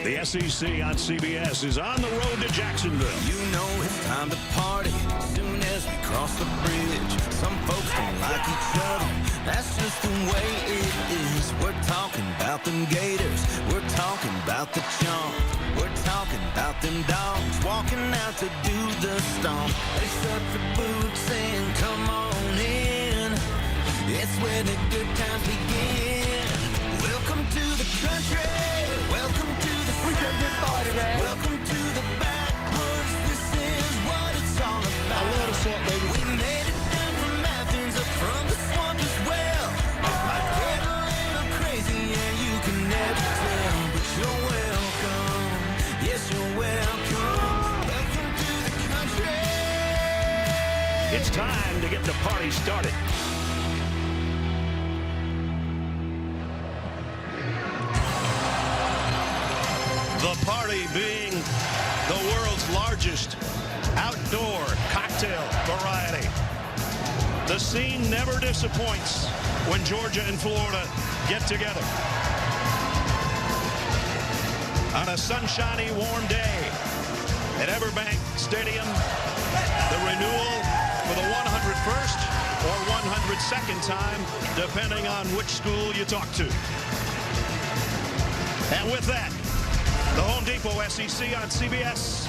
The SEC on CBS is on the road to Jacksonville. You know it's time to party soon as we cross the bridge. Some folks don't like each other. That's just the way it is. We're talking about them Gators. We're talking about the chomp. We're talking about them dogs walking out to do the stomp. They shut the boots and come on in. It's where the good times begin. Welcome to the country. Welcome to the welcome to the backwoods. This is what it's all about. I love the salt, baby. We made it down from Athens, up from the swamp as well. It might get a little crazy, and you can never tell, but you're welcome. Yes, you're welcome. Welcome to the country. It's time to get the party started. The party being the world's largest outdoor cocktail variety. The scene never disappoints when Georgia and Florida get together. On a sunshiny, warm day at Everbank Stadium, the renewal for the 101st or 102nd time, depending on which school you talk to. And with that, the Home Depot SEC on CBS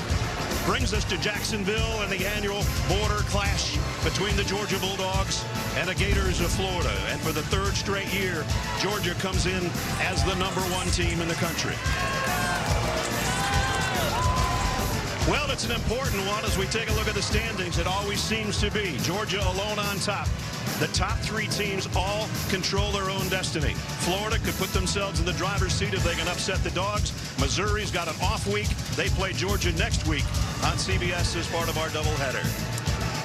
brings us to Jacksonville and the annual border clash between the Georgia Bulldogs and the Gators of Florida. And for the third straight year, Georgia comes in as the #1 team in the country. Well, it's an important one as we take a look at the standings. It always seems to be Georgia alone on top. The top 3 teams all control their own destiny. Florida could put themselves in the driver's seat if they can upset the Dogs. Missouri's got an off week. They play Georgia next week on CBS as part of our doubleheader.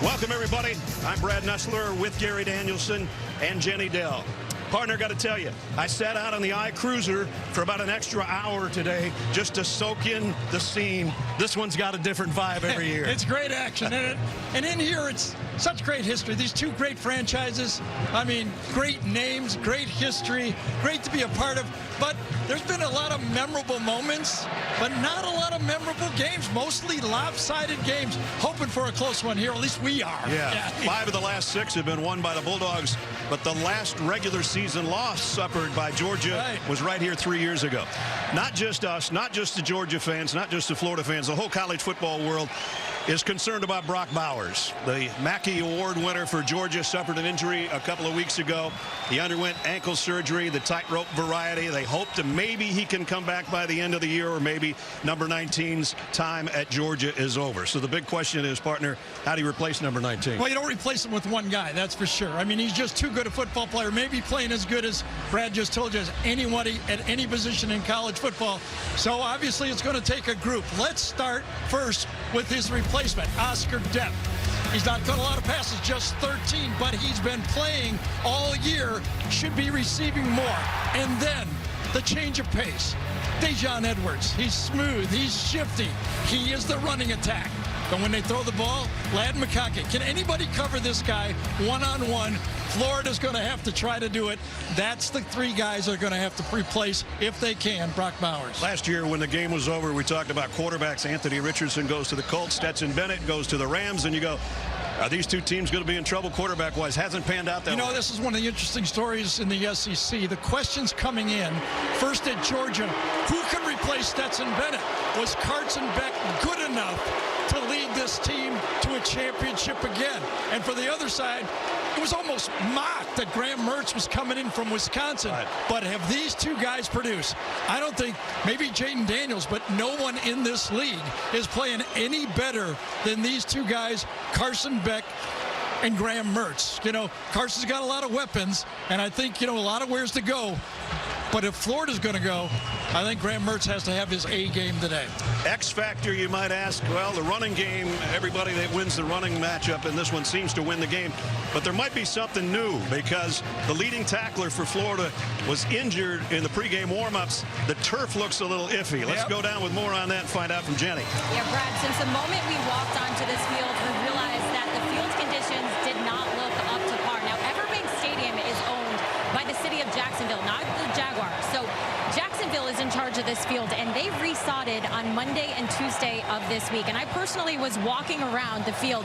Welcome, everybody. I'm Brad Nessler with Gary Danielson and Jenny Dell. Partner, got to tell you, I sat out on the iCruiser for about an extra hour today just to soak in the scene. This one's got a different vibe every year. It's great action. And in here, it's such great history. These two great franchises. I mean, great names, great history, great to be a part of. But there's been a lot of memorable moments, but not a lot of memorable games. Mostly lopsided games. Hoping for a close one here. At least we are. Yeah. 5 of the last 6 have been won by the Bulldogs. But the last regular season loss suffered by Georgia was right here 3 years ago. Not just us, not just the Georgia fans, not just the Florida fans. The whole college football world is concerned about Brock Bowers. The Mackey Award winner for Georgia suffered an injury a couple of weeks ago. He underwent ankle surgery, the tightrope variety. They hope that maybe he can come back by the end of the year, or maybe number 19's time at Georgia is over. So the big question is, partner, how do you replace number 19? Well, you don't replace him with one guy, that's for sure. I mean, he's just too good a football player, maybe playing as good as Brad just told you, as anybody at any position in college football. So obviously it's going to take a group. Let's start first with his replacement, Oscar Depp. He's not caught a lot of passes, just 13, but he's been playing all year, should be receiving more. And then the change of pace. Dejon Edwards, he's smooth, he's shifty. He is the running attack. But when they throw the ball, Ladd McConkey. Can anybody cover this guy one-on-one? Florida's going to have to try to do it. That's the 3 guys they're going to have to replace, if they can, Brock Bowers. Last year, when the game was over, we talked about quarterbacks. Anthony Richardson goes to the Colts. Stetson Bennett goes to the Rams. And you go, are these 2 teams going to be in trouble quarterback-wise? Hasn't panned out that way. You know, this is one of the interesting stories in the SEC. The questions coming in, first at Georgia, who can replace Stetson Bennett? Was Carson Beck good enough to lead this team to a championship again? And for the other side, it was almost mocked that Graham Mertz was coming in from Wisconsin. Right. But have these 2 guys produced? I don't think, maybe Jaden Daniels, but no one in this league is playing any better than these 2 guys, Carson Beck and Graham Mertz. You know, Carson's got a lot of weapons, and I think, you know, a lot of where's to go. But if Florida's going to go, I think Graham Mertz has to have his A game today. X factor, you might ask. Well, the running game, everybody that wins the running matchup in this one seems to win the game. But there might be something new, because the leading tackler for Florida was injured in the pregame warmups. The turf looks a little iffy. Let's go down with more on that and find out from Jenny. Yeah, Brad, since the moment we walked onto this field, we realized that the field conditions did not look up to par. Now, Everbank Stadium is owned by the city of Jacksonville, not the Jaguars. So Jacksonville is in charge of this field, and they resodded on Monday and Tuesday of this week. And I personally was walking around the field.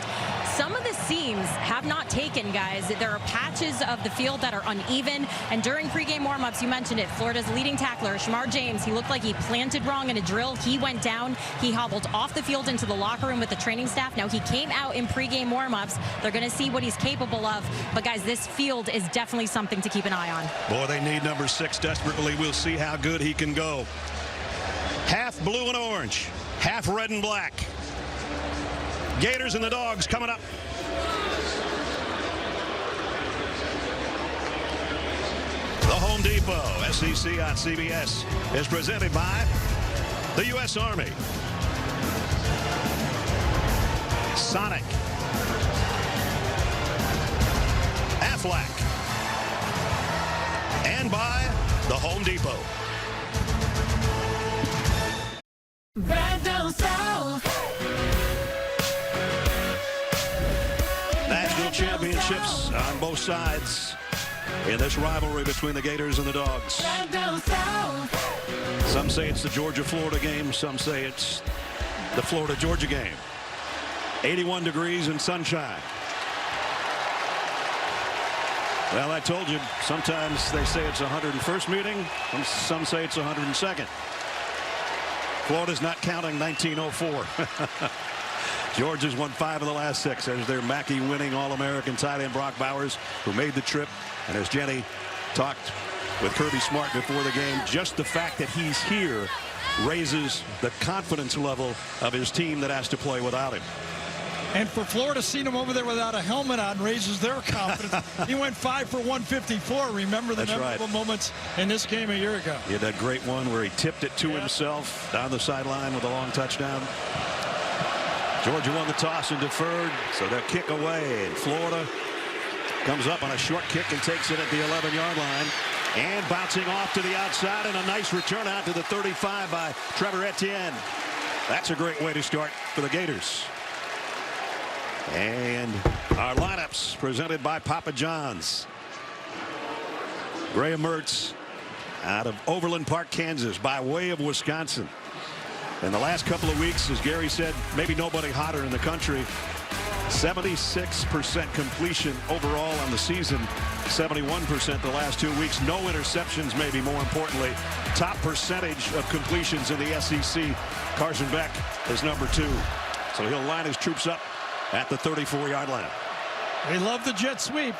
Some of the seams have not taken, guys. There are patches of the field that are uneven. And during pregame warmups, you mentioned it, Florida's leading tackler, Shamar James, he looked like he planted wrong in a drill. He went down. He hobbled off the field into the locker room with the training staff. Now, he came out in pregame warmups. They're going to see what he's capable of. But, guys, this field is definitely something to keep an eye on. Boy, they need number 6 desperately. We'll see how good he can go. Half blue and orange, half red and black. Gators and the Dogs coming up. The Home Depot SEC on CBS is presented by the U.S. Army, Sonic, Aflac, and by the Home Depot. Right down south. National championships on both sides in this rivalry between the Gators and the Dogs. Right down south. Some say it's the Georgia-Florida game. Some say it's the Florida-Georgia game. 81 degrees and sunshine. Well, I told you, sometimes they say it's 101st meeting, and some say it's 102nd. Florida's not counting 1904. Georgia's won 5 of the last 6. There's their Mackey winning All-American tight end Brock Bowers, who made the trip. And as Jenny talked with Kirby Smart before the game, just the fact that he's here raises the confidence level of his team that has to play without him. And for Florida, seeing him over there without a helmet on raises their confidence. He went 5 for 154. Remember the memorable moments in this game a year ago. He had that great one where he tipped it to himself down the sideline with a long touchdown. Georgia won the toss and deferred, so they'll kick away. And Florida comes up on a short kick and takes it at the 11-yard line. And bouncing off to the outside, and a nice return out to the 35 by Trevor Etienne. That's a great way to start for the Gators. And our lineups presented by Papa John's. Graham Mertz out of Overland Park, Kansas, by way of Wisconsin. In the last couple of weeks, as Gary said, maybe nobody hotter in the country. 76% completion overall on the season, 71% the last 2 weeks. No interceptions, maybe more importantly. Top percentage of completions in the SEC. Carson Beck is number 2. So he'll line his troops up at the 34-yard line. They love the jet sweep.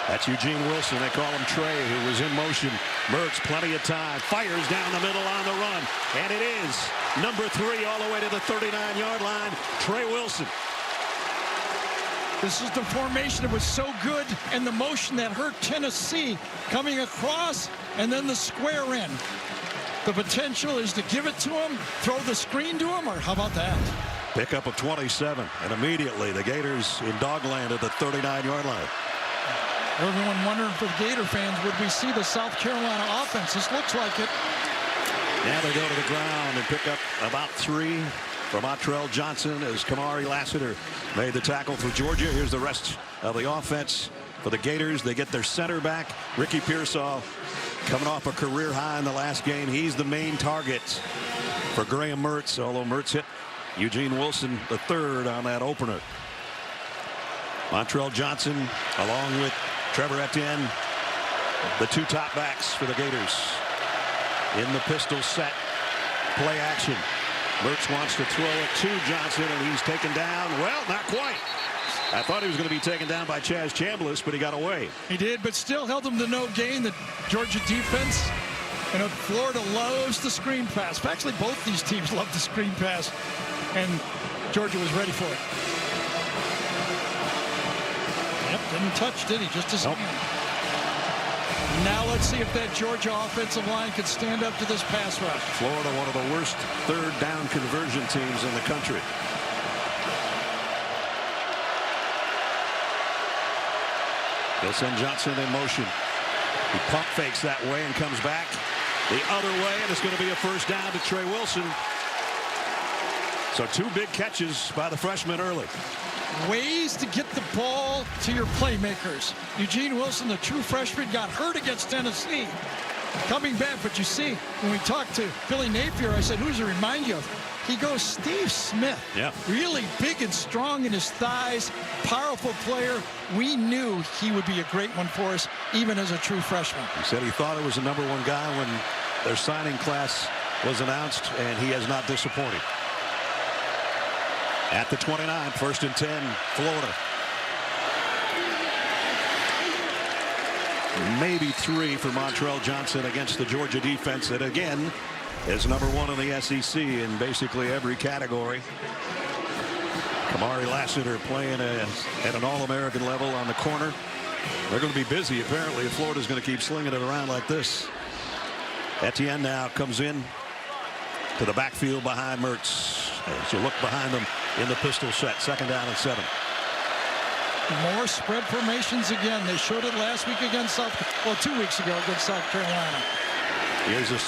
That's Eugene Wilson. They call him Trey, who was in motion. Mertz, plenty of time, fires down the middle on the run. And it is number 3 all the way to the 39-yard line, Trey Wilson. This is the formation that was so good, and the motion that hurt Tennessee, coming across and then the square in. The potential is to give it to him, throw the screen to him, or how about that? Pickup of 27, and immediately the Gators in dogland at the 39-yard line. Everyone wondering for the Gator fans, would we see the South Carolina offense? This looks like it. Now they go to the ground and pick up about 3 from Montrell Johnson as Kamari Lassiter made the tackle for Georgia. Here's the rest of the offense for the Gators. They get their center back, Ricky Pearsall, coming off a career high in the last game. He's the main target for Graham Mertz, although Mertz hit Eugene Wilson the 3rd on that opener. Montrell Johnson along with Trevor Etienne, the 2 top backs for the Gators. In the pistol set, play action. Mertz wants to throw it to Johnson, and he's taken down. Well, not quite. I thought he was going to be taken down by Chaz Chambliss, but he got away. He did, but still held him to no gain. The Georgia defense, and Florida loves the screen pass. Actually, both these teams love the screen pass, and Georgia was ready for it. Yep, didn't touch, did he? Just his hand. Now let's see if that Georgia offensive line can stand up to this pass rush. Florida, one of the worst 3rd down conversion teams in the country. They'll send Johnson in motion. He pump fakes that way and comes back the other way, and it's going to be a first down to Trey Wilson. So 2 big catches by the freshman early. Ways to get the ball to your playmakers. Eugene Wilson, the true freshman, got hurt against Tennessee. coming back. But you see, when we talked to Billy Napier, I said, who does it remind you of? He goes, Steve Smith. Yeah. Really big and strong in his thighs, powerful player. We knew he would be a great one for us, even as a true freshman. He said he thought it was the #1 guy when their signing class was announced, and he has not disappointed. At the 29, 1st and 10, Florida. Maybe 3 for Montrell Johnson against the Georgia defense that, again, is #1 in the SEC in basically every category. Kamari Lassiter playing at an All-American level on the corner. They're going to be busy, apparently, if Florida's going to keep slinging it around like this. Etienne now comes in to the backfield behind Mertz. As you look behind them in the pistol set, 2nd down and 7. More spread formations again. They showed it last week against 2 weeks ago against South Carolina. Here's a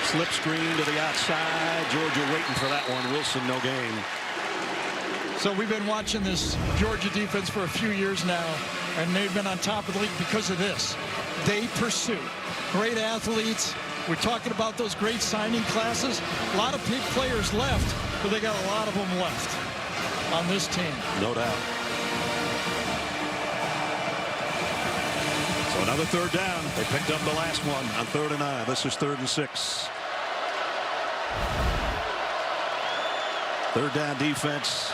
slip screen to the outside. Georgia waiting for that one. Wilson, no gain. So we've been watching this Georgia defense for a few years now, and they've been on top of the league because of this. They pursue great athletes. We're talking about those great signing classes. A lot of big players left, but they got a lot of them left on this team. No doubt. So another 3rd down. They picked up the last one on 3rd and 9. This is 3rd and 6. 3rd down defense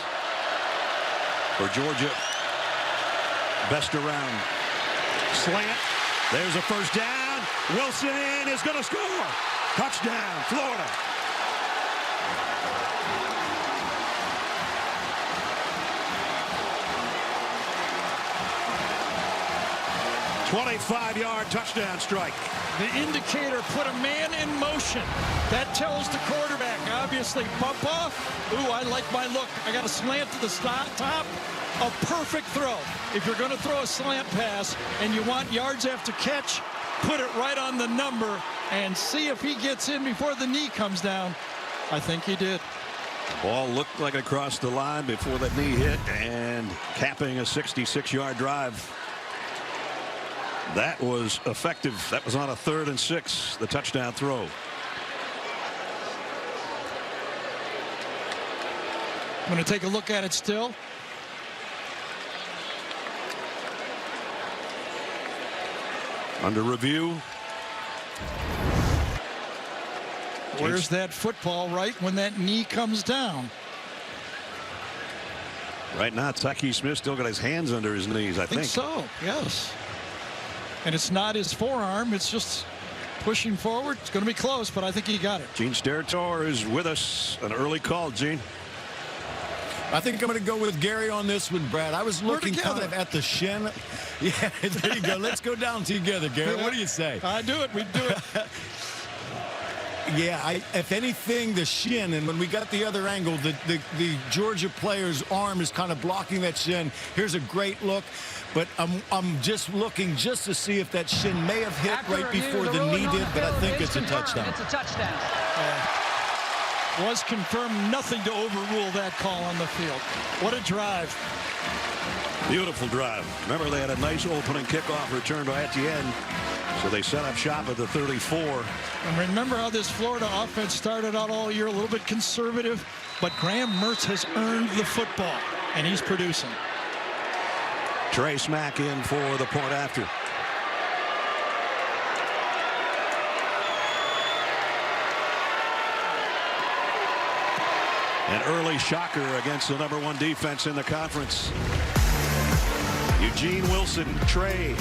for Georgia. Best around. Slant. There's a 1st down. Wilson is going to score. Touchdown, Florida. "25-yard touchdown strike." The indicator put a man in motion. That tells the quarterback, obviously, bump off. Ooh, I like my look. I got a slant to the top. A perfect throw. If you're going to throw a slant pass and you want yards after catch, put it right on the number and see if he gets in before the knee comes down. I think he did. Ball looked like it crossed the line before that knee hit, and capping a 66-yard drive. That was effective. That was on a 3rd and 6, the touchdown throw. I'm going to take a look at it still. Under review. Where's that football right when that knee comes down? Right now, Taki Smith still got his hands under his knees, I think. So, yes. And it's not his forearm. It's just pushing forward. It's going to be close, but I think he got it. Gene Steratore is with us. An early call, Gene. I think I'm going to go with Gary on this one, Brad. I was looking kind of at the shin. Yeah, there you go. Let's go down together, Gary. What do you say? I do it. We do it. Yeah, if anything, the shin, and when we got the other angle, the Georgia player's arm is kind of blocking that shin. Here's a great look, but I'm just looking just to see if that shin may have hit right before the knee did, but I think it's a touchdown. It's a touchdown. Was confirmed, nothing to overrule that call on the field. What a drive. Beautiful drive. Remember, they had a nice opening kickoff return by Etienne, so they set up shop at the 34. And remember how this Florida offense started out all year, a little bit conservative, but Graham Mertz has earned the football, and he's producing. Trey Smack in for the point after. An early shocker against the #1 defense in the conference. Eugene Wilson, Trey,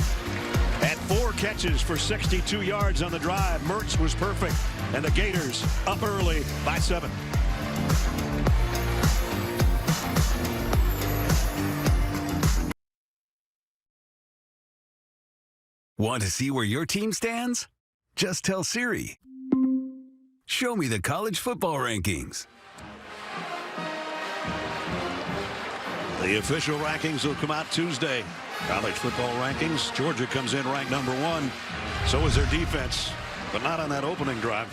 had 4 catches for 62 yards on the drive. Mertz was perfect, and the Gators up early by 7. Want to see where your team stands? Just tell Siri. Show me the college football rankings. The official rankings will come out Tuesday. College football rankings. Georgia comes in ranked #1. So is their defense, but not on that opening drive.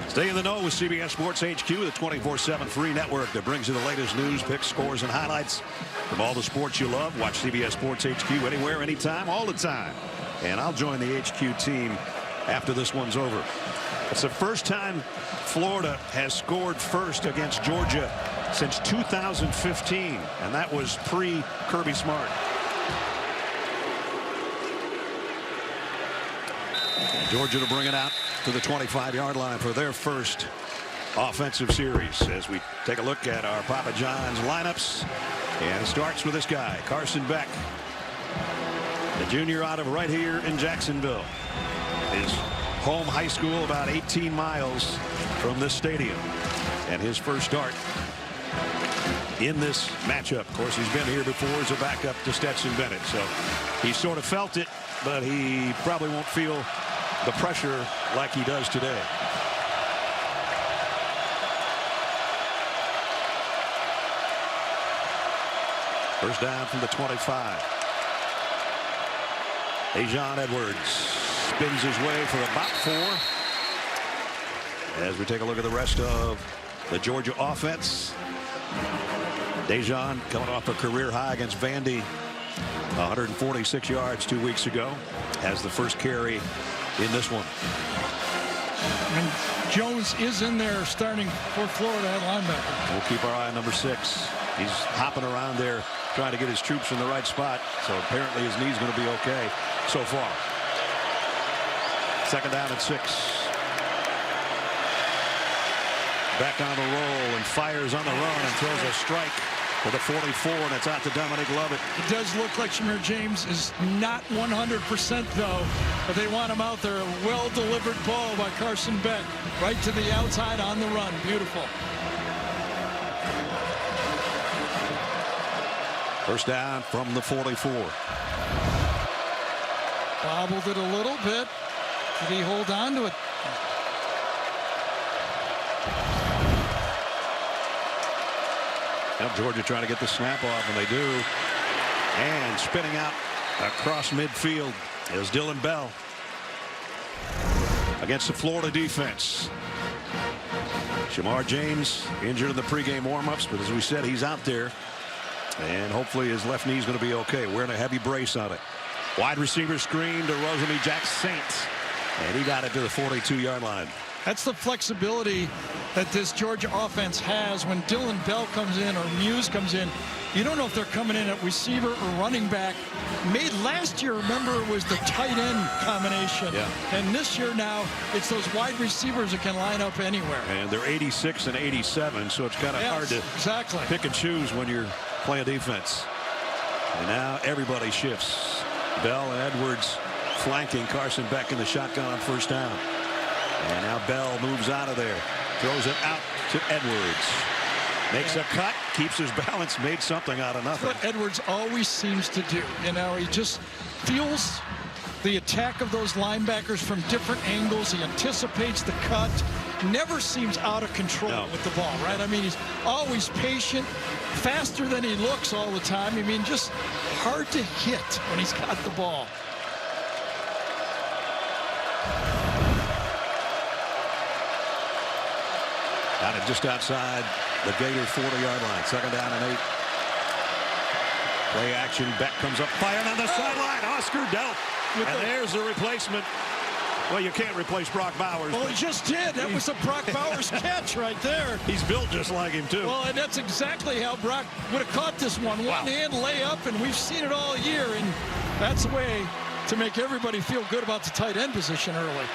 Stay in the know with CBS Sports HQ, the 24/7 free network that brings you the latest news, picks, scores, and highlights from all the sports you love. Watch CBS Sports HQ anywhere, anytime, all the time. And I'll join the HQ team after this one's over. It's the first time Florida has scored first against Georgia since 2015, and that was pre-Kirby Smart. And Georgia to bring it out to the 25-yard line for their first offensive series as we take a look at our Papa John's lineups. And it starts with this guy, Carson Beck, the junior out of right here in Jacksonville. His home high school about 18 miles from this stadium. And his first start in this matchup. Of course, he's been here before as a backup to Stetson Bennett. So he sort of felt it, but he probably won't feel the pressure like he does today. First down from the 25. Dejon Edwards spins his way for about 4. As we take a look at the rest of the Georgia offense. Dejon coming off a career high against Vandy. 146 yards 2 weeks ago. Has the first carry in this one. And Jones is in there starting for Florida at linebacker. We'll keep our eye on number 6. He's hopping around there trying to get his troops in the right spot. So apparently his knee's going to be okay so far. Second down and 6. Back on the roll and fires on the run and throws a strike to the 44, and it's out to Dominic Lovett. It does look like Shamir James is not 100% though, but they want him out there. A well-delivered ball by Carson Beck right to the outside on the run. Beautiful. First down from the 44. Bobbled it a little bit. Did he hold on to it? Now Georgia trying to get the snap off, and they do. And spinning out across midfield is Dylan Bell against the Florida defense. Shamar James injured in the pregame warmups, but as we said, he's out there. And hopefully his left knee is going to be okay. Wearing a heavy brace on it. Wide receiver screen to Rosalie Jack-Saint. And he got it to the 42-yard line. That's the flexibility that this Georgia offense has when Dylan Bell comes in or Muse comes in. You don't know if they're coming in at receiver or running back. Made last year, remember, it was the tight end combination. Yeah. And this year now, it's those wide receivers that can line up anywhere. And they're 86 and 87, so it's kind of hard to pick and choose when you're playing defense. And now everybody shifts. Bell and Edwards flanking Carson Beck in the shotgun on first down. And now Bell moves out of there. Throws it out to Edwards. Makes a cut, keeps his balance, made something out of nothing. That's what Edwards always seems to do. You know, he just feels the attack of those linebackers from different angles. He anticipates the cut. Never seems out of control with the ball, right? I mean, he's always patient, faster than he looks all the time. I mean, just hard to hit when he's got the ball. Got it just outside the Gators 40-yard line. Second down and 8. Play action. Beck comes up, firing on the sideline. Oscar Delp. And there's the replacement. Well, you can't replace Brock Bowers. Well, he just did. That was a Brock Bowers catch right there. He's built just like him, too. Well, and that's exactly how Brock would have caught this one. One-hand layup, and we've seen it all year. And that's a way to make everybody feel good about the tight end position early.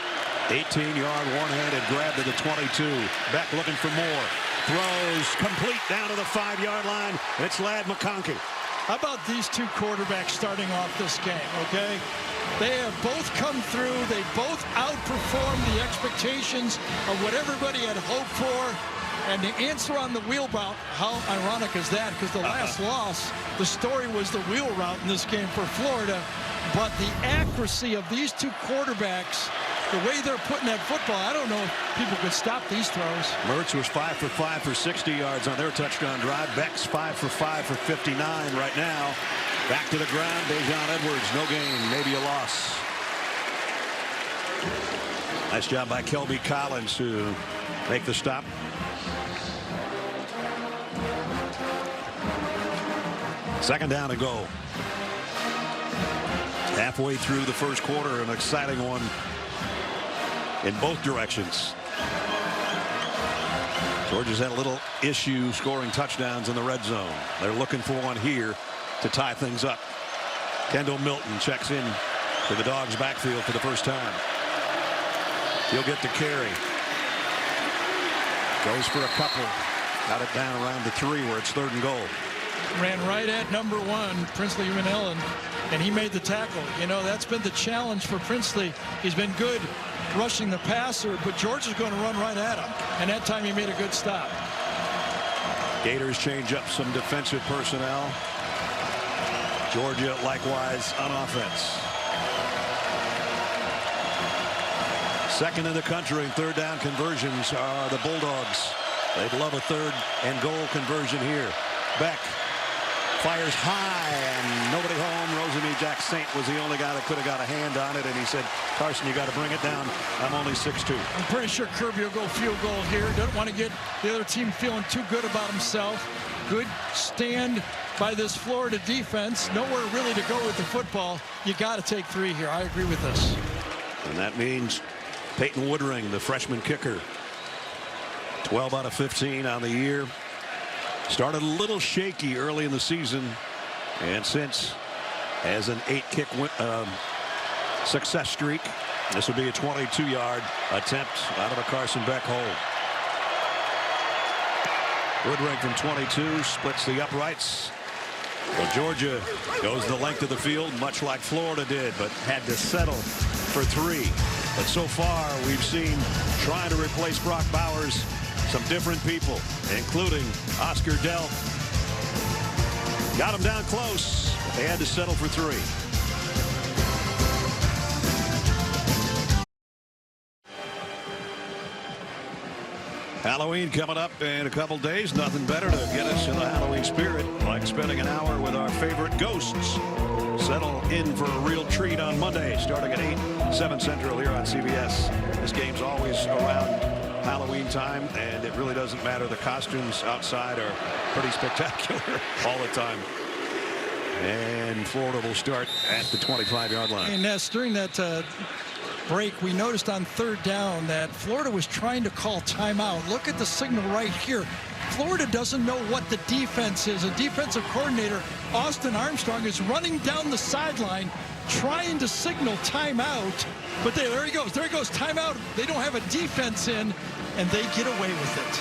18-yard one-handed grab to the 22. Beck looking for more. Throws complete down to the 5-yard line. It's Ladd McConkey. How about these two quarterbacks starting off this game, okay? They have both come through. They both outperformed the expectations of what everybody had hoped for. And the answer on the wheel route, how ironic is that? Because the last loss, the story was the wheel route in this game for Florida. But the accuracy of these two quarterbacks, the way they're putting that football, I don't know if people could stop these throws. Mertz was 5 for 5 for 60 yards on their touchdown drive. Beck's 5 for 5 for 59 right now. Back to the ground. Dejon Edwards, no gain, maybe a loss. Nice job by Kelby Collins to make the stop. Second down to go. Halfway through the first quarter, an exciting one in both directions. Georgia's had a little issue scoring touchdowns in the red zone. They're looking for one here to tie things up. Kendall Milton checks in to the Dogs backfield for the first time. He'll get to carry. Goes for a couple. Got it down around the 3 where it's 3rd and goal. Ran right at number 1, Princely Manellen, and he made the tackle. You know, that's been the challenge for Princely. He's been good rushing the passer, but Georgia's going to run right at him. And that time he made a good stop. Gators change up some defensive personnel. Georgia likewise on offense. Second in the country in 3rd down conversions are the Bulldogs. They'd love a 3rd and goal conversion here. Beck fires high and nobody home. Rosamie-Jack-Saint was the only guy that could have got a hand on it, and he said, Carson, you got to bring it down. I'm only 6'2". I'm pretty sure Kirby will go field goal here. Doesn't want to get the other team feeling too good about himself. Good stand by this Florida defense. Nowhere really to go with the football. You got to take 3 here. I agree with this. And that means Peyton Woodring, the freshman kicker, 12 out of 15 on the year. Started a little shaky early in the season, and since has an 8-kick success streak. This would be a 22-yard attempt out of a Carson Beck hole. Woodring from 22 splits the uprights. Well, Georgia goes the length of the field, much like Florida did, but had to settle for 3. But so far, we've seen trying to replace Brock Bowers some different people, including Oscar Delp. Got him down close. They had to settle for 3. Halloween coming up in a couple days. Nothing better to get us in the Halloween spirit like spending an hour with our favorite ghosts. Settle in for a real treat on Monday starting at 8, 7 Central here on CBS. This game's always around Halloween time, and it really doesn't matter. The costumes outside are pretty spectacular all the time. And Florida will start at the 25-yard line. And Ness, during that break, we noticed on 3rd down that Florida was trying to call timeout. Look at the signal right here. Florida doesn't know what the defense is. A defensive coordinator, Austin Armstrong, is running down the sideline trying to signal timeout. But there he goes. There he goes. Timeout. They don't have a defense in, and they get away with it.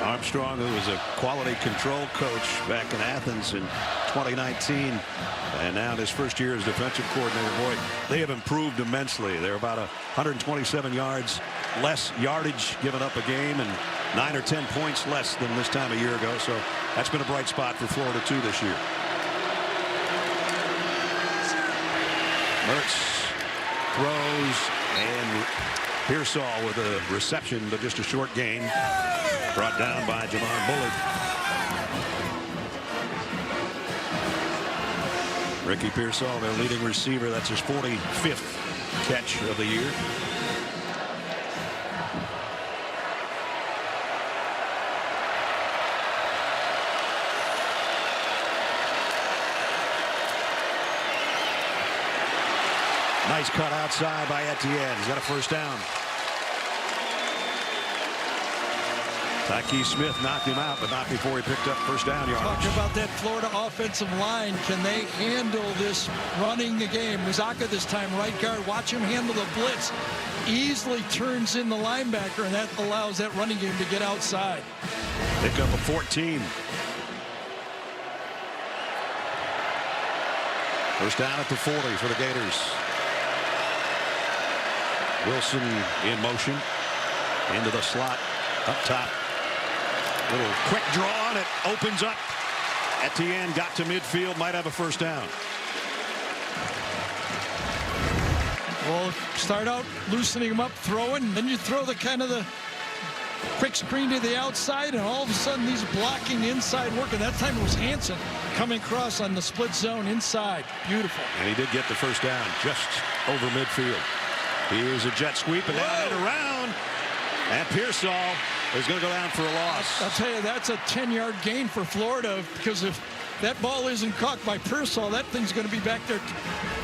Armstrong, who was a quality control coach back in Athens in 2019, and now in his first year as defensive coordinator, boy, they have improved immensely. They're about 127 yards less yardage given up a game, and 9 or 10 points less than this time a year ago. So that's been a bright spot for Florida too this year. Mertz throws, and Pearsall with a reception, but just a short gain. Brought down by Jamar Bullard. Ricky Pearsall, their leading receiver. That's his 45th catch of the year. Nice cut outside by Etienne. He's got a first down. Tyke Smith knocked him out, but not before he picked up first down yardage. Talk about that Florida offensive line. Can they handle this running the game? Muzaka this time, right guard. Watch him handle the blitz. Easily turns in the linebacker, and that allows that running game to get outside. Pick up a 14. First down at the 40 for the Gators. Wilson in motion. Into the slot up top. Little quick draw, and it opens up. Etienne got to midfield, might have a first down. Well, start out loosening him up, throwing, then you throw the kind of the quick screen to the outside, and all of a sudden he's blocking inside work. And that time it was Hansen coming across on the split zone inside. Beautiful. And he did get the first down just over midfield. Here's a jet sweep, and down and around. And Pearsall is going to go down for a loss. I'll tell you, that's a 10-yard gain for Florida, because if that ball isn't caught by Pearsall, that thing's going to be back there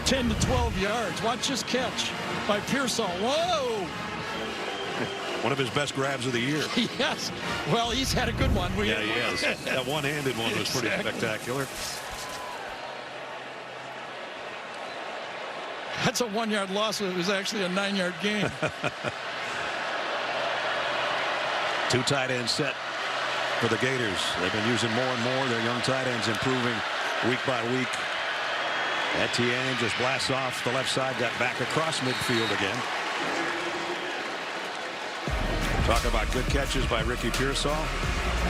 10 to 12 yards. Watch this catch by Pearsall. Whoa! One of his best grabs of the year. Yes. Well, he's had a good one. Yeah, he has. That one-handed one was pretty spectacular. That's a 1-yard loss. It was actually a 9-yard gain. 2 tight end set for the Gators. They've been using more and more. Their young tight ends improving week by week. Etienne just blasts off the left side, got back across midfield again. Talk about good catches by Ricky Pearsall.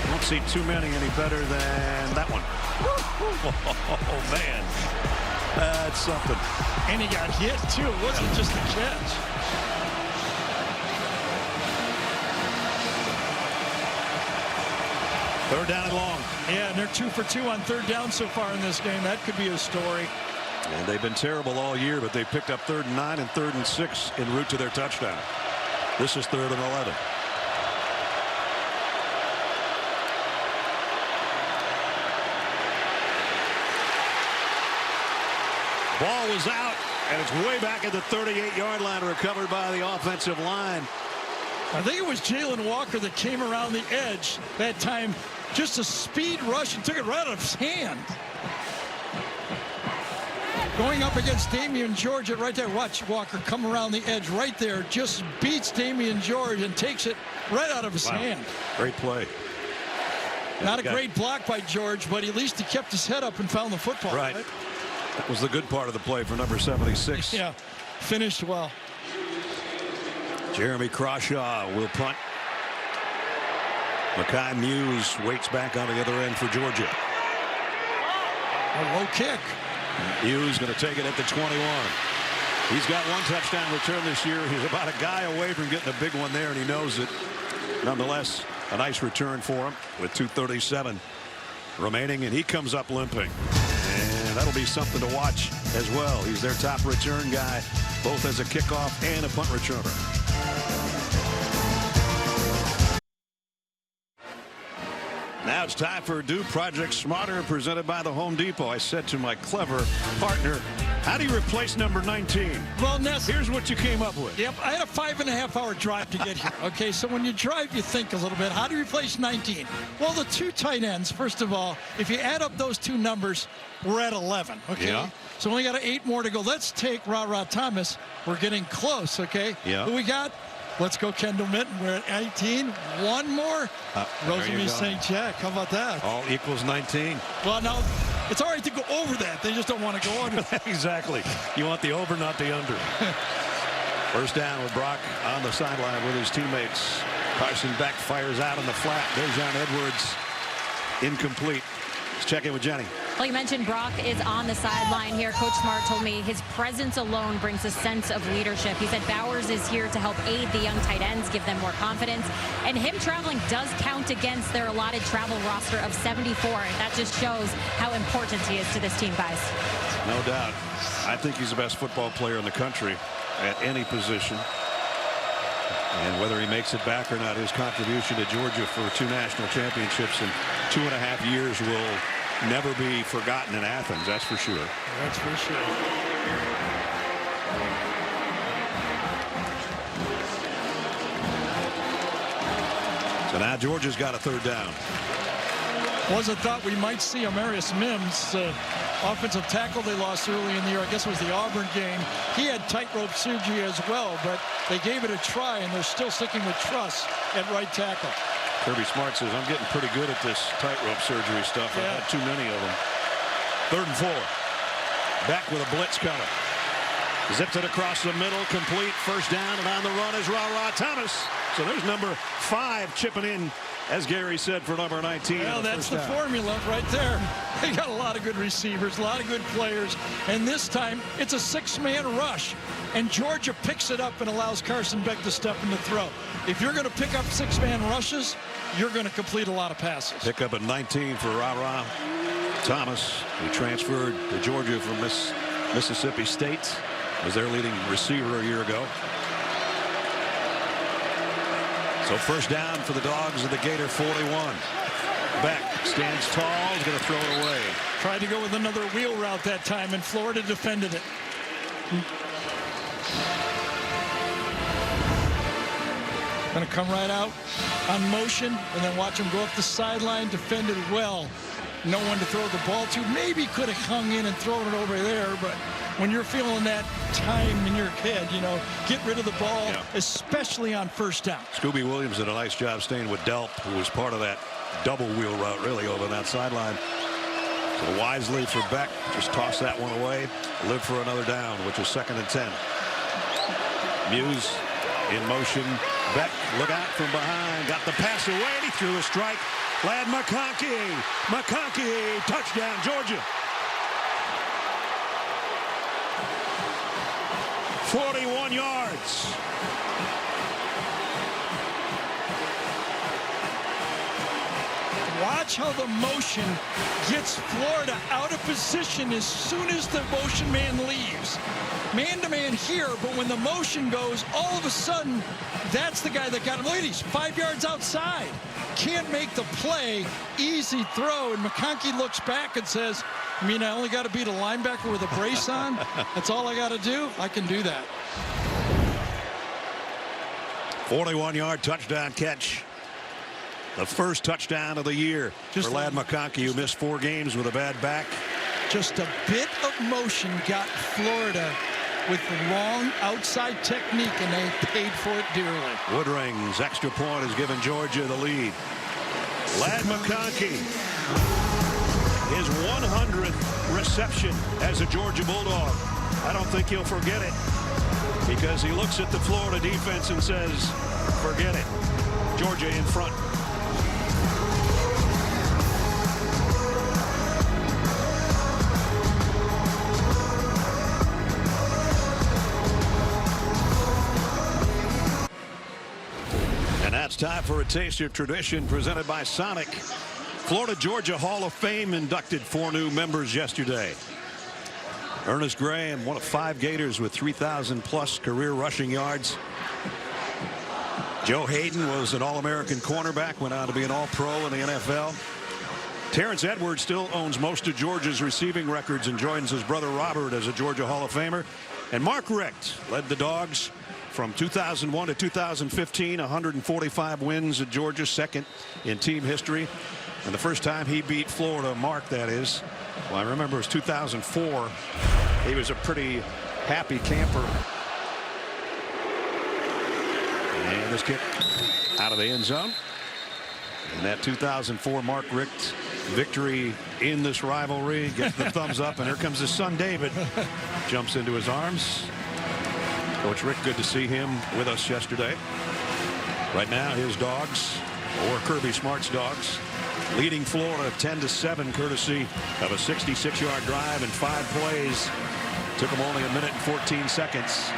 Don't see too many any better than that one. Oh, man. That's something. And he got hit, too. It wasn't just a catch. Third down and long. Yeah, and they're 2 for 2 on third down so far in this game. That could be a story. And they've been terrible all year, but they picked up 3rd and 9 and 3rd and 6 en route to their touchdown. This is 3rd and 11. Ball was out, and it's way back at the 38-yard line, recovered by the offensive line. I think it was Jalen Walker that came around the edge that time. Just a speed rush and took it right out of his hand. Going up against Damian George right there. Watch Walker come around the edge right there. Just beats Damian George and takes it right out of his hand. Great play. Not a great block by George, but at least he kept his head up and found the football. Right. That was the good part of the play for number 76. Yeah, finished well. Jeremy Crawshaw will punt. Makai Muse waits back on the other end for Georgia. A low kick. Muse going to take it at the 21. He's got 1 touchdown return this year. He's about a guy away from getting a big one there, and he knows it. Nonetheless, a nice return for him with 2:37 remaining, and he comes up limping. And that'll be something to watch as well. He's their top return guy, both as a kickoff and a punt returner. Now it's time for Do Project Smarter, presented by the Home Depot. I said to my clever partner, how do you replace number 19? Well, Ness, here's what you came up with. Yep, I had a 5.5-hour drive to get here. Okay, so when you drive, you think a little bit. How do you replace 19? Well, the 2 tight ends, first of all, if you add up those 2 numbers, we're at 11. Okay. Yeah. So we got 8 more to go. Let's take Ra Thomas. We're getting close. Okay. Yeah. Who we got? Let's go Kendall Mitten. We're at 18. 1 more. Rosemary St. Jack. How about that? All equals 19. Well, now it's all right to go over that. They just don't want to go under. Exactly. You want the over, not the under. First down with Brock on the sideline with his teammates. Carson Beck fires out on the flat. There's John Edwards. Incomplete. Let's check in with Jenny. Well, you mentioned Brock is on the sideline here. Coach Smart told me his presence alone brings a sense of leadership. He said Bowers is here to help aid the young tight ends, give them more confidence. And him traveling does count against their allotted travel roster of 74. That just shows how important he is to this team, guys. No doubt. I think he's the best football player in the country at any position. And whether he makes it back or not, his contribution to Georgia for 2 national championships in 2.5 years will never be forgotten in Athens. That's for sure. That's for sure. So now Georgia's got a 3rd down. Wasn't thought we might see Amarius Mims, offensive tackle they lost early in the year. I guess it was the Auburn game. He had tightrope surgery as well, but they gave it a try, and they're still sticking with Truss at right tackle. Kirby Smart says, I'm getting pretty good at this tightrope surgery stuff. Yeah. I've had too many of them. 3rd and 4. Beck with a blitz coming. Zipped it across the middle, complete. First down, and on the run is Ra Thomas. So there's number 5 chipping in, as Gary said, for number 19. Well, that's the formula right there. They got a lot of good receivers, a lot of good players, and this time it's a 6-man rush, and Georgia picks it up and allows Carson Beck to step in the throw. If you're going to pick up 6-man rushes, you're going to complete a lot of passes. Pick up at 19 for Ra Thomas, who transferred to Georgia from Mississippi State, was their leading receiver a year ago. So first down for the Dogs at the Gator 41. Beck stands tall, is going to throw it away. Tried to go with another wheel route that time, and Florida defended it. Going to come right out on motion and then watch him go up the sideline, defended well. No one to throw the ball to. Maybe could have hung in and thrown it over there, but when you're feeling that time in your head, you know, get rid of the ball, especially on first down. Scooby Williams did a nice job staying with Delp, who was part of that double wheel route really over that sideline. So wisely for Beck, just toss that one away, live for another down, which is 2nd and 10. Muse in motion. Beck, look out from behind, got the pass away, and he threw a strike. Ladd McConkey, touchdown, Georgia. 41 yards. Watch how the motion gets Florida out of position as soon as the motion man leaves. Man-to-man here, but when the motion goes, all of a sudden, that's the guy that got him. Look at these, 5 yards outside. Can't make the play. Easy throw, and McConkey looks back and says, I mean, I only got to beat a linebacker with a brace on? That's all I got to do? I can do that. 41-yard touchdown catch. The first touchdown of the year for Ladd McConkey, who missed 4 games with a bad back. Just a bit of motion got Florida with the wrong outside technique, and they paid for it dearly. Woodring's extra point has given Georgia the lead. Ladd McConkey, his 100th reception as a Georgia Bulldog. I don't think he'll forget it, because he looks at the Florida defense and says, forget it. Georgia in front. It's time for a taste of tradition presented by Sonic. Florida Georgia Hall of Fame inducted 4 new members yesterday. Ernest Graham, one of 5 Gators with 3,000+ career rushing yards. Joe Hayden was an All-American cornerback, went on to be an All-Pro in the NFL. Terrence Edwards still owns most of Georgia's receiving records and joins his brother Robert as a Georgia Hall of Famer. And Mark Richt led the Dogs from 2001 to 2015, 145 wins at Georgia, 2nd in team history. And the first time he beat Florida, Mark, that is, well, I remember it was 2004. He was a pretty happy camper. And this kick out of the end zone. And that 2004 Mark Richt victory in this rivalry gets the thumbs up, and here comes his son David. Jumps into his arms. Coach Rick, good to see him with us yesterday. Right now, his Dogs, or Kirby Smart's Dogs, leading Florida 10-7, courtesy of a 66-yard drive in 5 plays. Took him only 1 minute and 14 seconds.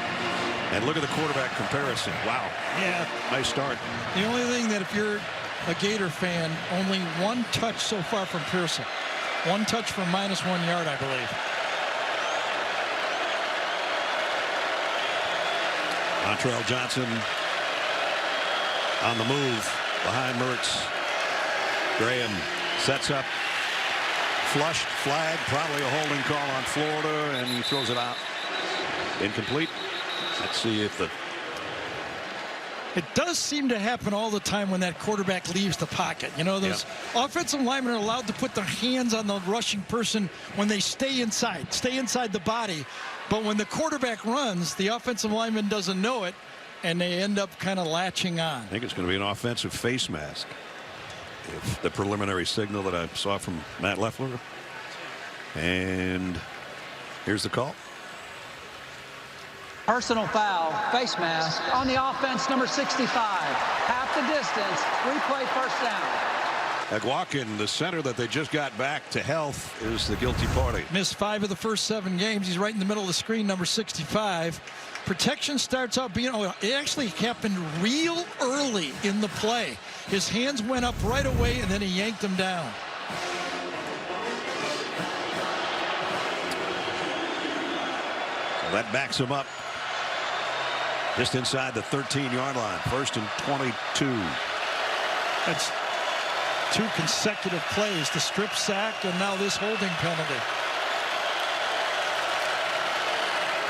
And look at the quarterback comparison. Wow. Yeah. Nice start. The only thing that if you're a Gator fan, only 1 touch so far from Pearson. 1 touch for -1 yard, I believe. Montrell Johnson on the move behind Mertz. Graham sets up, flushed, flag, probably a holding call on Florida, and he throws it out. Incomplete. Let's see if the... It does seem to happen all the time when that quarterback leaves the pocket. You know, those offensive linemen are allowed to put their hands on the rushing person when they stay inside the body. But when the quarterback runs, the offensive lineman doesn't know it, and they end up kind of latching on. I think it's going to be an offensive face mask. If the preliminary signal that I saw from Matt Leffler. And here's the call. Personal foul, face mask on the offense, number 65. Half the distance, replay, first down. Agwakin, the center that they just got back to health, is the guilty party. Missed 5 of the first 7 games. He's right in the middle of the screen, number 65. Protection starts out being, it actually happened real early in the play. His hands went up right away, and then he yanked them down. So that backs him up just inside the 13-yard line. 1st and 22. That's 2 consecutive plays, the strip sack and now this holding penalty.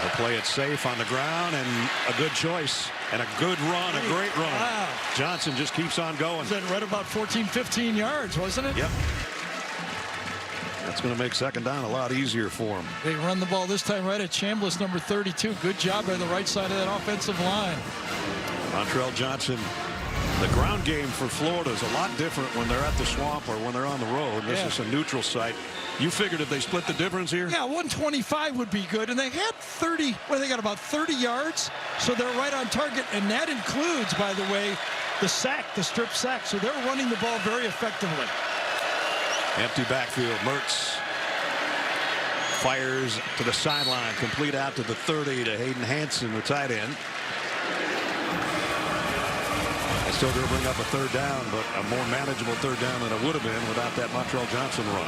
They'll play it safe on the ground, and a good choice and a good run, a great run. Wow. Johnson just keeps on going. Was that right about 14, 15 yards, wasn't it? Yep. That's going to make second down a lot easier for him. They run the ball this time right at Chambliss, number 32. Good job by the right side of that offensive line. Montrell Johnson. The ground game for Florida is a lot different when they're at the swamp or when they're on the road. This is a neutral site. You figured if they split the difference here? Yeah, 125 would be good. And they had 30, well, they got about 30 yards. So they're right on target. And that includes, by the way, the sack, the strip sack. So they're running the ball very effectively. Empty backfield. Mertz fires to the sideline. Complete out to the 30 to Hayden Hansen, the tight end. Still going to bring up a third down, but a more manageable third down than it would have been without that Montrell Johnson run.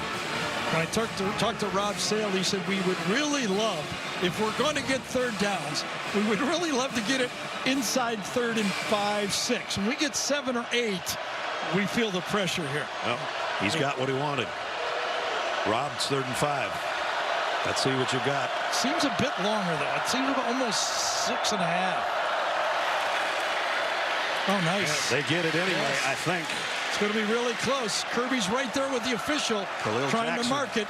When I talked to Rob Sale, he said we would really love, if we're going to get third downs, we would really love to get it inside 3rd and 5, 6. When we get 7 or 8, we feel the pressure here. Well, he's got what he wanted. Rob's 3rd and 5. Let's see what you got. Seems a bit longer, though. It seems almost 6.5. Oh, nice. They get it anyway, yes. I think. It's going to be really close. Kirby's right there with the official, trying to mark it.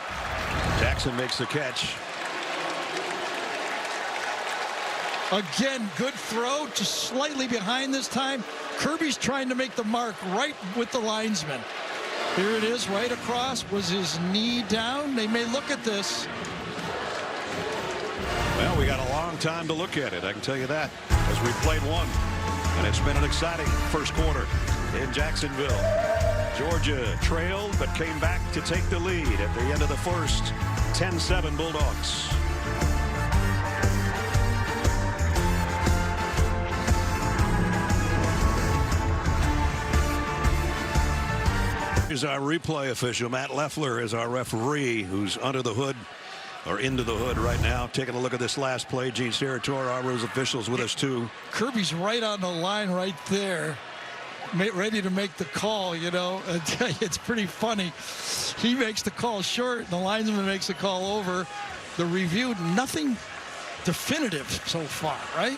Jackson makes the catch. Again, good throw, just slightly behind this time. Kirby's trying to make the mark right with the linesman. Here it is, right across. Was his knee down? They may look at this. Well, we got a long time to look at it, I can tell you that, as we played one. And it's been an exciting first quarter in Jacksonville. Georgia trailed but came back to take the lead at the end of the first. 10-7 Bulldogs. Here's our replay official. Matt Leffler is our referee, who's under the hood or into the hood right now. Taking a look at this last play. Gene Steratore, our rules officials, with us too. Kirby's right on the line right there, ready to make the call. You know, it's pretty funny. He makes the call short, and the linesman makes the call over. The review, nothing definitive so far, right?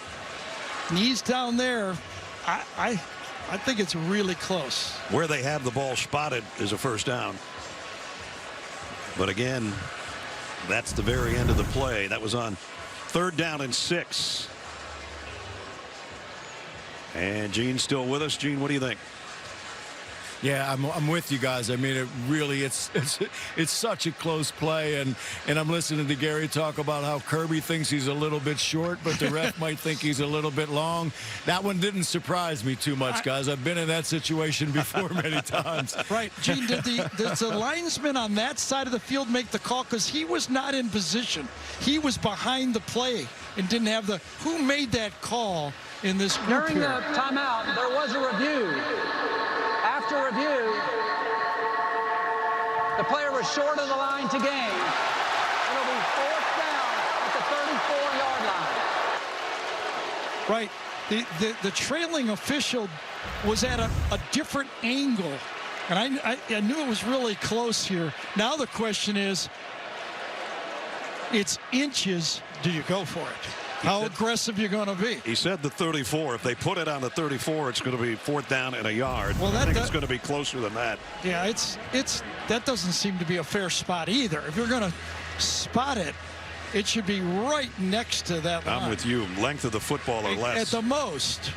Knees down there. I think it's really close. Where they have the ball spotted is a first down. But again, that's the very end of the play. That was on 3rd down and 6. And Gene's still with us. Gene, what do you think? Yeah, I'm with you guys. I mean, it really, it's such a close play, and I'm listening to Gary talk about how Kirby thinks he's a little bit short, but the ref might think he's a little bit long. That one didn't surprise me too much, guys. I've been in that situation before many times. Right, Gene, did the linesman on that side of the field make the call? Because he was not in position. He was behind the play and didn't have the. Who made that call in this group During here? the timeout, there was a review. After review, the player was short of the line to gain. It'll be 4th down at the 34-yard line. Right. The trailing official was at a different angle, and I knew it was really close here. Now the question is, it's inches. Do you go for it? How aggressive you're going to be? He said the 34. If they put it on the 34, it's going to be 4th down and a yard. Well, I think it's going to be closer than that. Yeah, it's that doesn't seem to be a fair spot either. If you're going to spot it, it should be right next to that line. I'm with you. Length of the football or less. At the most.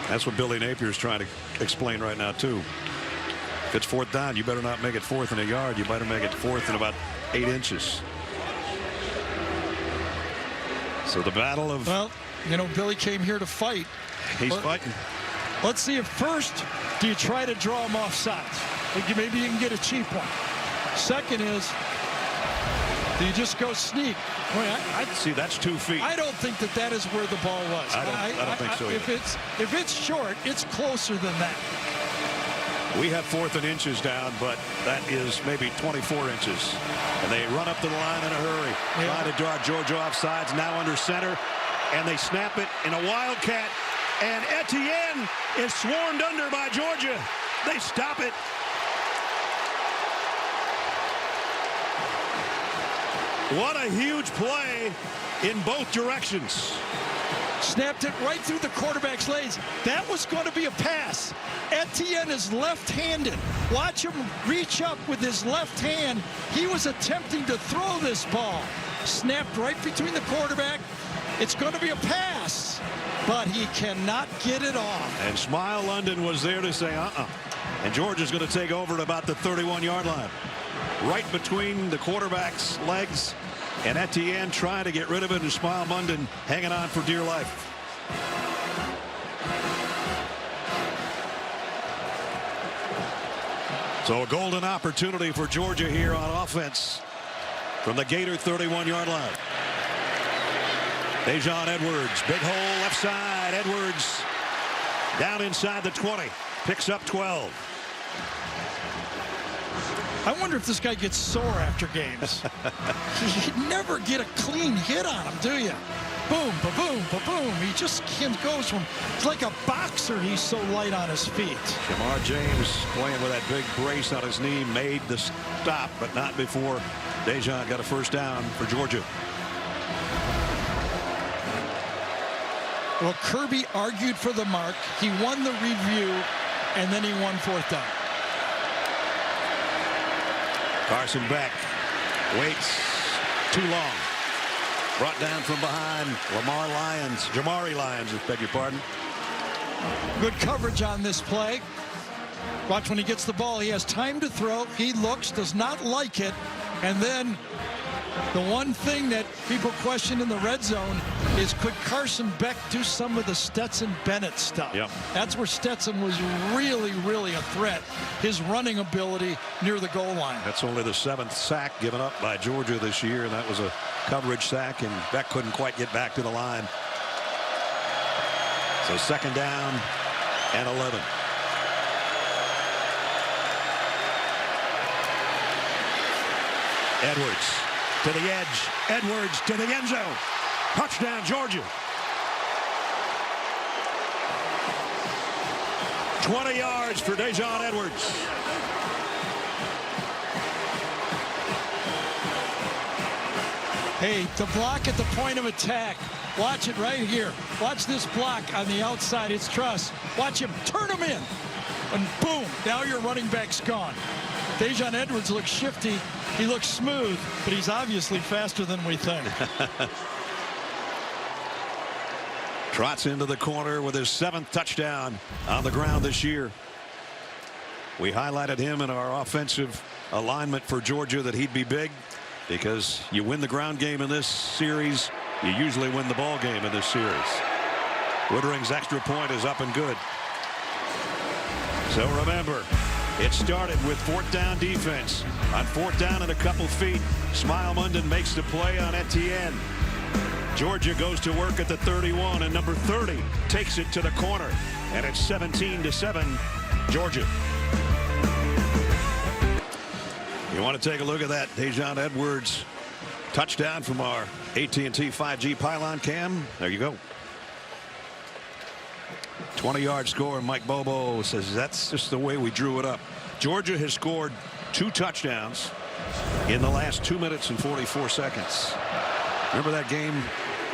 That's what Billy Napier's trying to explain right now, too. If it's 4th down, you better not make it 4th and a yard. You better make it 4th and about 8 inches. So the battle of... Well, you know, Billy came here to fight. He's fighting. Let's see if first, do you try to draw him off sides? Maybe you can get a cheap one. Second is, do you just go sneak? See, that's 2 feet. I don't think that is where the ball was. I don't think so either. If it's short, it's closer than that. We have 4th and inches down, but that is maybe 24 inches. And they run up to the line in a hurry. Yeah. Trying to draw Georgia off sides, now under center. And they snap it in a wildcat. And Etienne is swarmed under by Georgia. They stop it. What a huge play in both directions. Snapped it right through the quarterback's legs. That was going to be a pass. Etienne is left-handed. Watch him reach up with his left hand. He was attempting to throw this ball. Snapped right between the quarterback. It's going to be a pass, but he cannot get it off. And Smile London was there to say, And Georgia's going to take over at about the 31-yard line. Right between the quarterback's legs. And Etienne trying to get rid of it, and Smile London hanging on for dear life. So a golden opportunity for Georgia here on offense from the Gator 31-yard line. Dejon Edwards, big hole left side. Edwards down inside the 20, picks up 12. I wonder if this guy gets sore after games. You never get a clean hit on him, do you? Boom, ba-boom, ba-boom. He just goes from, it's like a boxer. He's so light on his feet. Jamar James playing with that big brace on his knee, made the stop, but not before Dejon got a first down for Georgia. Well, Kirby argued for the mark. He won the review, and then he won fourth down. Carson Beck waits too long. Brought down from behind. Jamari Lyons, beg your pardon. Good coverage on this play. Watch when he gets the ball. He has time to throw. He looks, does not like it. And then the one thing that people question in the red zone is, could Carson Beck do some of the Stetson Bennett stuff? Yep. That's where Stetson was really, really a threat. His running ability near the goal line. That's only the 7th sack given up by Georgia this year, and that was a coverage sack, and Beck couldn't quite get back to the line. So second down and 11. Edwards to the edge. Edwards to the end zone. Touchdown, Georgia. 20 yards for Dejon Edwards. Hey, the block at the point of attack. Watch it right here. Watch this block on the outside. It's Truss. Watch him turn him in. And boom, now your running back's gone. Dejon Edwards looks shifty. He looks smooth, but he's obviously faster than we think. Trots into the corner with his 7th touchdown on the ground this year. We highlighted him in our offensive alignment for Georgia, that he'd be big because you win the ground game in this series, you usually win the ball game in this series. Woodring's extra point is up and good. So remember, it started with 4th down defense. On 4th down and a couple feet, Smile London makes the play on Etienne. Georgia goes to work at the 31, and number 30 takes it to the corner. And it's 17-7, Georgia. You want to take a look at that Dejon Edwards touchdown from our AT&T 5G pylon cam? There you go. 20-yard score, and Mike Bobo says that's just the way we drew it up. Georgia has scored 2 touchdowns in the last 2 minutes and 44 seconds. Remember that game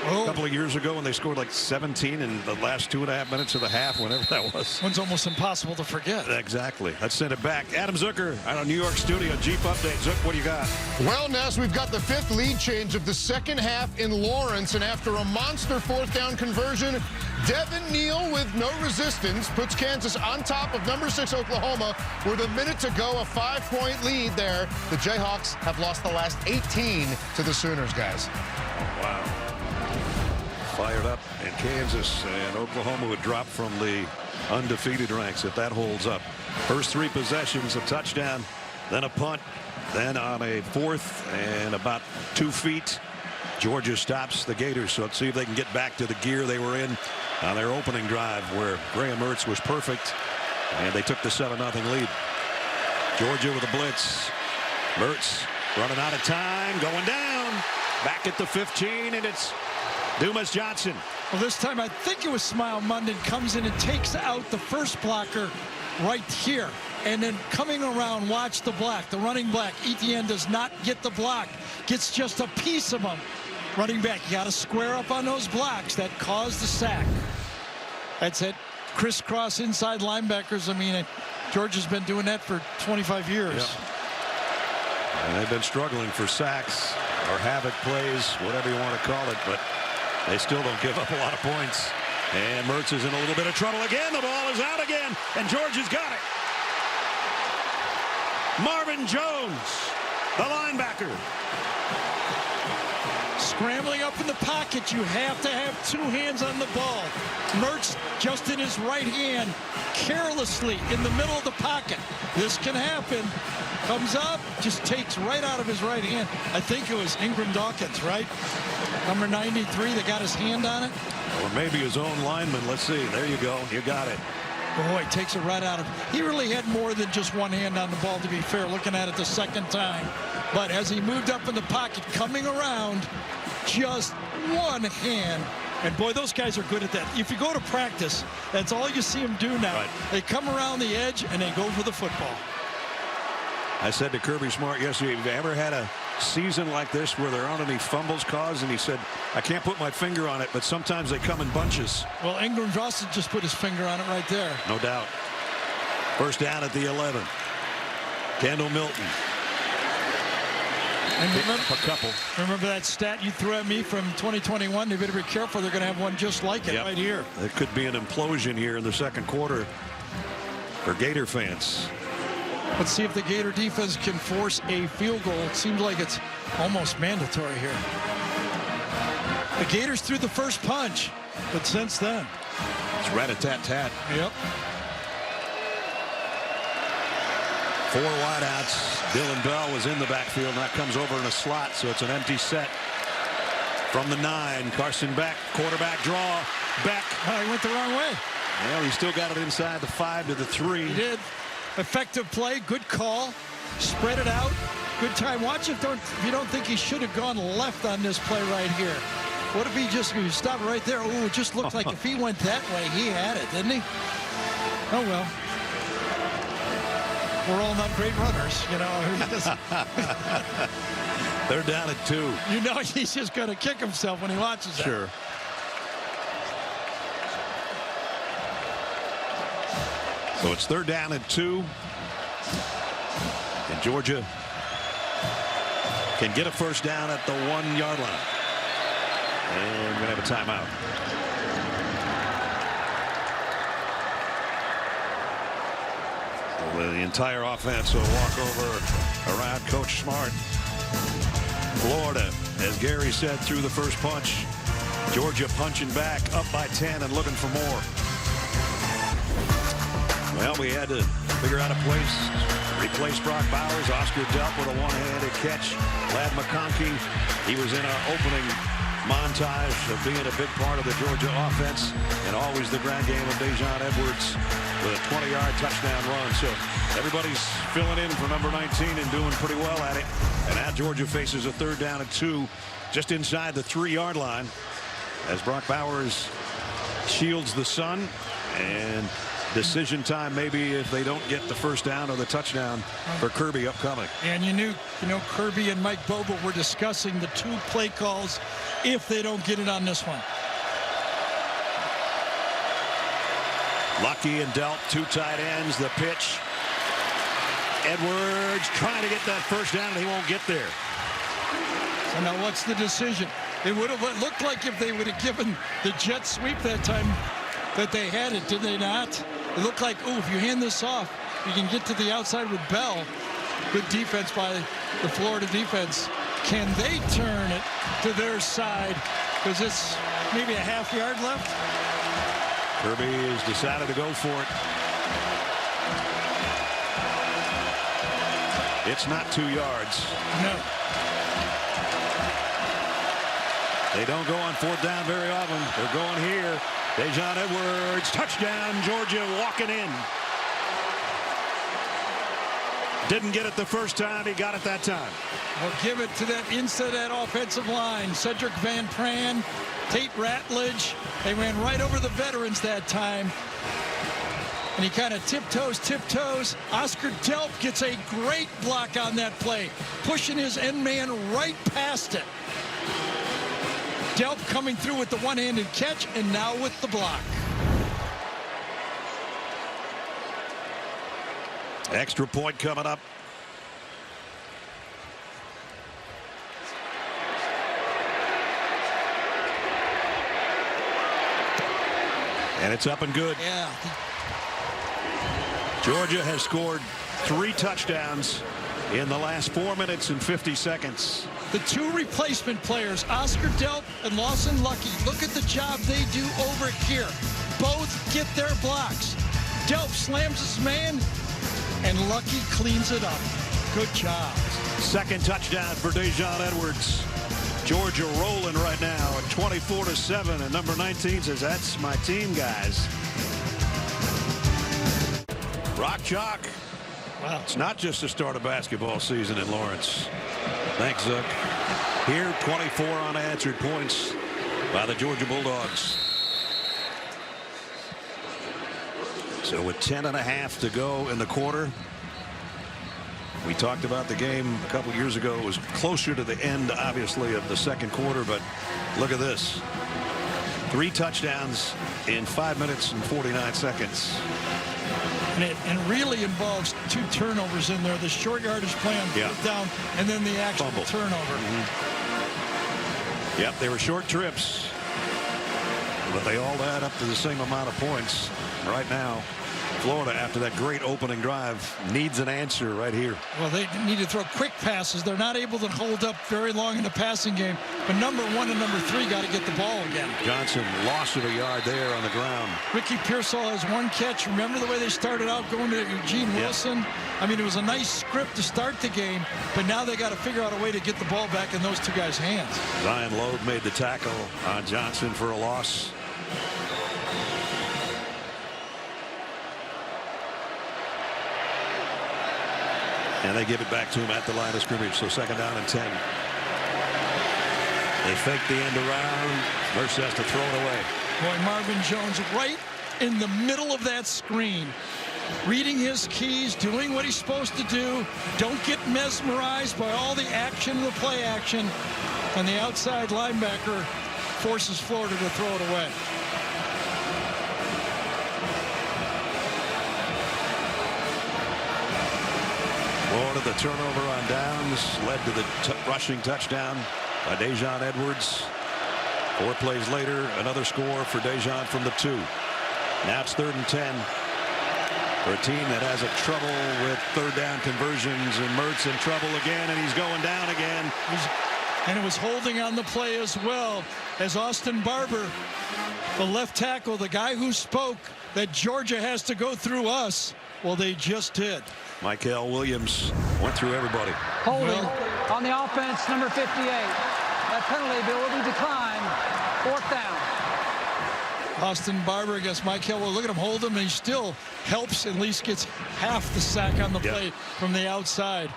a couple of years ago when they scored like 17 in the last 2.5 minutes of the half, whenever that was? One's almost impossible to forget. Exactly. Let's send it back. Adam Zucker out of New York studio. Jeep update. Zook, what do you got? Well, Ness, we've got the 5th lead change of the second half in Lawrence, and after a monster 4th down conversion, Devin Neal with no resistance puts Kansas on top of number 6 Oklahoma with a minute to go, a 5-point lead there. The Jayhawks have lost the last 18 to the Sooners, guys. Wow. Fired up, and Kansas and Oklahoma would drop from the undefeated ranks if that holds up. First 3 possessions, a touchdown, then a punt, then on a 4th and about 2 feet, Georgia stops the Gators. So let's see if they can get back to the gear they were in on their opening drive, where Graham Mertz was perfect, and they took the 7-0 lead. Georgia with a blitz. Mertz running out of time, going down, back at the 15, and it's Dumas Johnson. Well, this time I think it was Smile London comes in and takes out the first blocker right here. and then coming around, watch the block. The running back, Etienne, does not get the block. Gets just a piece of him. Running back, you got to square up on those blocks. That caused the sack. That's it. Crisscross inside linebackers. I mean, Georgia's been doing that for 25 years. Yep. And they've been struggling for sacks or havoc plays, whatever you want to call it, but they still don't give up a lot of points. And Mertz is in a little bit of trouble again. The ball is out again, and Georgia's got it. Marvin Jones, the linebacker. Scrambling up in the pocket, you have to have two hands on the ball. Mertz just in his right hand, carelessly in the middle of the pocket. This can happen. Comes up, just takes right out of his right hand. I think it was Ingram Dawkins, right? Number 93 that got his hand on it. Or maybe his own lineman. Let's see. There you go. You got it. Boy, takes it right out of him. He really had more than just one hand on the ball, to be fair, looking at it the second time. But as he moved up in the pocket, coming around, just one hand. And boy, those guys are good at that. If you go to practice, that's all you see them do now. Right. They come around the edge and they go for the football. I said to Kirby Smart yesterday, have you ever had a season like this where there aren't any fumbles caused? And he said, I can't put my finger on it, but sometimes they come in bunches. Well, Ingram Dawson just put his finger on it right there. No doubt. First down at the 11. Kendall Milton. And remember that stat you threw at me from 2021? They better be careful. They're going to have one just like it right here. There could be an implosion here in the second quarter for Gator fans. Let's see if the Gator defense can force a field goal. It seems like it's almost mandatory here. The Gators threw the first punch, but since then. It's rat-a-tat-tat. Yep. 4 wideouts. Dylan Bell was in the backfield, and that comes over in a slot, so it's an empty set. From the 9, Carson Beck, quarterback draw. Beck. Oh, he went the wrong way. Well, he still got it inside the 5 to the 3. He did. Effective play, good call, spread it out, good time. Watch if you don't think he should have gone left on this play right here. What if he just stopped right there? Oh, it just looked like if he went that way, he had it, didn't he? Oh, well. We're all not great runners, you know. They're down at 2. You know he's just going to kick himself when he watches that. Sure. So it's 3rd down and 2. And Georgia can get a first down at the 1-yard line. And we're going to have a timeout. So the entire offense will walk over around Coach Smart. Florida, as Gary said, threw the first punch. Georgia punching back, up by 10 and looking for more. Well, we had to figure out a place, replace Brock Bowers. Oscar Delp with a one-handed catch. Ladd McConkey, he was in our opening montage of being a big part of the Georgia offense, and always the grand game of Dejon Edwards with a 20-yard touchdown run. So everybody's filling in for number 19 and doing pretty well at it. And now Georgia faces a 3rd down and 2 just inside the 3-yard line as Brock Bowers shields the sun. And decision time maybe if they don't get the first down or the touchdown for Kirby upcoming. And you know Kirby and Mike Bobo were discussing the 2 play calls if they don't get it on this one. Lucky and Delp, 2 tight ends. The pitch. Edwards trying to get that first down, and he won't get there. So now what's the decision? It would have looked like if they would have given the jet sweep that time that they had it, did they not? It looked like, oh, if you hand this off, you can get to the outside with Bell. Good defense by the Florida defense. Can they turn it to their side? Because it's maybe a half yard left. Kirby has decided to go for it. It's not 2 yards. No. They don't go on 4th down very often. They're going here. Dejon Edwards, touchdown, Georgia walking in. Didn't get it the first time. He got it that time. Well, give it to that inside that offensive line. Cedric Van Pran, Tate Ratledge. They ran right over the veterans that time. and he kind of tiptoes. Oscar Delp gets a great block on that play, pushing his end man right past it. Delp coming through with the one-handed catch, and now with the block. Extra point coming up. And it's up and good. Yeah. Georgia has scored 3 touchdowns in the last 4 minutes and 50 seconds. The 2 replacement players, Oscar Delp and Lawson Lucky, look at the job they do over here. Both get their blocks. Delp slams his man, and Lucky cleans it up. Good job. Second touchdown for Dejon Edwards. Georgia rolling right now at 24-7, and number 19 says, "That's my team, guys." Rock chalk. Wow. It's not just the start of basketball season in Lawrence. Thanks, Zook. Here, 24 unanswered points by the Georgia Bulldogs. So with 10.5 to go in the quarter. We talked about the game a couple years ago. It was closer to the end, obviously, of the second quarter, but look at this. 3 touchdowns in 5 minutes and 49 seconds. And it really involves 2 turnovers in there. The short yardage play on fourth down, and then the actual Fumble. turnover. Yep, they were short trips, but they all add up to the same amount of points. Right now, Florida, after that great opening drive, needs an answer right here. Well, they need to throw quick passes. They're not able to hold up very long in the passing game. But number 1 and number 3 got to get the ball again. Johnson lost it a yard there on the ground. Ricky Pearsall has 1 catch. Remember the way they started out going to Eugene Wilson? I mean, it was a nice script to start the game, but now they got to figure out a way to get the ball back in those 2 guys' hands. Zion Loeb made the tackle on Johnson for a loss. And they give it back to him at the line of scrimmage. So second down and 10. They fake the end around. Mercer has to throw it away. Boy, Marvin Jones right in the middle of that screen. Reading his keys, doing what he's supposed to do. Don't get mesmerized by all the action, the play action. And the outside linebacker forces Florida to throw it away. Florida, the turnover on downs led to the rushing touchdown by Dejon Edwards. 4 plays later, another score for Dejon from the 2. Now it's 3rd and 10 for a team that has a trouble with 3rd down conversions, and Mertz in trouble again, and he's going down again. And it was holding on the play as well as Austin Barber, the left tackle, the guy who spoke that Georgia has to go through us. Well, they just did. Michael Williams went through everybody. Holding on the offense, number 58. That penalty will be declined. 4th down. Austin Barber against Michael. Well, look at him hold him, and he still helps, at least gets half the sack on the play from the outside.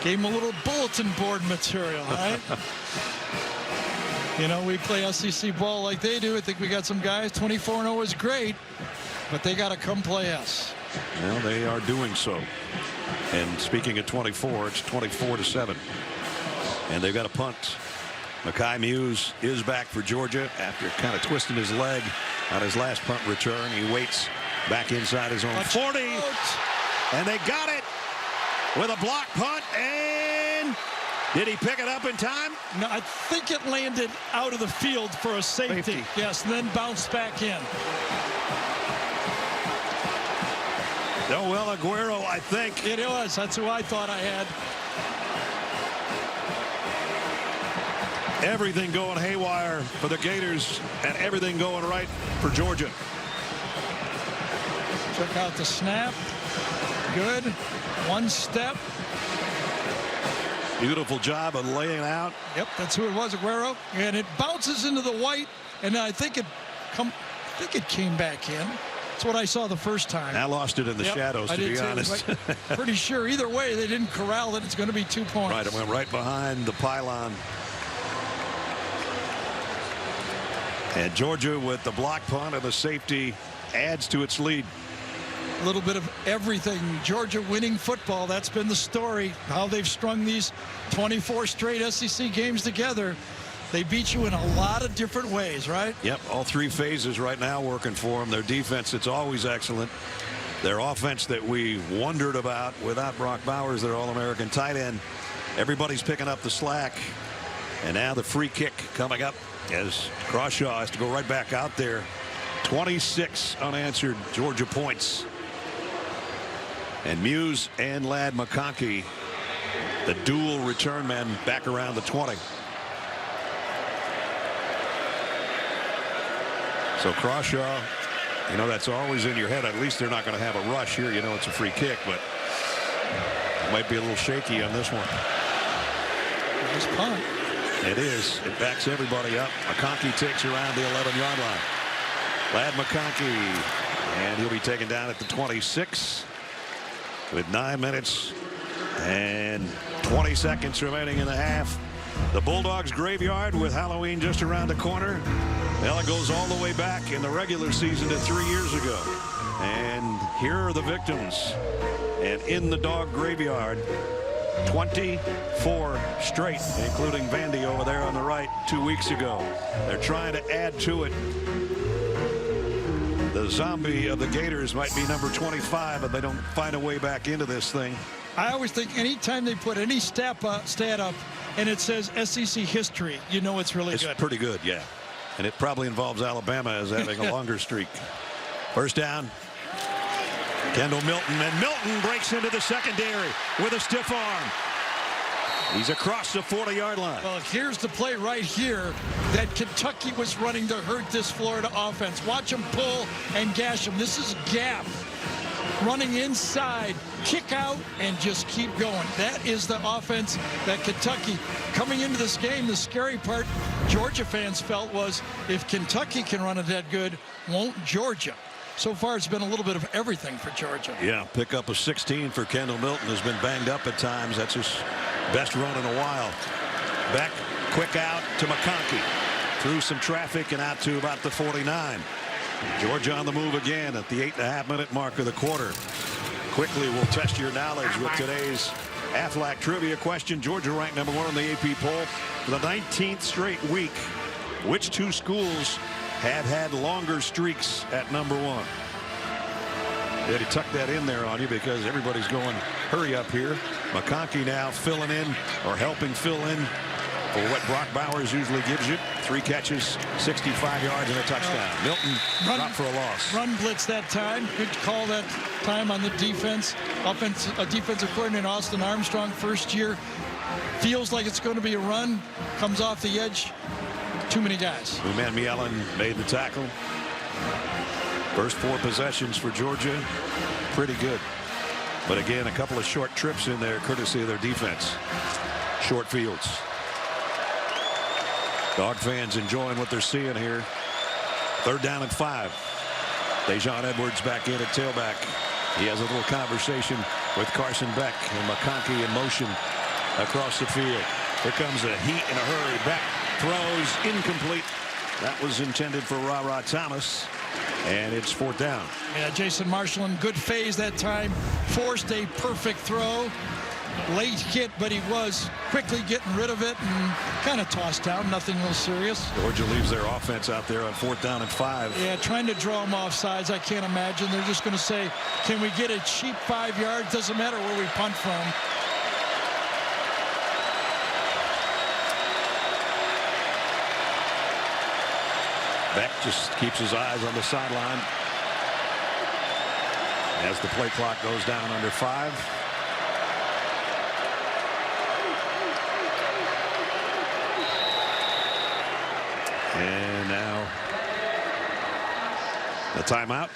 Gave him a little bulletin board material, right? You know, we play SEC ball like they do. I think we got some guys. 24-0 is great, but they got to come play us. Well, they are doing so. And speaking of 24, it's 24-7. And they've got a punt. Mekhi Muse is back for Georgia after kind of twisting his leg on his last punt return. He waits back inside his own 40. And they got it with a block punt. And did he pick it up in time? No, I think it landed out of the field for a safety. Yes, and then bounced back in. Noel Aguero, I think. It was. That's who I thought I had. Everything going haywire for the Gators and everything going right for Georgia. Took out the snap. Good. 1 step. Beautiful job of laying it out. Yep, that's who it was, Aguero. And it bounces into the white, and I think it came back in. That's what I saw the first time. I lost it in the shadows, to be honest. Pretty sure either way they didn't corral it. It's going to be 2 points. Right, it went right behind the pylon. And Georgia with the block punt and the safety adds to its lead. A little bit of everything. Georgia winning football. That's been the story. How they've strung these 24 straight SEC games together. They beat you in a lot of different ways, right? Yep, all three phases right now working for them. Their defense, it's always excellent. Their offense that we wondered about without Brock Bowers, their All-American tight end. Everybody's picking up the slack. And now the free kick coming up as Crawshaw has to go right back out there. 26 unanswered Georgia points. And Muse and Ladd McConkey, the dual return men, back around the 20. So Crawshaw, you know, that's always in your head. At least they're not going to have a rush here. You know, it's a free kick, but it might be a little shaky on this one. Nice punt. It is. It backs everybody up. McConkey takes around the 11-yard line. Ladd McConkey, and he'll be taken down at the 26 with 9 minutes and 20 seconds remaining in the half. The Bulldogs graveyard with Halloween just around the corner. Well, it goes all the way back in the regular season to 3 years ago. And here are the victims. And in the dog graveyard, 24 straight, including Vandy over there on the right 2 weeks ago. They're trying to add to it. The zombie of the Gators might be number 25, but they don't find a way back into this thing. I always think anytime they put any stat up and it says SEC history, you know it's really good. It's pretty good, yeah. And it probably involves Alabama as having a longer streak. First down. Kendall Milton, and Milton breaks into the secondary with a stiff arm. He's across the 40-yard line. Well, here's the play right here that Kentucky was running to hurt this Florida offense. Watch them pull and gash them. This is gap. Running inside, kick out, and just keep going. That is the offense that Kentucky, coming into this game, the scary part Georgia fans felt was if Kentucky can run it that good, won't Georgia? So far, it's been a little bit of everything for Georgia. Yeah, pick up a 16 for Kendall Milton. Has been banged up at times. That's his best run in a while. Back, quick out to McConkey. Through some traffic and out to about the 49. Georgia on the move again at the 8.5-minute mark of the quarter. Quickly, we'll test your knowledge with today's Aflac trivia question. Georgia ranked number 1 on the AP poll for the 19th straight week. Which two schools have had longer streaks at number 1? They had to tuck that in there on you because everybody's going hurry up here. McConkey now filling in or helping fill in for what Brock Bowers usually gives you. 3 catches, 65 yards, and a touchdown. Milton dropped for a loss. Run blitz that time. Good call that time on the defense. Defensive coordinator Austin Armstrong, first year. Feels like it's going to be a run. Comes off the edge. Too many guys. Man Mielin made the tackle. First 4 possessions for Georgia. Pretty good. But again, a couple of short trips in there courtesy of their defense. Short fields. Dog fans enjoying what they're seeing here. 3rd down and 5. Dejon Edwards back in at tailback. He has a little conversation with Carson Beck and McConkey in motion across the field. Here comes a heat in a hurry. Beck throws incomplete. That was intended for Ra Thomas. And it's 4th down. Yeah, Jason Marshall in good phase that time. Forced a perfect throw. Late hit, but he was quickly getting rid of it and kind of tossed down. Nothing real serious. Georgia leaves their offense out there on 4th down and 5. Yeah, trying to draw them off sides. I can't imagine. They're just going to say, can we get a cheap 5 yards? Doesn't matter where we punt from. Beck just keeps his eyes on the sideline as the play clock goes down under 5. And now the timeout.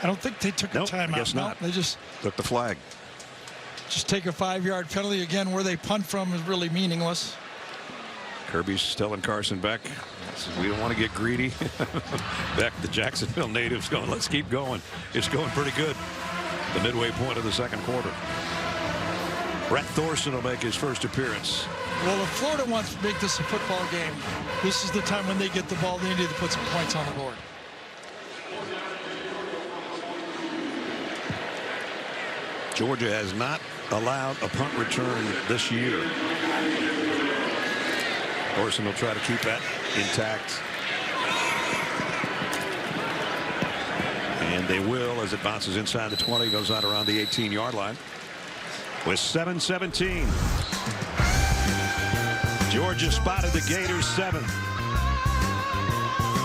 I don't think they took a timeout. I guess not. They just took the flag. Just take a 5-yard penalty. Again, where they punt from is really meaningless. Kirby's telling Carson Beck, we don't want to get greedy. Beck, the Jacksonville native's going, let's keep going. It's going pretty good. The midway point of the 2nd quarter. Brett Thorson will make his first appearance. Well, if Florida wants to make this a football game, this is the time when they get the ball. They need to put some points on the board. Georgia has not allowed a punt return this year. Thorson will try to keep that intact. And they will as it bounces inside the 20, goes out around the 18-yard line. With 7:17. Georgia spotted the Gators 7.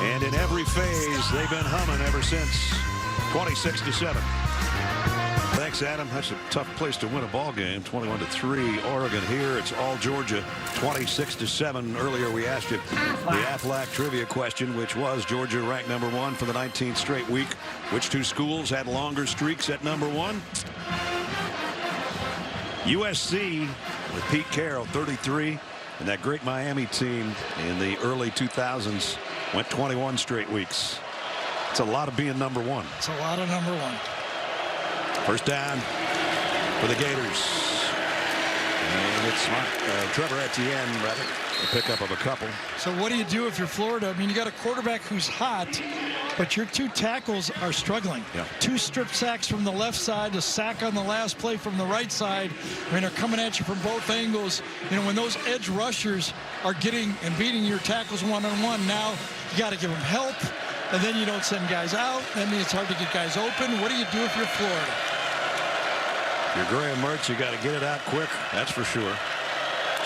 And in every phase, they've been humming ever since. 26-7. Thanks, Adam. That's a tough place to win a ball game. 21-3. Oregon here. It's all Georgia. 26-7. Earlier we asked you the Aflac trivia question, which was Georgia ranked #1 for the 19th straight week. Which two schools had longer streaks at #1? USC with Pete Carroll, 33. And that great Miami team in the early 2000s went 21 straight weeks. It's a lot of being #1. It's a lot of #1. First down for the Gators. And it's Trevor Etienne, rather, the pickup of a couple. So what do you do if you're Florida? I mean, you got a quarterback who's hot, but your two tackles are struggling. Yeah. 2 strip sacks from the left side, a sack on the last play from the right side. I mean, they're coming at you from both angles. You know, when those edge rushers are getting and beating your tackles one-on-one, now you got to give them help, and then you don't send guys out. I mean, it's hard to get guys open. What do you do if you're Florida? If you're Graham Mertz, you got to get it out quick. That's for sure.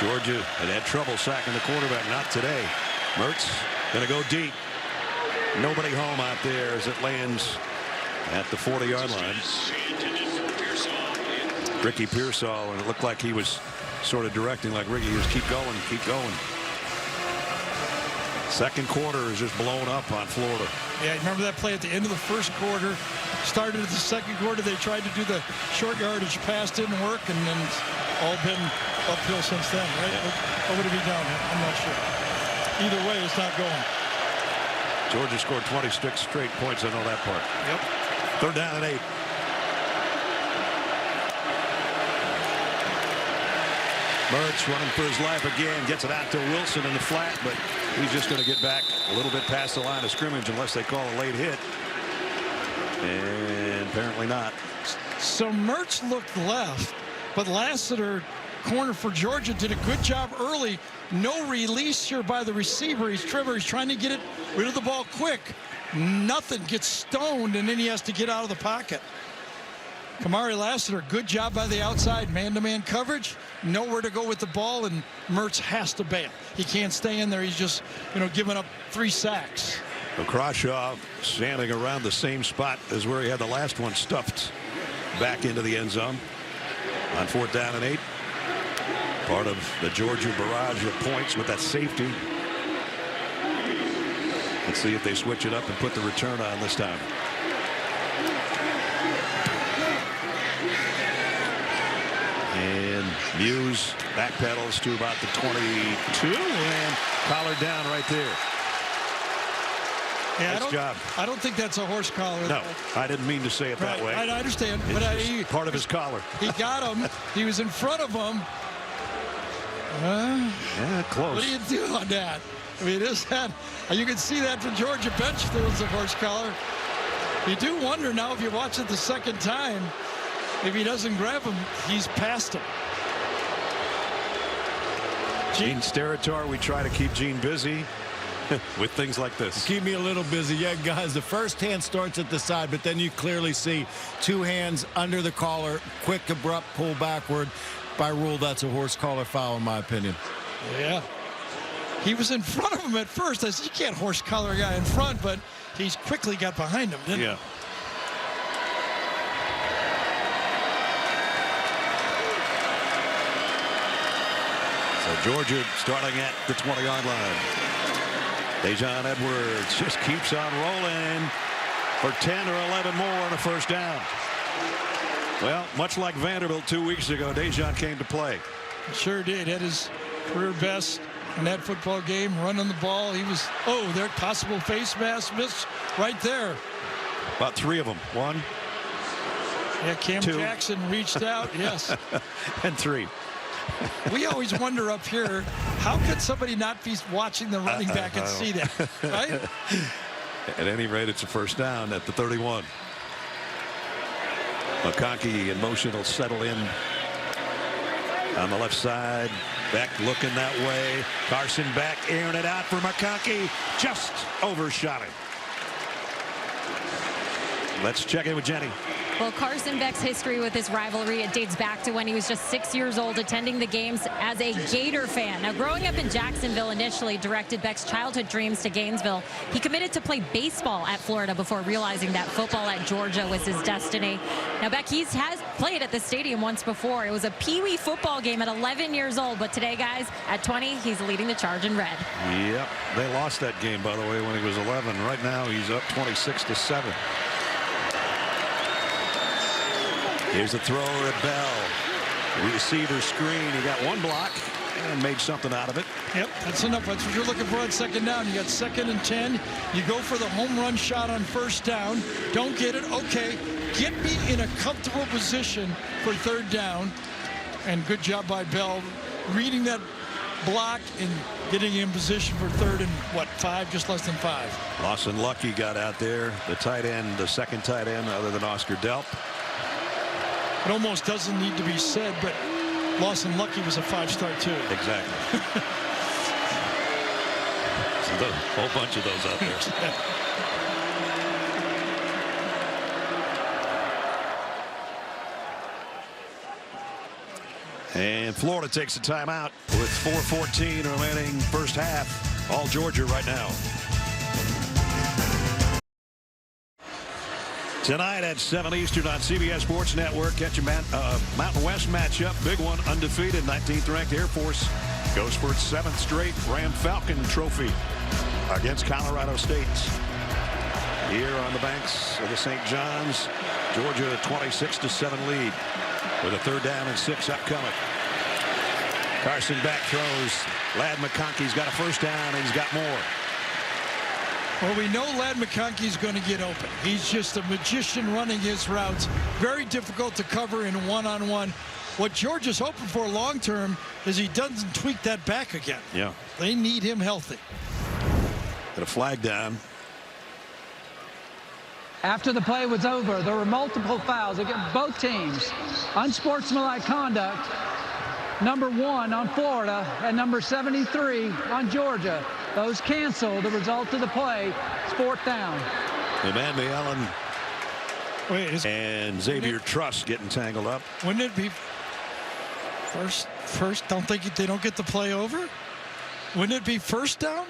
Georgia had trouble sacking the quarterback. Not today. Mertz going to go deep. Nobody home out there as it lands at the 40-yard line. Ricky Pearsall, and it looked like he was sort of directing, like Ricky was keep going, keep going. Second quarter is just blown up on Florida. Yeah, remember that play at the end of the first quarter? Started at the second quarter. They tried to do the short yardage pass, didn't work, and then it's all been uphill since then, right? Yeah. Or would it be downhill? I'm not sure. Either way, it's not going. Georgia scored 26 straight points. I know that part. Yep. Third down and 8. Mertz running for his life again. Gets it out to Wilson in the flat, but he's just going to get back a little bit past the line of scrimmage unless they call a late hit. And apparently not. So Mertz looked left, but Lassiter, corner for Georgia, did a good job early. No release here by the receiver. He's trying to get rid of the ball quick. Nothing, gets stoned, and then he has to get out of the pocket. Kamari Lassiter, good job by the outside, man-to-man coverage. Nowhere to go with the ball, and Mertz has to bail. He can't stay in there. He's just, giving up 3 sacks. Croshaw standing around the same spot as where he had the last one stuffed back into the end zone on 4th down and 8. Part of the Georgia barrage of points with that safety. Let's see if they switch it up and put the return on this time. And Muse backpedals to about the 22 and collared down right there. Yeah, nice job. I don't think that's a horse collar. No, I didn't mean to say it that way. I understand. It's But part of his collar. He got him. He was in front of him. Yeah, close. What do you do on that? I mean, you can see that from Georgia bench. There was a horse collar. You do wonder now if you watch it the second time, if he doesn't grab him, he's past him. Gene's territory. We try to keep Gene busy with things like this. Keep me a little busy. Yeah, guys, the first hand starts at the side, but then you clearly see 2 hands under the collar, quick, abrupt pull backward. By rule, that's a horse collar foul, in my opinion. Yeah. He was in front of him at first. I said, you can't horse collar a guy in front, but he's quickly got behind him, didn't he? Yeah. So Georgia starting at the 20-yard line. Dejon Edwards just keeps on rolling for 10 or 11 more on a first down. Well, much like Vanderbilt 2 weeks ago, Dejon came to play. Sure did. Had his career best in that football game, running the ball. He was, their possible face mask miss right there. About 3 of them. 1, Yeah, Cam 2. Jackson reached out, yes. And 3. We always wonder up here, how could somebody not be watching the running back and see that, right? At any rate, it's a first down at the 31. McConkey in motion will settle in on the left side. Beck looking that way. Carson Beck airing it out for McConkey. Just overshot it. Let's check in with Jenny. Well, Carson Beck's history with this rivalry, it dates back to when he was just 6 years old, attending the games as a Gator fan. Now, growing up in Jacksonville initially directed Beck's childhood dreams to Gainesville. He committed to play baseball at Florida before realizing that football at Georgia was his destiny. Now, Beck, has played at the stadium once before. It was a peewee football game at 11 years old, but today, guys, at 20, he's leading the charge in red. Yep, they lost that game, by the way, when he was 11. Right now, he's up 26-7. Here's a thrower at Bell. Receiver screen. He got one block and made something out of it. Yep, that's enough. That's what you're looking for on second down. You got 2nd and 10. You go for the home run shot on first down. Don't get it. Okay, get me in a comfortable position for 3rd down. And good job by Bell reading that block and getting in position for 3rd and 5, just less than 5. Lawson Lucky got out there. The tight end, the second tight end other than Oscar Delp. It almost doesn't need to be said, but Lawson Lucky was a 5-star too. Exactly. There's a whole bunch of those out there. And Florida takes a timeout with 4:14 remaining first half. All Georgia right now. Tonight at 7 Eastern on CBS Sports Network, catch a Mountain West matchup. Big one, undefeated, 19th ranked Air Force goes for its 7th straight Ram Falcon trophy against Colorado State. Here on the banks of the St. John's, Georgia 26-7 lead with a 3rd down and 6 upcoming. Carson Beck throws. Ladd McConkey's got a first down, and he's got more. Well, we know Ladd McConkey's going to get open. He's just a magician running his routes. Very difficult to cover in one-on-one. What Georgia's hoping for long-term is he doesn't tweak that back again. Yeah. They need him healthy. Got a flag down. After the play was over, there were multiple fouls against both teams. Unsportsmanlike conduct, number 1 on Florida and number 73 on Georgia. Those canceled. The result of the play is 4th down. Amanda Allen and Xavier Truss getting tangled up. Wouldn't it be first? Don't think they don't get the play over? Wouldn't it be first down?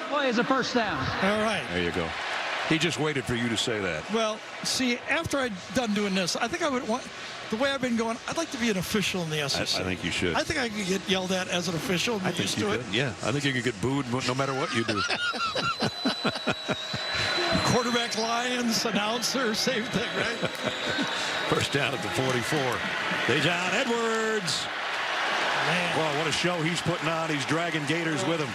Play is a first down. All right. There you go. He just waited for you to say that. Well, see, after I'm done doing this, I think I would want, the way I've been going, I'd like to be an official in the SEC. I think you should. I think I could get yelled at as an official and I be think used you to could. it. Yeah, I think you could get booed no matter what you do. Quarterback Lions, announcer, same thing, right? First down at the 44. Dejon Edwards. Man. Well, what a show he's putting on. He's dragging Gators with him.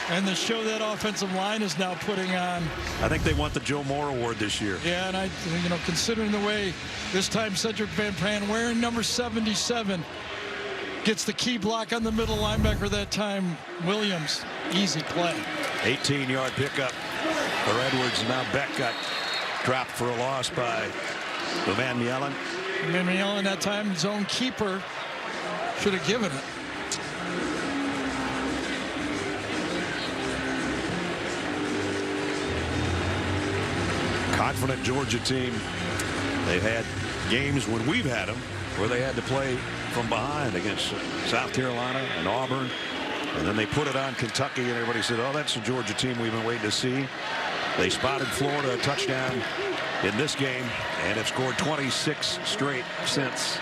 And the show that offensive line is now putting on. I think they want the Joe Moore Award this year. Yeah, and considering the way this time Cedric Van Pran wearing number 77 gets the key block on the middle linebacker that time, Williams. Easy play. 18-yard pickup for Edwards. Now Beck got dropped for a loss by Van Mielen. Van Mielen that time zone keeper should have given it. Confident Georgia team. They've had games when we've had them where they had to play from behind against South Carolina and Auburn. And then they put it on Kentucky and everybody said, oh, that's the Georgia team we've been waiting to see. They spotted Florida a touchdown in this game and have scored 26 straight since.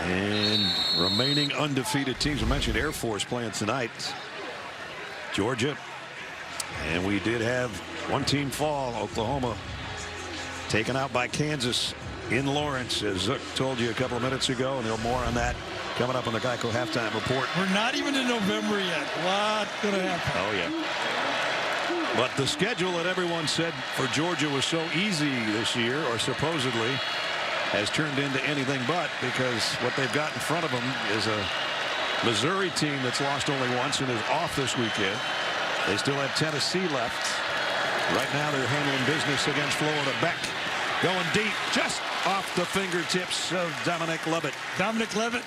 And remaining undefeated teams. I mentioned Air Force playing tonight. Georgia. And we did have one team fall. Oklahoma taken out by Kansas in Lawrence, as Zook told you a couple of minutes ago. And there'll more on that coming up on the Geico halftime report. We're not even in November yet. What's going to happen? Oh, yeah. But the schedule that everyone said for Georgia was so easy this year, or supposedly, has turned into anything but, because what they've got in front of them is a Missouri team that's lost only once and is off this weekend. They still have Tennessee left. Right now they're handling business against Florida. Beck going deep, just off the fingertips of Dominic Lovett. Dominic Lovett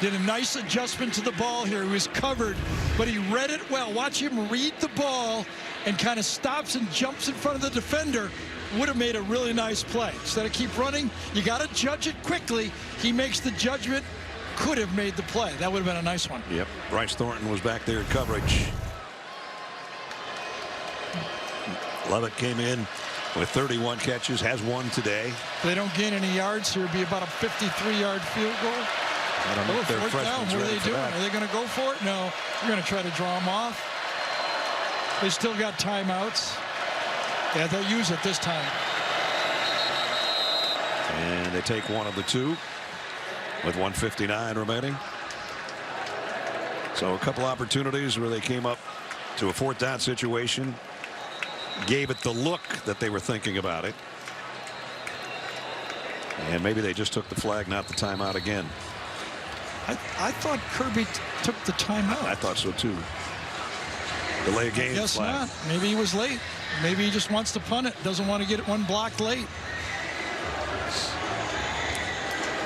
did a nice adjustment to the ball here. He was covered, but he read it well. Watch him read the ball and kind of stops and jumps in front of the defender. Would have made a really nice play. Instead of keep running, you got to judge it quickly. He makes the judgment. Could have made the play. That would have been a nice one. Yep. Bryce Thornton was back there in coverage. Lovett came in with 31 catches, has one today. If they don't gain any yards here, it'd be about a 53-yard field goal. I don't know if they're freshmen. What are they doing? Are they going to go for it? No. They're going to try to draw them off. They still got timeouts. Yeah, they'll use it this time. And they take one of the two with 1:59 remaining. So a couple opportunities where they came up to a 4th down situation. Gave it the look that they were thinking about it. And maybe they just took the flag, not the timeout again. I thought Kirby took the timeout. I thought so too. Delay of game Guess flag. not. Maybe he was late. Maybe he just wants to punt it. Doesn't want to get one blocked late.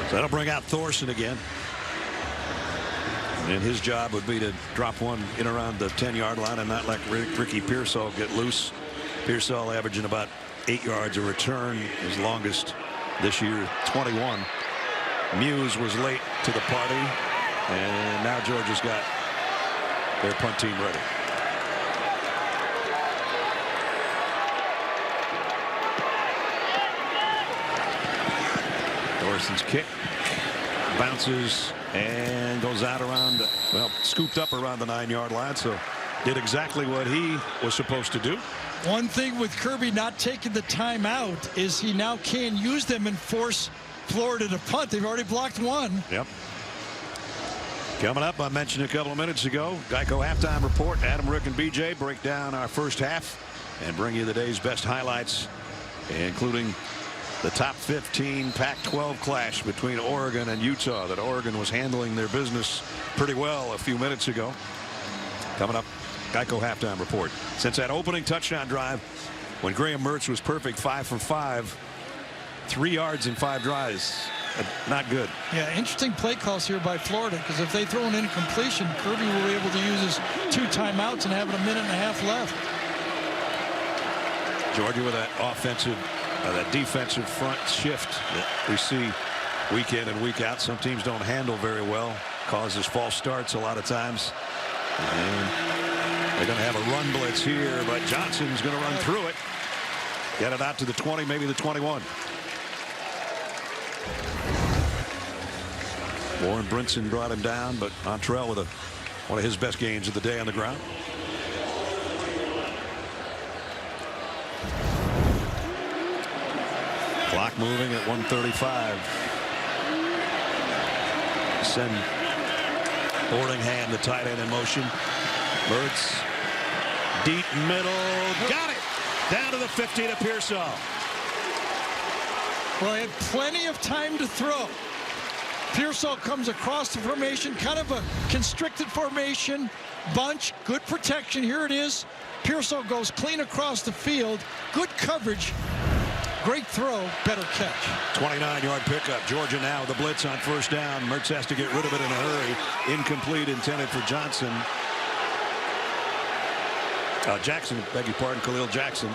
So that'll bring out Thorson again. And his job would be to drop one in around the 10-yard line and not let Ricky Pearsall get loose. Pearsall averaging about 8 yards a return, his longest this year, 21. Muse was late to the party, and now Georgia's got their punt team ready. Thorson's kick bounces and goes out around, well, scooped up around the 9-yard line, so did exactly what he was supposed to do. One thing with Kirby not taking the timeout is he now can use them and force Florida to punt. They've already blocked one. Yep. Coming up, I mentioned a couple of minutes ago, Geico halftime report. Adam, Rick, and BJ break down our first half and bring you the day's best highlights, including the top 15 Pac-12 clash between Oregon and Utah that Oregon was handling their business pretty well a few minutes ago. Coming up, Geico halftime report. Since that opening touchdown drive when Graham Mertz was perfect, 5 for 5, 3 yards in 5 drives. Not good. Yeah, interesting play calls here by Florida, because if they throw an incompletion, Kirby will be able to use his 2 timeouts and have a minute and a half left. Georgia with that offensive, that defensive front shift that we see week in and week out. Some teams don't handle very well. Causes false starts a lot of times. And they're going to have a run blitz here, but Johnson's going to run through it. Get it out to the 20, maybe the 21. Warren Brinson brought him down, but Montrell with one of his best games of the day on the ground. Clock moving at 1:35. Send Boardingham, the tight end, in motion. Mertz, deep middle, got it! Down to the 50 to Pearsall. Well, he had plenty of time to throw. Pearsall comes across the formation, kind of a constricted formation, bunch, good protection. Here it is. Pearsall goes clean across the field. Good coverage. Great throw, better catch. 29-yard pickup. Georgia now the blitz on first down. Mertz has to get rid of it in a hurry. Incomplete, intended for Johnson. Jackson, beg your pardon, Khalil Jackson.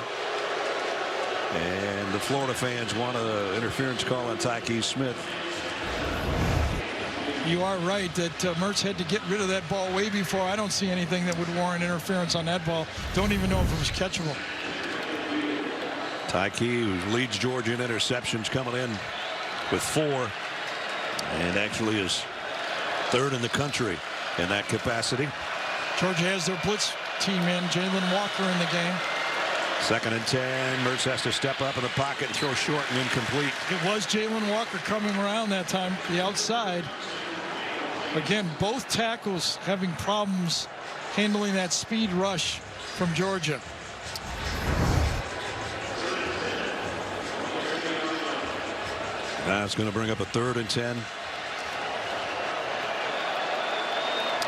And the Florida fans want an interference call on Tyke Smith. You are right that Mertz had to get rid of that ball way before. I don't see anything that would warrant interference on that ball. Don't even know if it was catchable. Tyke, who leads Georgia in interceptions, coming in with 4, and actually is 3rd in the country in that capacity. Georgia has their blitz team in. Jalen Walker in the game. 2nd and 10. Mertz has to step up in the pocket and throw short and incomplete. It was Jalen Walker coming around that time, the outside. Again, both tackles having problems handling that speed rush from Georgia. That's going to bring up a 3rd and 10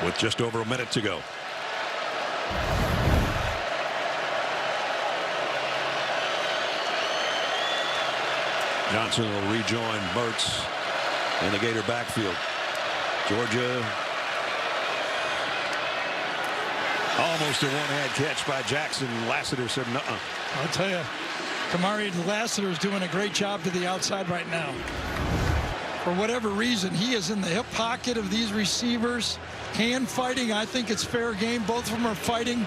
with just over a minute to go. Johnson will rejoin Mertz in the Gator backfield. Georgia almost a one-hand catch by Jackson. Lassiter said nuh-uh. I'll tell you, Kamari Lassiter is doing a great job to the outside right now. For whatever reason, he is in the hip pocket of these receivers. Hand fighting. I think it's fair game. Both of them are fighting.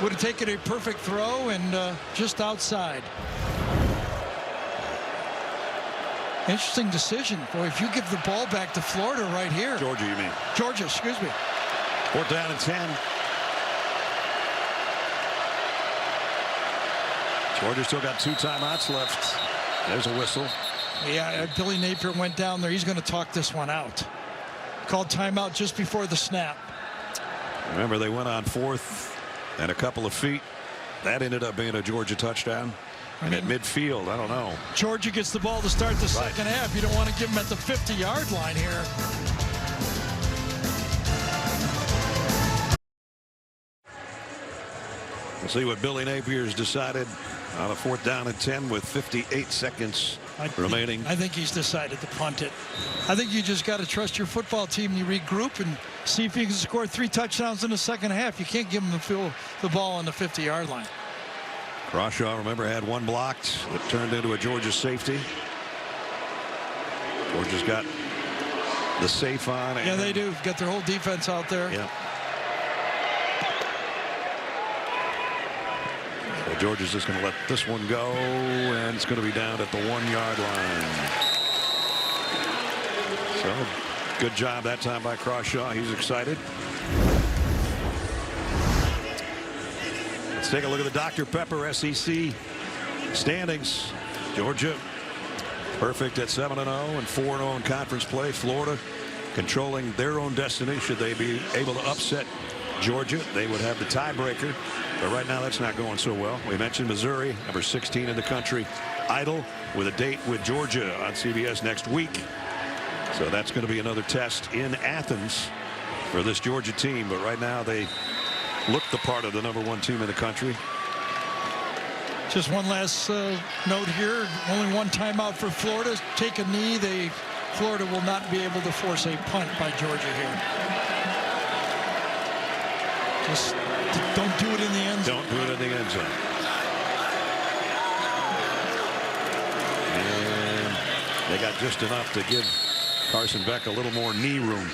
Would have taken a perfect throw and just outside. Interesting decision. Boy, if you give the ball back to Florida right here. Georgia, you mean? Georgia, excuse me. 4th down and 10. Georgia still got 2 timeouts left. There's a whistle. Yeah, Billy Napier went down there. He's going to talk this one out. Called timeout just before the snap. Remember, they went on 4th and a couple of feet. That ended up being a Georgia touchdown. And at midfield, I don't know. Georgia gets the ball to start the second half. You don't want to give them at the 50-yard line here. We'll see what Billy Napier's decided on a 4th down and 10 with 58 seconds remaining. I think he's decided to punt it. I think you just got to trust your football team. You regroup and see if you can score 3 touchdowns in the second half. You can't give them the ball on the 50-yard line. Crawshaw, remember, had 1 blocked. It turned into a Georgia safety. Georgia's got the safe on. Yeah, they do. Got their whole defense out there. Yeah. So Georgia's just going to let this one go, and it's going to be down at the 1-yard line. So, good job that time by Crawshaw. He's excited. Let's take a look at the Dr. Pepper SEC standings. Georgia perfect at 7-0 and 4-0 in conference play. Florida controlling their own destiny. Should they be able to upset Georgia, they would have the tiebreaker. But right now, that's not going so well. We mentioned Missouri, number 16 in the country, idle with a date with Georgia on CBS next week. So that's going to be another test in Athens for this Georgia team. But right now, they look the part of the number 1 team in the country. Just one last note here. Only 1 timeout for Florida. Take a knee. Florida will not be able to force a punt by Georgia here. Just don't do it in the end zone. Don't do it in the end zone. And they got just enough to give Carson Beck a little more knee room.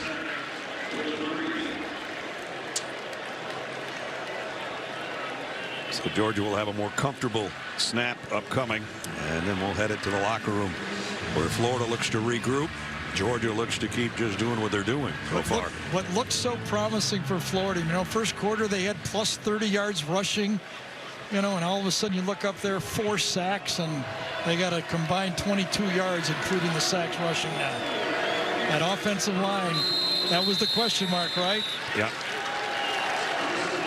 So Georgia will have a more comfortable snap upcoming, and then we'll head it to the locker room where Florida looks to regroup. Georgia looks to keep just doing what they're doing so far. What looks so promising for Florida, you know, first quarter they had plus 30 yards rushing, you know, and all of a sudden you look up there, 4 sacks, and they got a combined 22 yards, including the sacks rushing now. That offensive line, that was the question mark, right? Yeah.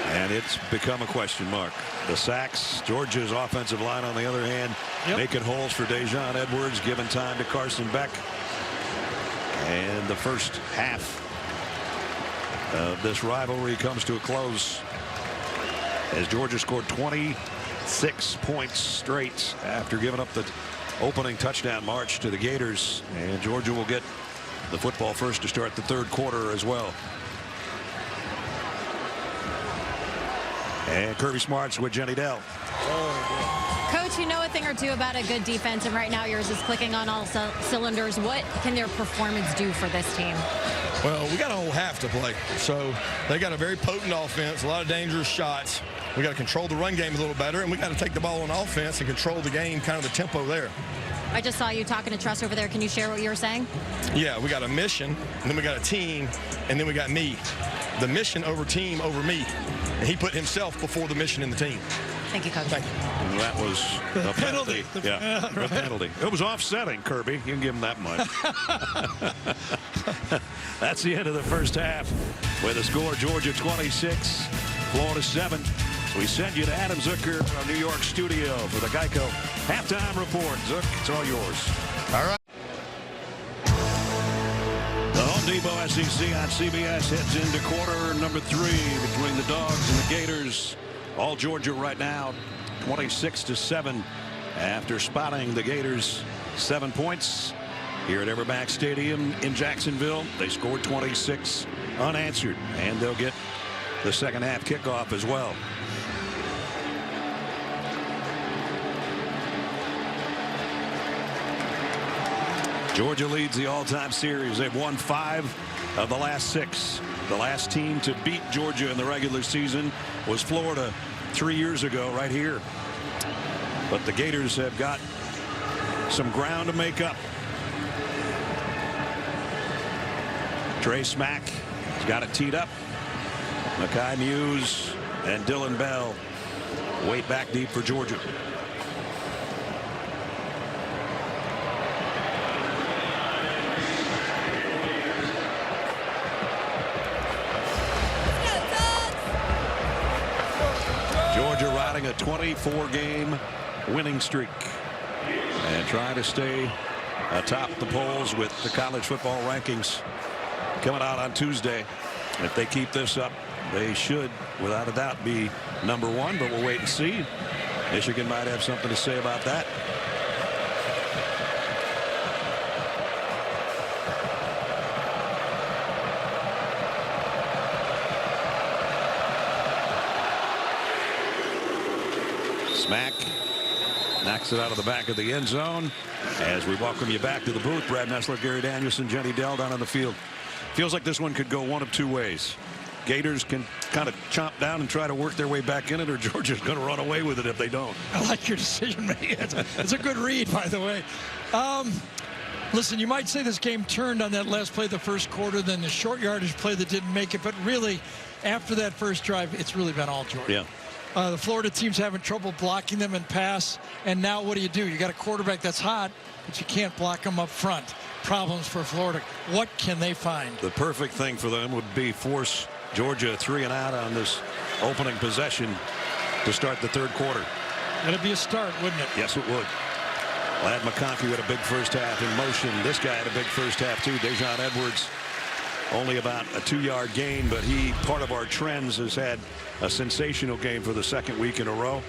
And it's become a question mark. The sacks, Georgia's offensive line, on the other hand, making holes for Dejon Edwards, giving time to Carson Beck. And the first half of this rivalry comes to a close as Georgia scored 26 points straight after giving up the opening touchdown march to the Gators. And Georgia will get the football first to start the 3rd quarter as well. And Kirby Smart's with Jenny Dell. Coach, you know a thing or two about a good defense, and right now yours is clicking on all cylinders. What can their performance do for this team? Well, we got a whole half to play. So they got a very potent offense, a lot of dangerous shots. We got to control the run game a little better, and we got to take the ball on offense and control the game, kind of the tempo there. I just saw you talking to Truss over there. Can you share what you were saying? Yeah, we got a mission, and then we got a team, and then we got me. The mission over team over me. And he put himself before the mission and the team. Thank you, Coach. Thank you. And that was a penalty. Yeah, a penalty. It was offsetting, Kirby. You can give him that much. That's the end of the first half with the score: Georgia 26, Florida 7. We send you to Adam Zucker, our New York studio, for the Geico halftime report. Zook, it's all yours. All right. Debo, SEC on CBS heads into quarter number 3 between the Dogs and the Gators. All Georgia right now 26-7 after spotting the Gators 7 points here at Everbank Stadium in Jacksonville. They scored 26 unanswered, and they'll get the second half kickoff as well. Georgia leads the all-time series. They've won 5 of the last 6. The last team to beat Georgia in the regular season was Florida 3 years ago right here. But the Gators have got some ground to make up. Trey Smack has got it teed up. Makai Muse and Dylan Bell wait back deep for Georgia. Georgia riding a 24-game winning streak and trying to stay atop the polls with the college football rankings coming out on Tuesday. If they keep this up, they should, without a doubt, be number 1, but we'll wait and see. Michigan might have something to say about that. Smack knocks it out of the back of the end zone. As we welcome you back to the booth, Brad Nessler, Gary Danielson, Jenny Dell down on the field. Feels like this one could go one of 2 ways. Gators can kind of chomp down and try to work their way back in it, or Georgia's going to run away with it if they don't. I like your decision making. It's a good read, by the way. Listen, you might say this game turned on that last play of the first quarter, then the short yardage play that didn't make it, but really, after that first drive, it's really been all Georgia. Yeah. The Florida team's having trouble blocking them in pass, and now what do? You got a quarterback that's hot, but you can't block them up front. Problems for Florida. What can they find? The perfect thing for them would be force Georgia 3 and out on this opening possession to start the third quarter. That'd be a start, wouldn't it? Yes, it would. Ladd McConkey had a big first half in motion. This guy had a big first half too. Dejon Edwards only about a 2-yard gain, but he, part of our trends, has had a sensational game for the second week in a row.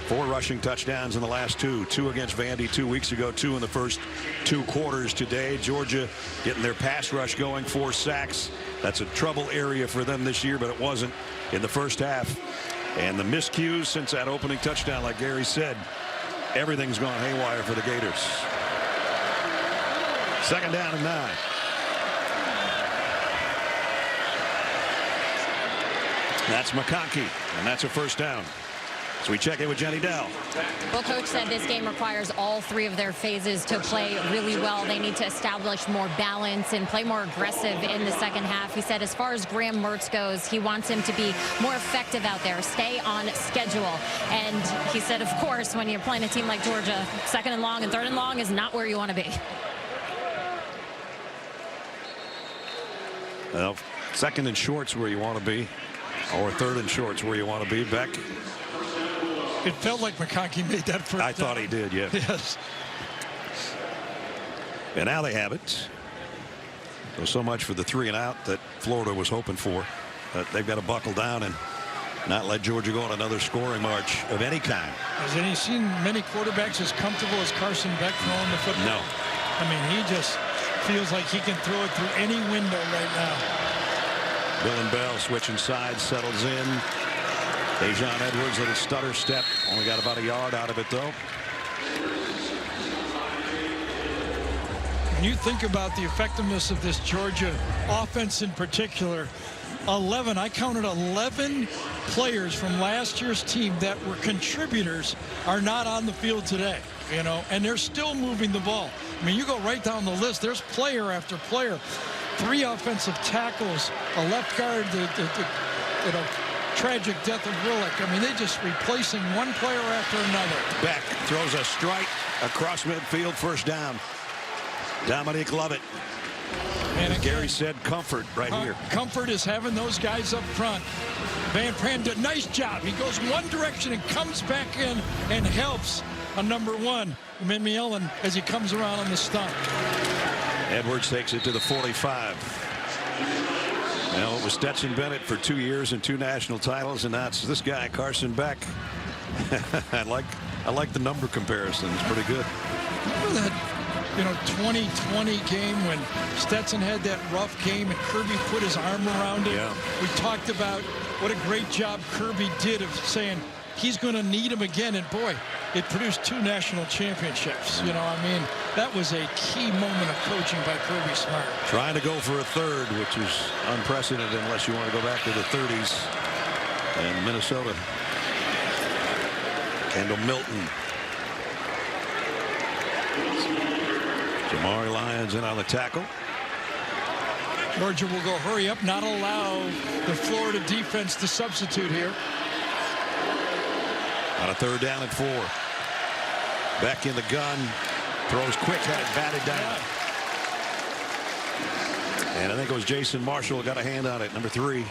4 rushing touchdowns in the last 2. 2 against Vandy 2 weeks ago, 2 in the first 2 quarters today. Georgia getting their pass rush going, 4 sacks. That's a trouble area for them this year, but it wasn't in the first half. And the miscues since that opening touchdown, like Gary said, everything's gone haywire for the Gators. Second down and 9. That's McConkey, and that's a first down. So we check in with Jenny Dell. Well, Coach said this game requires all 3 of their phases to play really well. They need to establish more balance and play more aggressive in the second half. He said as far as Graham Mertz goes, he wants him to be more effective out there, stay on schedule. And he said, of course, when you're playing a team like Georgia, 2nd and long and 3rd and long is not where you want to be. Well, 2nd and short's where you want to be, or 3rd and short's where you want to be. Beck. It felt like McConkey made that first I thought he did, yeah. Yes. And now they have it. So much for the 3 and out that Florida was hoping for. But they've got to buckle down and not let Georgia go on another scoring march of any kind. Has any seen many quarterbacks as comfortable as Carson Beck throwing the football? No. I mean, he just feels like he can throw it through any window right now. Dylan Bell switching sides, settles in. Dejon Edwards, little stutter step. Only got about a yard out of it, though. When you think about the effectiveness of this Georgia offense in particular, I counted 11 players from last year's team that were contributors are not on the field today, you know, and they're still moving the ball. I mean, you go right down the list, there's player after player. 3 offensive tackles, a left guard, tragic death of Willick. I mean, they just replacing one player after another. Beck throws a strike across midfield, first down. Dominique Lovett. And as Gary said, comfort right here. Comfort is having those guys up front. Van Pran did a nice job. He goes one direction and comes back in and helps on number 1, Min-Mielin, as he comes around on the stump. Edwards takes it to the 45. Well, it was Stetson Bennett for 2 years and 2 national titles, and that's this guy, Carson Beck. I like the number comparison. It's pretty good. Remember that, 2020 game when Stetson had that rough game and Kirby put his arm around it? Yeah. We talked about what a great job Kirby did of saying he's going to need him again, and boy, it produced 2 national championships. That was a key moment of coaching by Kirby Smart. Trying to go for a third, which is unprecedented unless you want to go back to the 30s. And Minnesota. Kendall Milton. Jamari Lyons in on the tackle. Georgia will go hurry up, not allow the Florida defense to substitute here. On a 3rd down and 4. Beck in the gun. Throws quick, had it batted down. And I think it was Jason Marshall got a hand on it, number 3.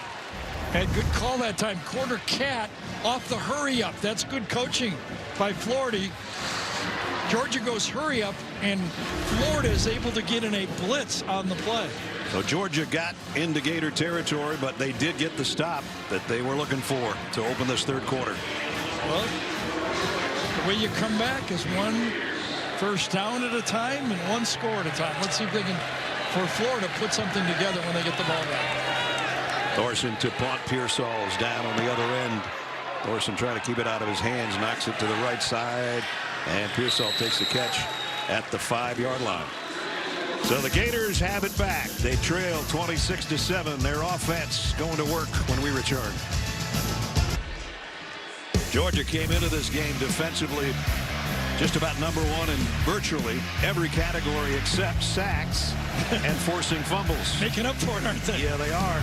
Had good call that time. Quarter cat off the hurry up. That's good coaching by Florida. Georgia goes hurry up, and Florida is able to get in a blitz on the play. So Georgia got into Gator territory, but they did get the stop that they were looking for to open this 3rd quarter. Well, the way you come back is 1 first down at a time and 1 score at a time. Let's see if they can, for Florida, put something together when they get the ball back. Thorson to punt. Pearsall is down on the other end. Thorson trying to keep it out of his hands, knocks it to the right side, and Pearsall takes the catch at the 5-yard line. So the Gators have it back. They trail 26-7. Their offense going to work when we return. Georgia came into this game defensively just about number 1 in virtually every category except sacks and forcing fumbles. Making up for it, aren't they? Yeah, they are.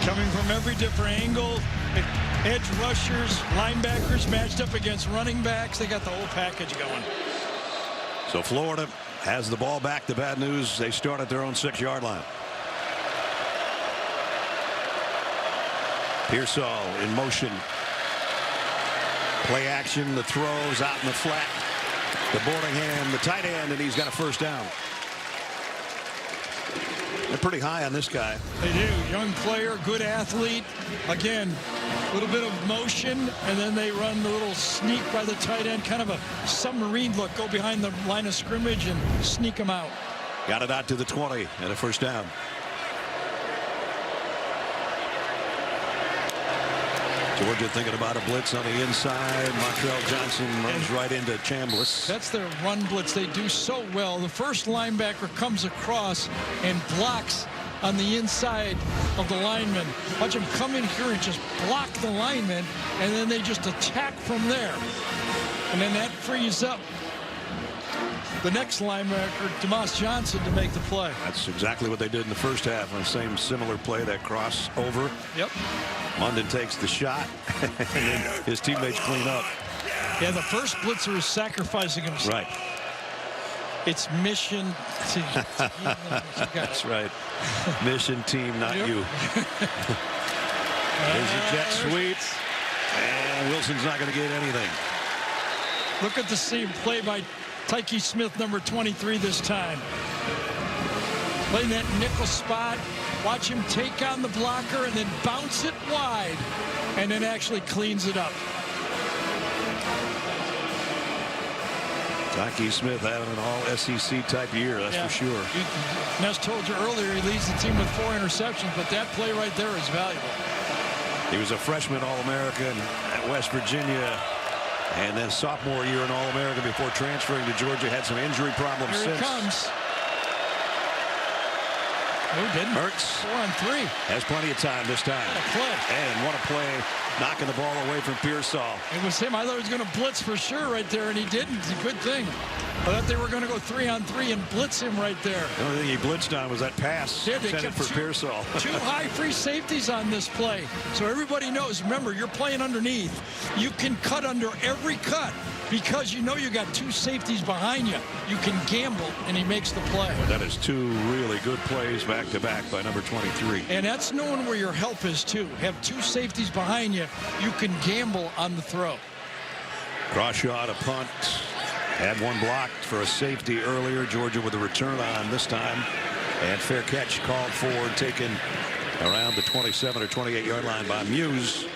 Coming from every different angle. Edge rushers, linebackers matched up against running backs. They got the whole package going. So Florida has the ball back. The bad news, they start at their own 6-yard line. Pearsall in motion. Play action, the throws out in the flat. The Boardingham, the tight end, and he's got a first down. They're pretty high on this guy. They do. Young player, good athlete. Again, a little bit of motion, and then they run the little sneak by the tight end, kind of a submarine look, go behind the line of scrimmage and sneak him out. Got it out to the 20 and a first down. Georgia thinking about a blitz on the inside. Montrell Johnson runs right into Chambliss. That's their run blitz. They do so well. The first linebacker comes across and blocks on the inside of the lineman. Watch him come in here and just block the lineman, and then they just attack from there. And then that frees up the next linebacker, Demas Johnson, to make the play. That's exactly what they did in the first half on the same similar play, that crossover. Yep. London takes the shot, and then his teammates clean up. Yeah, the first blitzer is sacrificing himself. Right. It's mission team. That's right. Mission team, not Yep. you. There's a jet sweep, and Wilson's not going to get anything. Look at the same play by Tyke Smith, number 23 this time. Playing that nickel spot. Watch him take on the blocker and then bounce it wide, and then actually cleans it up. Tyke Smith having an all-SEC type year, that's for sure. Ness told you earlier he leads the team with 4 interceptions, but that play right there is valuable. He was a freshman All-American at West Virginia, and then sophomore year in All-American before transferring to Georgia. Had some injury problems Here since. he comes. No, he didn't. Hurts 4 on 3. has plenty of time this time. What a play. And what a play, knocking the ball away from Pearsall. It was him. I thought he was going to blitz for sure right there, and he didn't. It's a good thing. I thought they were going to go 3 on 3 and blitz him right there. The only thing he blitzed on was that pass Yeah, they intended kept for Pearsall. 2 high free safeties on this play. So everybody knows, remember, you're playing underneath. You can cut under every cut because you know you got 2 safeties behind you. You can gamble, and he makes the play. That is 2 really good plays back-to-back by number 23. And that's knowing where your help is, too. Have 2 safeties behind you. You can gamble on the throw. Crawshaw to punt. Had 1 blocked for a safety earlier. Georgia with a return on this time. And fair catch called for, taken around the 27 or 28 yard line by Muse.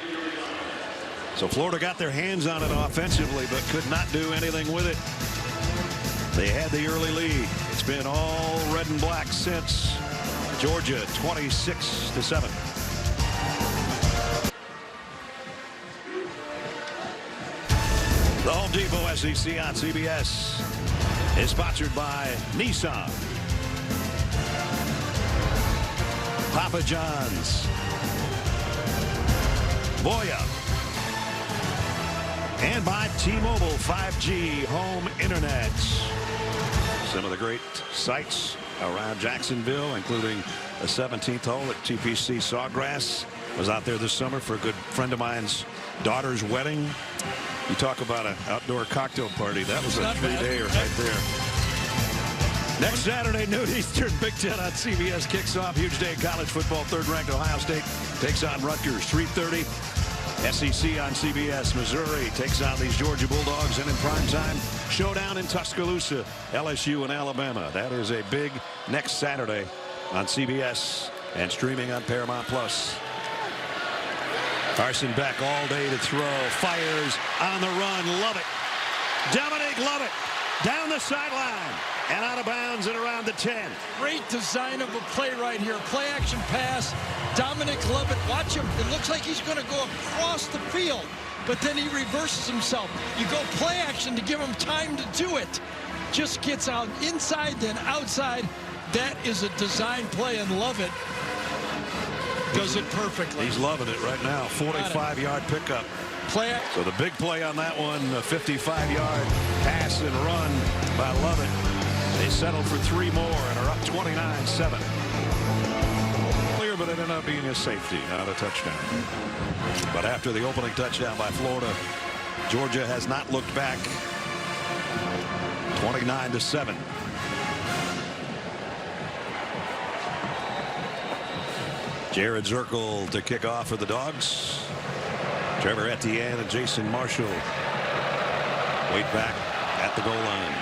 So Florida got their hands on it offensively, but could not do anything with it. They had the early lead. It's been all red and black since. Georgia 26-7. The Home Depot SEC on CBS is sponsored by Nissan, Papa John's, Boya, and by T-Mobile 5G home internet. Some of the great sights around Jacksonville, including the 17th hole at TPC Sawgrass. Was out there this summer for a good friend of mine's daughter's wedding. You talk about an outdoor cocktail party. That was a three-dayer right there. Next Saturday, noon Eastern, Big Ten on CBS kicks off. Huge day in college football. Third-ranked Ohio State takes on Rutgers. 3:30. SEC on CBS. Missouri takes on these Georgia Bulldogs. And in primetime, showdown in Tuscaloosa. LSU and Alabama. That is a big next Saturday on CBS and streaming on Paramount+. Carson Beck all day to throw. Fires on the run. Love it. Dominic Lovett down the sideline and out of bounds and around the 10. Great design of a play right here. Play action pass. Dominic Lovett, watch him. It looks like he's going to go across the field, but then he reverses himself. You go play action to give him time to do it. Just gets out inside, then outside. That is a design play, and Lovett does it perfectly. He's loving it right now. 45-yard pickup. So the big play on that one, a 55-yard pass and run by Lovett. They settled for 3 more and are up 29-7. Clear, but it ended up being a safety, not a touchdown. But after the opening touchdown by Florida, Georgia has not looked back. 29-7. Jared Zirkle to kick off for the Dogs. Trevor Etienne and Jason Marshall wait back at the goal line.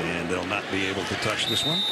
And they'll not be able to touch this one.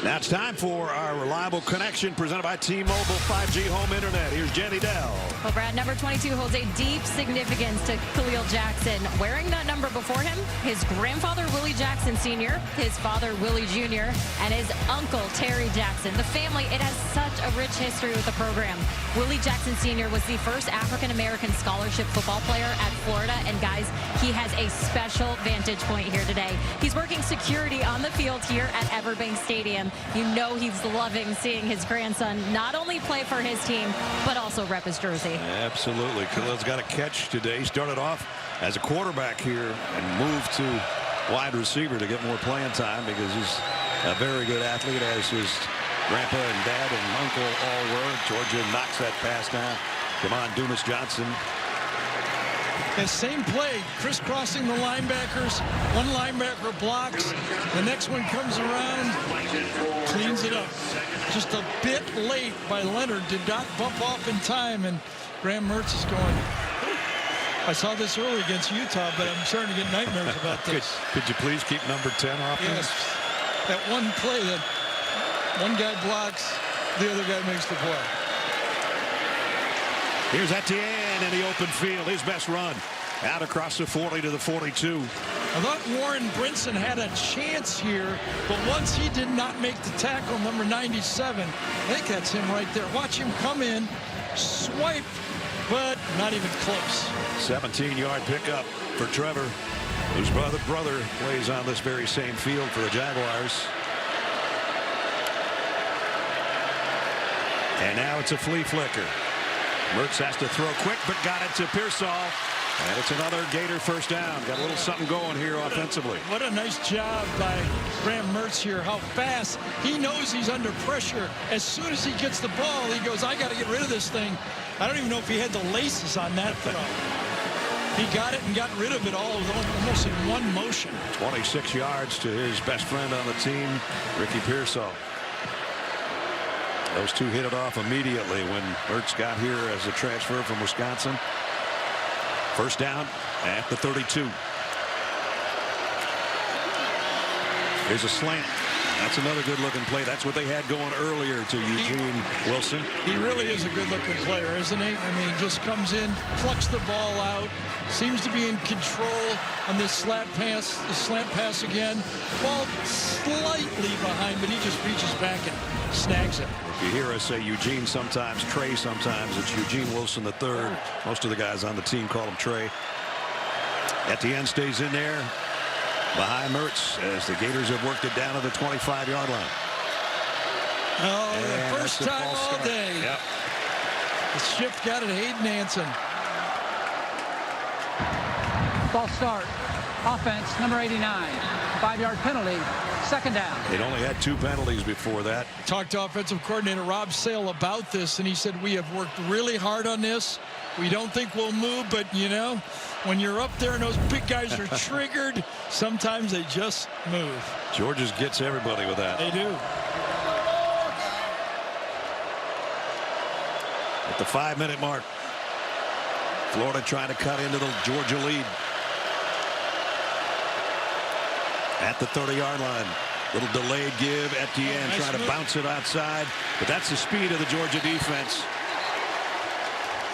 Now it's time for our reliable connection presented by T-Mobile 5G home internet. Here's Jenny Dell. Well, Brad, number 22 holds a deep significance to Khalil Jackson. Wearing that number before him, his grandfather, Willie Jackson Sr., his father, Willie Jr., and his uncle, Terry Jackson. The family, it has such a rich history with the program. Willie Jackson Sr. was the first African-American scholarship football player at Florida. And, guys, he has a special vantage point here today. He's working security on the field here at Everbank Stadium. You know he's loving seeing his grandson not only play for his team, but also rep his jersey. Absolutely. Khalil's got a catch today. He started off as a quarterback here and moved to wide receiver to get more playing time because he's a very good athlete, as his grandpa and dad and uncle all were. Georgia knocks that pass down. Come on, Dumas Johnson. The same play, crisscrossing the linebackers. One linebacker blocks. The next one comes around, cleans it up. Just a bit late by Leonard. Did not bump off in time, and Graham Mertz is going. I saw this early against Utah, but I'm starting to get nightmares about this. Could you please keep number 10 off? Yes. That one play that one guy blocks, the other guy makes the play. Here's Etienne in the open field. His best run out across the 40 to the 42. I thought Warren Brinson had a chance here, but once he did not make the tackle, number 97, I think that's him right there. Watch him come in, swipe, but not even close. 17-yard pickup for Trevor, whose brother plays on this very same field for the Jaguars. And now it's a flea flicker. Mertz has to throw quick, but got it to Pearsall. And it's another Gator first down. Got a little something going here offensively. What a nice job by Graham Mertz here. How fast. He knows he's under pressure. As soon as he gets the ball, he goes, I got to get rid of this thing. I don't even know if he had the laces on that throw. He got it and got rid of it all almost in one motion. 26 yards to his best friend on the team, Ricky Pearsall. Those two hit it off immediately when Mertz got here as a transfer from Wisconsin. First down at the 32. Here's a slant. That's another good-looking play. That's what they had going earlier to Eugene Wilson. He really is a good-looking player, isn't he? I mean, just comes in, plucks the ball out, seems to be in control on this slant pass again. Ball slightly behind, but he just reaches back and snags it. If you hear us say Eugene sometimes, Trey sometimes, it's Eugene Wilson III. Most of the guys on the team call him Trey. Etienne stays in there behind Mertz as the Gators have worked it down to the 25-yard line. Oh, And the first time all day. Yep. The shift got it, Hayden Hansen. False start. Offense, number 89. 5-yard penalty. Second down. They'd only had 2 penalties before that. Talked to offensive coordinator Rob Sale about this, and he said, we have worked really hard on this. We don't think we'll move, but, you know, when you're up there and those big guys are triggered, sometimes they just move. Georgia gets everybody with that. They do. At the 5-minute mark, Florida trying to cut into the Georgia lead. At the 30-yard line. Little delayed give. Etienne nice trying to move. bounce it outside. But that's the speed of the Georgia defense.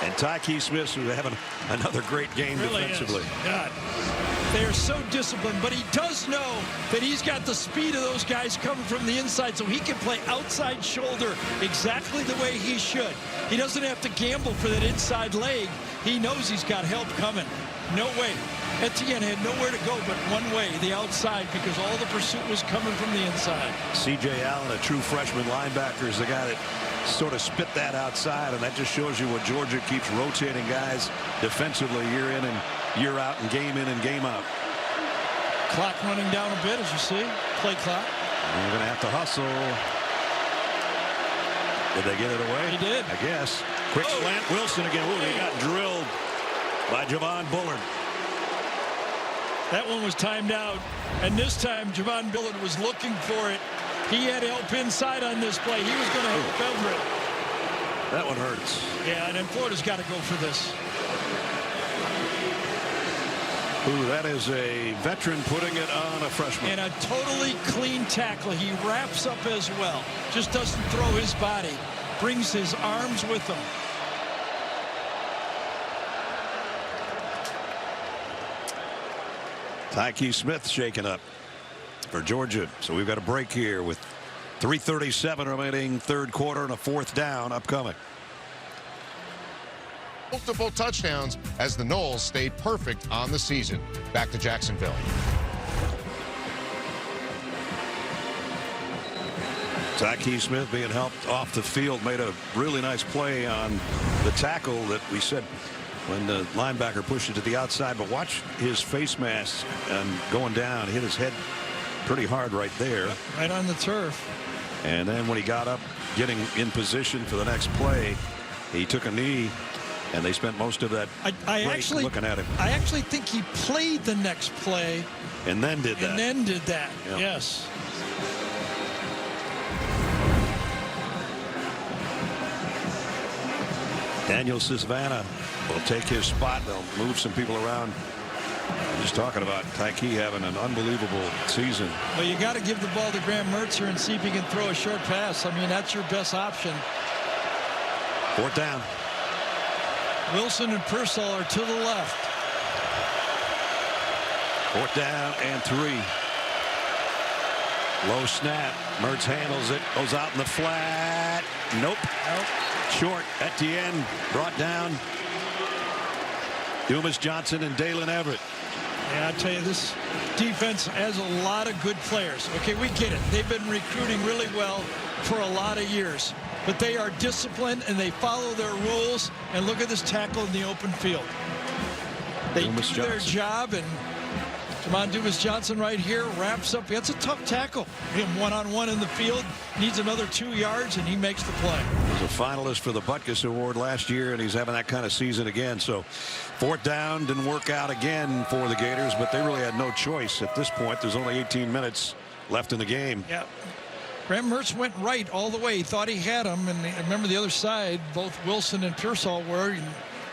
And Tyke Smith, who's having another great game Really defensively. is. God. They are so disciplined, but he does know that he's got the speed of those guys coming from the inside, so he can play outside shoulder exactly the way he should. He doesn't have to gamble for that inside leg. He knows he's got help coming. No way. Etienne had nowhere to go but one way, the outside, because all the pursuit was coming from the inside. C.J. Allen, a true freshman linebacker, is the guy that sort of spit that outside, and that just shows you what Georgia keeps rotating guys defensively year in and year out and game in and game out. Clock running down a bit, as you see. Play clock. And they're going to have to hustle. Did they get it away? He did. I guess. Quick slant. Wilson again. Ooh, he got drilled by Javon Bullard. That one was timed out, and this time Javon Bullard was looking for it. He had help inside on this play. He was going to help Everett. That one hurts. Yeah, and then Florida's got to go for this. Ooh, that is a veteran putting it on a freshman. And a totally clean tackle. He wraps up as well. Just doesn't throw his body. Brings his arms with him. Tyke Smith shaken up for Georgia. So we've got a break here with 3:37 remaining third quarter and a 4th down upcoming. Multiple touchdowns as the Noles stayed perfect on the season. Back to Jacksonville. Tyke Smith being helped off the field, made a really nice play on the tackle that we said when the linebacker pushed it to the outside. But watch his face mask and going down, hit his head pretty hard right there. Right on the turf. And then when he got up, getting in position for the next play, he took a knee, and they spent most of that I break actually looking at him. I actually think he played the next play. And then did that. And then did that. Yep. Yes. Daniel Cisvana will take his spot. They'll move some people around. Just talking about Tyke having an unbelievable season. Well, you got to give the ball to Graham Mertzer and see if he can throw a short pass. I mean, that's your best option. 4th down. Wilson and Pearsall are to the left. 4th down and 3. Low snap. Mertz handles it. Goes out in the flat. Nope. Short. Etienne brought down. Dumas Johnson and Dalen Everett. Yeah, I tell you, this defense has a lot of good players. Okay, we get it. They've been recruiting really well for a lot of years. But they are disciplined and they follow their rules. And look at this tackle in the open field. They Dumas do their Johnson. job, and Jamon Dumas Johnson right here wraps up. That's a tough tackle. Him one-on-one in the field, needs another 2 yards, and he makes the play. He was a finalist for the Butkus Award last year, and he's having that kind of season again. So 4th down didn't work out again for the Gators, but they really had no choice at this point. There's only 18 minutes left in the game. Yeah. Graham Mertz went right all the way. He thought he had him, and remember the other side, both Wilson and Pearsall were.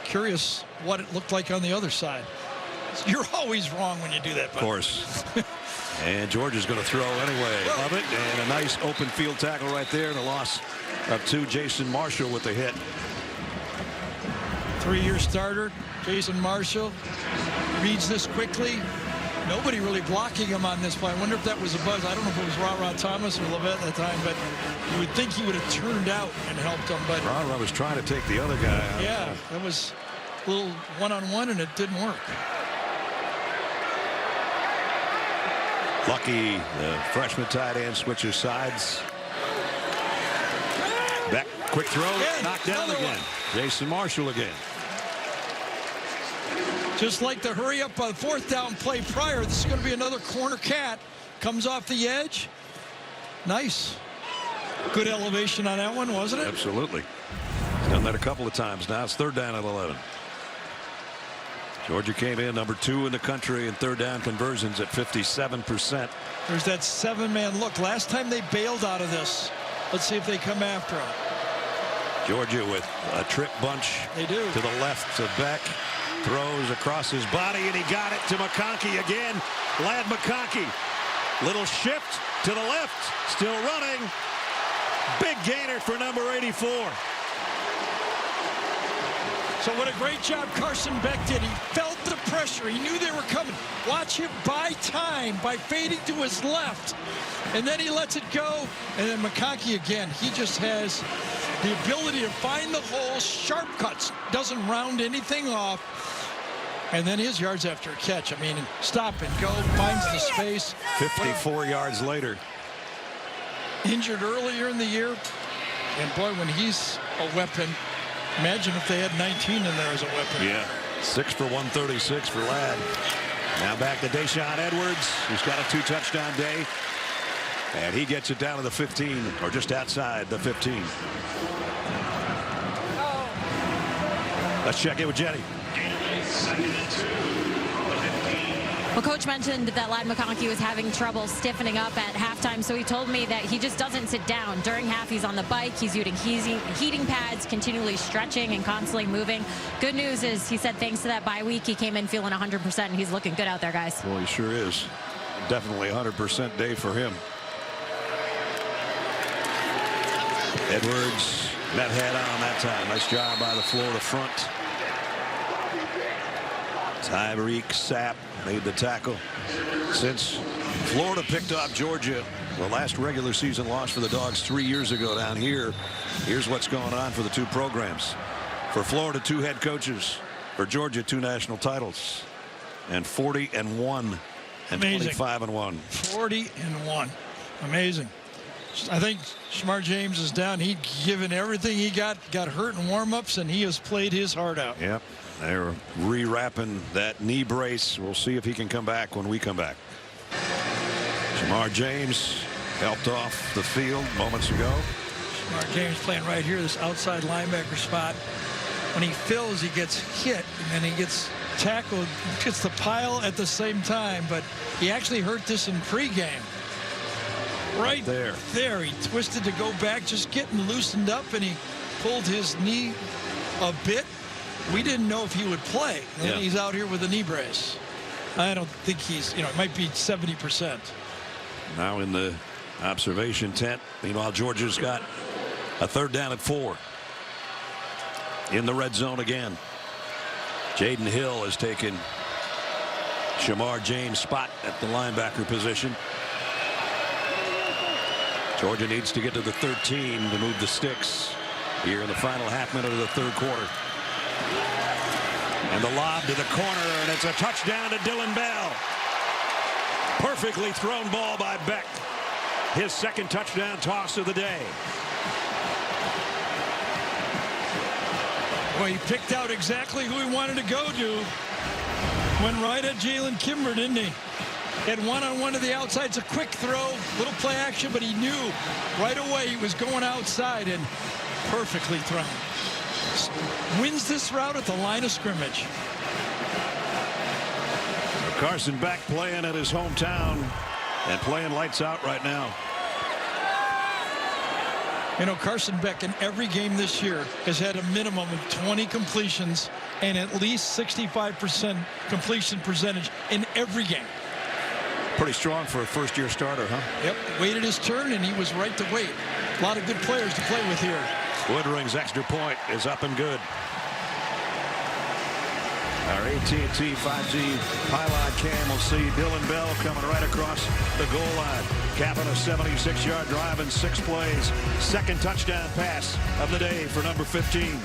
Curious what it looked like on the other side. You're always wrong when you do that. Of course. And Georgia's going to throw anyway. Love it. And a nice open field tackle right there. And a loss of 2. Jason Marshall with the hit. 3-year starter, Jason Marshall, reads this quickly. Nobody really blocking him on this play. I wonder if that was a buzz. I don't know if it was Ra Thomas or Levette at the time, but you would think he would have turned out and helped him. But Ra was trying to take the other guy out. Yeah, that was a little one-on-one, and it didn't work. Lucky, the freshman tight end switches sides. Back, quick throw, knocked down again. Jason Marshall again. Just like the hurry up on 4th down play prior, this is going to be another corner cat. Comes off the edge. Nice. Good elevation on that one, wasn't it? Absolutely. He's done that a couple of times now. It's 3rd down at 11. Georgia came in number 2 in the country in 3rd down conversions at 57%. There's that 7-man look. Last time they bailed out of this. Let's see if they come after him. Georgia with a trip bunch. They do. To the left to Beck. Throws across his body, and he got it to McConkey again. Ladd McConkey. Little shift to the left. Still running. Big gainer for number 84. So what a great job Carson Beck did. He felt the pressure. He knew they were coming. Watch him buy time by fading to his left. And then he lets it go. And then McConkey again. He just has the ability to find the hole, sharp cuts, doesn't round anything off. And then his yards after a catch. I mean, stop and go, finds the space. 54 yards later. Injured earlier in the year. And boy, when he's a weapon, imagine if they had 19 in there as a weapon. Yeah. 6 for 136 for Ladd. Now back to Deshaun Edwards, who's got a 2-touchdown day. And he gets it down to the 15, or just outside the 15. Let's check in with Jenny. Well, Coach mentioned that Ladd McConkey was having trouble stiffening up at halftime, so he told me that he just doesn't sit down. During half, he's on the bike, he's using heating pads, continually stretching and constantly moving. Good news is, he said thanks to that bye week, he came in feeling 100%, and he's looking good out there, guys. Well, he sure is. Definitely 100% day for him. Edwards met head on that time. Nice job by the Florida front. Tyreek Sapp made the tackle. Since Florida picked off Georgia, the last regular season loss for the Dogs 3 years ago down here, here's what's going on for the 2 programs. For Florida, 2 head coaches. For Georgia, 2 national titles. And 40-1 and 25-1. 40-1. Amazing. I think Shamar James is down. He'd given everything he got hurt in warm-ups, and he has played his heart out. Yep. They're rewrapping that knee brace. We'll see if he can come back when we come back. Shamar James helped off the field moments ago. Shamar James playing right here, this outside linebacker spot. When he fills, he gets hit, and then he gets tackled, gets the pile at the same time. But he actually hurt this in pregame. Right there. He twisted to go back, just getting loosened up, and he pulled his knee a bit. We didn't know if he would play. And he's out here with a knee brace. I don't think he's, it might be 70%. Now in the observation tent. Meanwhile, Georgia's got a 3rd down at 4. In the red zone again. Jaden Hill has taken Shamar James' spot at the linebacker position. Georgia needs to get to the 13 to move the sticks here in the final half minute of the 3rd quarter. And the lob to the corner, and it's a touchdown to Dillon Bell. Perfectly thrown ball by Beck. His 2nd touchdown toss of the day. Well, he picked out exactly who he wanted to go to. Went right at Jalen Kimber, didn't he? Had one-on-one to the outside. It's a quick throw, little play action, but he knew right away he was going outside, and perfectly thrown. Wins this route at the line of scrimmage. Carson Beck playing at his hometown and playing lights out right now. Carson Beck in every game this year has had a minimum of 20 completions and at least 65% completion percentage in every game. Pretty strong for a first-year starter, huh? Yep, waited his turn, and he was right to wait. A lot of good players to play with here. Woodring's extra point is up and good. Our AT&T 5G pylon cam will see Dillon Bell coming right across the goal line, capping a 76-yard drive in 6 plays. Second touchdown pass of the day for number 15.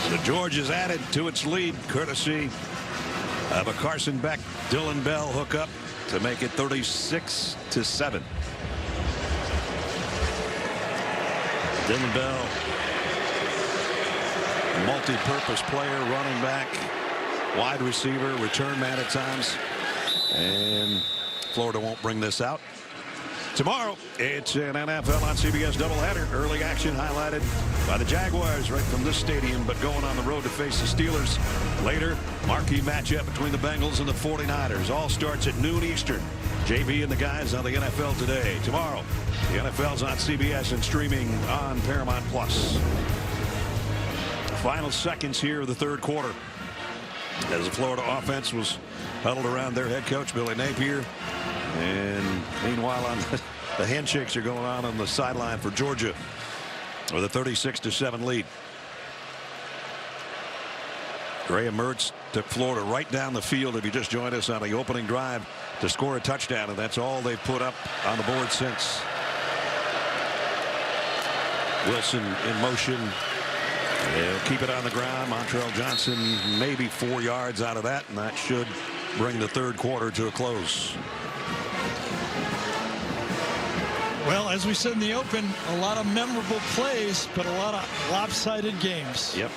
So Georgia's added to its lead, courtesy of a Carson Beck, Dillon Bell hookup to make it 36-7. Dillon Bell, multi-purpose player, running back, wide receiver, return man at times, and Florida won't bring this out. Tomorrow, it's an NFL on CBS doubleheader. Early action highlighted by the Jaguars right from this stadium, but going on the road to face the Steelers. Later, marquee matchup between the Bengals and the 49ers. All starts at noon Eastern. JB and the guys on the NFL Today. Tomorrow, the NFL's on CBS and streaming on Paramount+. Final seconds here of the third quarter as the Florida offense was huddled around their head coach, Billy Napier. And meanwhile, the handshakes are going on the sideline for Georgia with a 36-7 lead. Graham Mertz took Florida right down the field, if you just joined us, on the opening drive to score a touchdown, and that's all they've put up on the board since. Wilson in motion. They'll keep it on the ground. Montrell Johnson maybe 4 yards out of that, and that should bring the third quarter to a close. Well, as we said in the open, a lot of memorable plays, but a lot of lopsided games. Yep.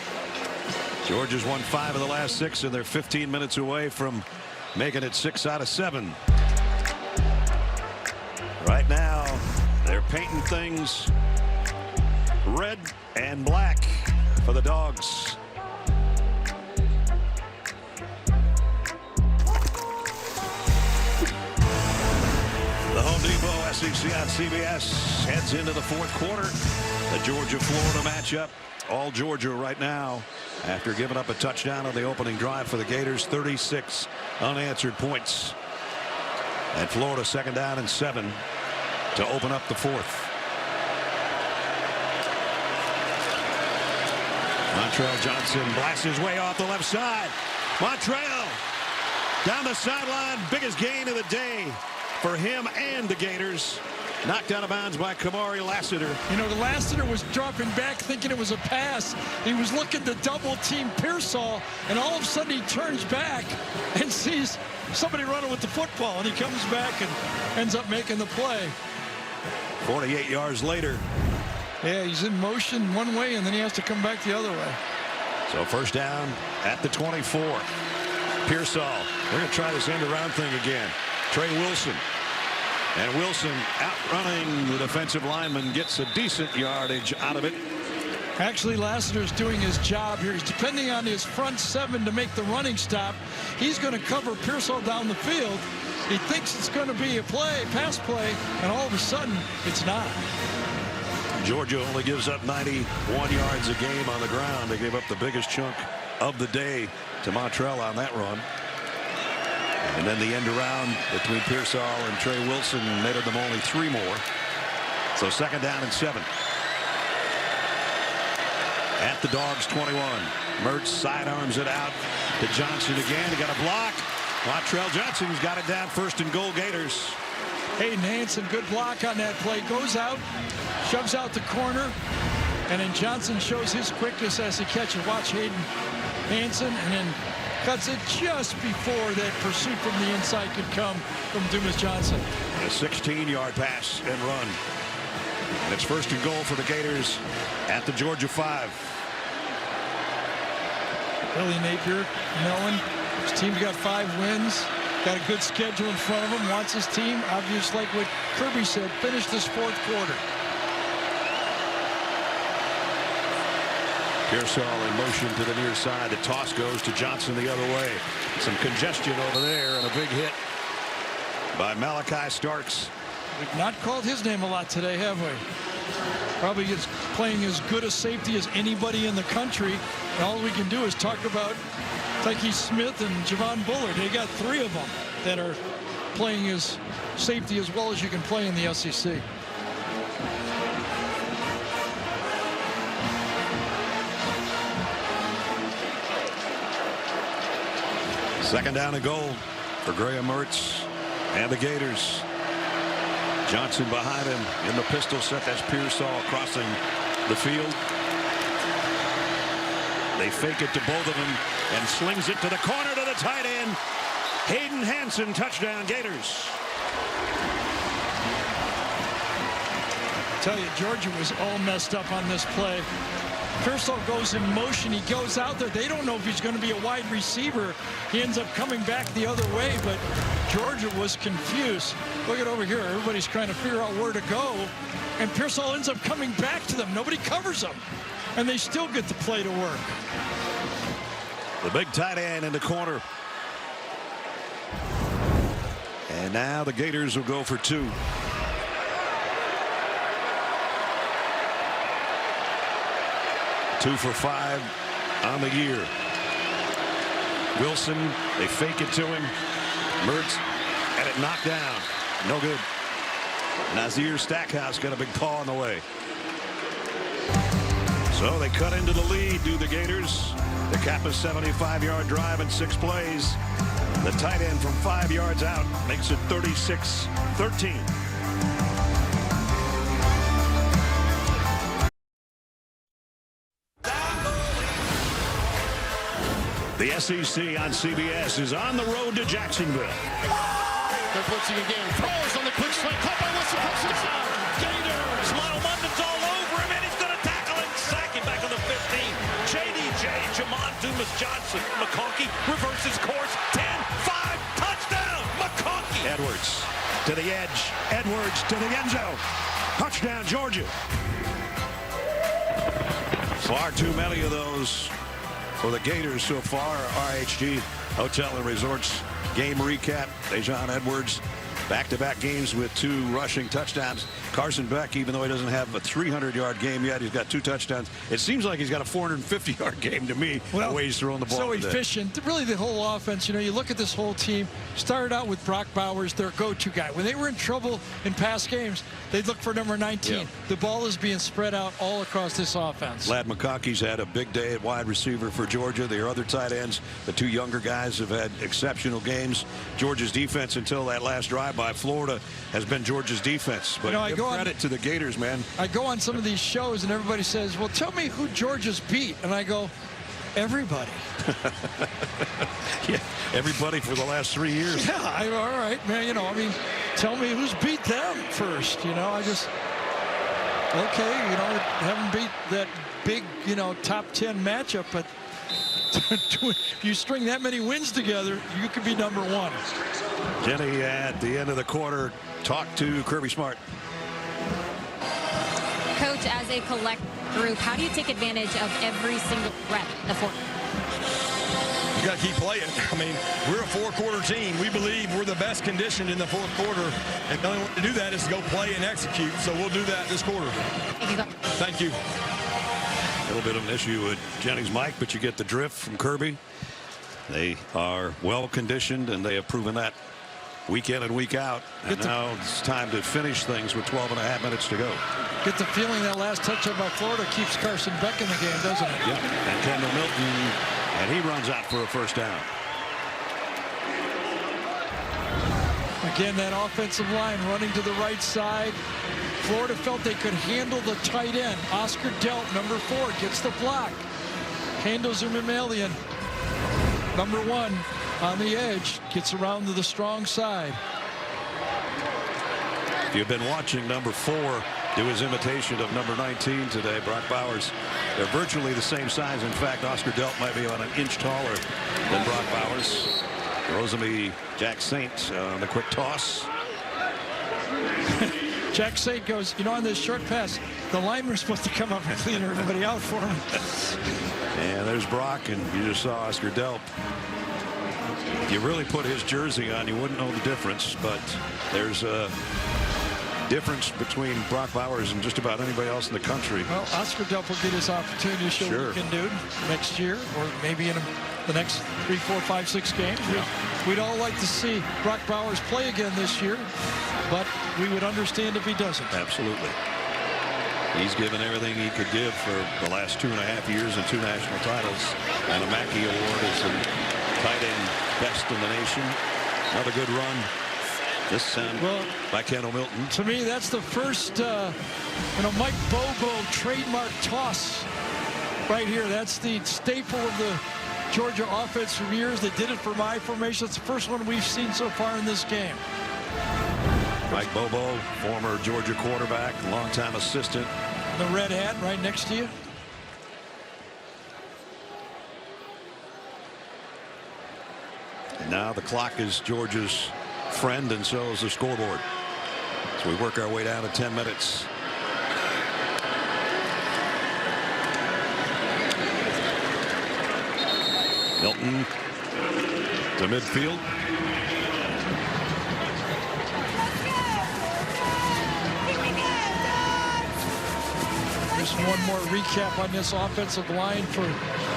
Georgia's won 5 of the last 6, and they're 15 minutes away from making it 6 out of 7. Right now, they're painting things red and black for the Dogs. The Home Depot SEC on CBS heads into the fourth quarter. The Georgia-Florida matchup. All Georgia right now after giving up a touchdown on the opening drive for the Gators. 36 unanswered points. And Florida 2nd down and 7 to open up the fourth. Montrell Johnson blasts his way off the left side. Montrell down the sideline. Biggest gain of the day for him and the Gators. Knocked out of bounds by Kamari Lassiter. You know, Lassiter was dropping back thinking it was a pass. He was looking to double team Pearsall, and all of a sudden he turns back and sees somebody running with the football, and he comes back and ends up making the play. 48 yards later. Yeah, he's in motion one way, and then he has to come back the other way. So first down at the 24. Pearsall. They're going to try this end around thing again. Trey Wilson. And Wilson, outrunning the defensive lineman, gets a decent yardage out of it. Actually, Lassiter's doing his job here. He's depending on his front 7 to make the running stop. He's going to cover Pearsall down the field. He thinks it's going to be a play, pass play, and all of a sudden, it's not. Georgia only gives up 91 yards a game on the ground. They gave up the biggest chunk of the day to Montrell on that run. And then the end around between Pearsall and Trey Wilson netted them only 3 more. So 2nd down and 7. At the Dogs 21. Mertz sidearms it out to Johnson again. He got a block. Montrell Johnson's got it down. 1st and goal, Gators. Hayden Hanson, good block on that play. Goes out, shoves out the corner, and then Johnson shows his quickness as he catches. Watch Hayden Hanson, and then cuts it just before that pursuit from the inside could come from Dumas Johnson. A 16-yard pass and run. And it's 1st and goal for the Gators at the Georgia 5. Billy Napier knowing his team's got 5 wins, got a good schedule in front of him, wants his team, obviously, like what Kirby said, finish this 4th quarter. Pearsall in motion to the near side. The toss goes to Johnson the other way. Some congestion over there and a big hit by Malachi Starks. We've not called his name a lot today, have we? probably is playing as good a safety as anybody in the country. And all we can do is talk about Tyke Smith and Javon Bullard. They got 3 of them that are playing as safety as well as you can play in the SEC. Second down and goal for Graham Mertz and the Gators. Johnson behind him in the pistol set. That's Pearsall crossing the field. They fake it to both of them and slings it to the corner to the tight end. Hayden Hansen, touchdown Gators. I tell you, Georgia was all messed up on this play. Pearsall goes in motion. He goes out there. They don't know if he's going to be a wide receiver. He ends up coming back the other way, but Georgia was confused. Look at over here. Everybody's trying to figure out where to go, and Pearsall ends up coming back to them. Nobody covers them, and they still get the play to work. The big tight end in the corner. And now the Gators will go for 2. Two for 5 on the year. Wilson, they fake it to him. Mertz had it knocked down. No good. Nazir Stackhouse got a big paw in the way. So they cut into the lead, do the Gators. The cap a 75-yard drive in 6 plays. The tight end from 5 yards out makes it 36-13. The SEC on CBS is on the road to Jacksonville. They're blitzing again. Throws on the quick slant. Caught by Wilson. Touchdown. Gators. Lionel Munden's all over him, and he's going to tackle him. Sack him back on the 15. JDJ, Jamon Dumas-Johnson. McConkey reverses course. 10, 5, touchdown. McConkey. Edwards to the edge. Edwards to the end zone. Touchdown, Georgia. Far too many of those for the Gators so far. RHG Hotel and Resorts game recap. Dejon Edwards, back-to-back games with 2 rushing touchdowns. Carson Beck, even though he doesn't have a 300-yard game yet, he's got 2 touchdowns. It seems like he's got a 450-yard game to me, the way he's throwing the ball So today. efficient. Really, the whole offense, you know, you look at this whole team, started out with Brock Bowers, their go-to guy. When they were in trouble in past games, they'd look for number 19. Yeah. The ball is being spread out all across this offense. Ladd McConkey's had a big day at wide receiver for Georgia. Their other tight ends, the 2 younger guys, have had exceptional games. Georgia's defense until that last drive by Florida has been Georgia's defense. But give credit to the Gators, man. I go on some of these shows and everybody says, well, tell me who Georgia's beat. And I go, everybody. Yeah, everybody for the last 3 years. Yeah, all right, man. You know, I mean, tell me who's beat them first. You know, I just, okay, you know, haven't beat that big, you know, top 10 matchup, but you string that many wins together, you could be number 1. Jenny at the end of the quarter talked to Kirby Smart. Coach, as a collective group, how do you take advantage of every single rep in the fourth? You got to keep playing. I mean, we're a 4-quarter team. We believe we're the best conditioned in the 4th quarter, and the only way to do that is to go play and execute. So we'll do that this quarter. Thank you. A little bit of an issue with Jenny's mic, but you get the drift from Kirby. They are well conditioned, and they have proven that week in and week out. And now it's time to finish things with 12.5 minutes to go. Get the feeling that last touchdown by Florida keeps Carson Beck in the game, doesn't it? Yeah, and Kendall Milton, and he runs out for a first down. Again, that offensive line running to the right side. Florida felt they could handle the tight end. Oscar Delt, number 4, gets the block. Handles a mammalian. Number 1 on the edge, gets around to the strong side. If you've been watching number 4 do his imitation of number 19 today, Brock Bowers, they're virtually the same size. In fact, Oscar Delt might be about an inch taller than Brock Bowers. Rosemy Jack Saint on the quick toss. Jack Saint goes, you know, on this short pass, the lineman's supposed to come up and clean everybody out for him. And there's Brock, and you just saw Oscar Delp. If you really put his jersey on, you wouldn't know the difference, but there's difference between Brock Bowers and just about anybody else in the country. Well, Oscar Delp will get his opportunity to show what he can do next year, or maybe in the next 3, 4, 5, 6 games. Yeah. We'd all like to see Brock Bowers play again this year, but we would understand if he doesn't. Absolutely. He's given everything he could give for the last 2.5 years and 2 national titles, and a Mackey Award as the tight end best in the nation. Another good run. This time by Kendall Milton. To me, that's the first, Mike Bobo trademark toss right here. That's the staple of the Georgia offense for years. They did it for my formation. It's the first one we've seen so far in this game. Mike Bobo, former Georgia quarterback, longtime assistant. The red hat right next to you. And now the clock is Georgia's friend, and so is the scoreboard. So we work our way down to 10 minutes. Milton to midfield. Just one more recap on this offensive line for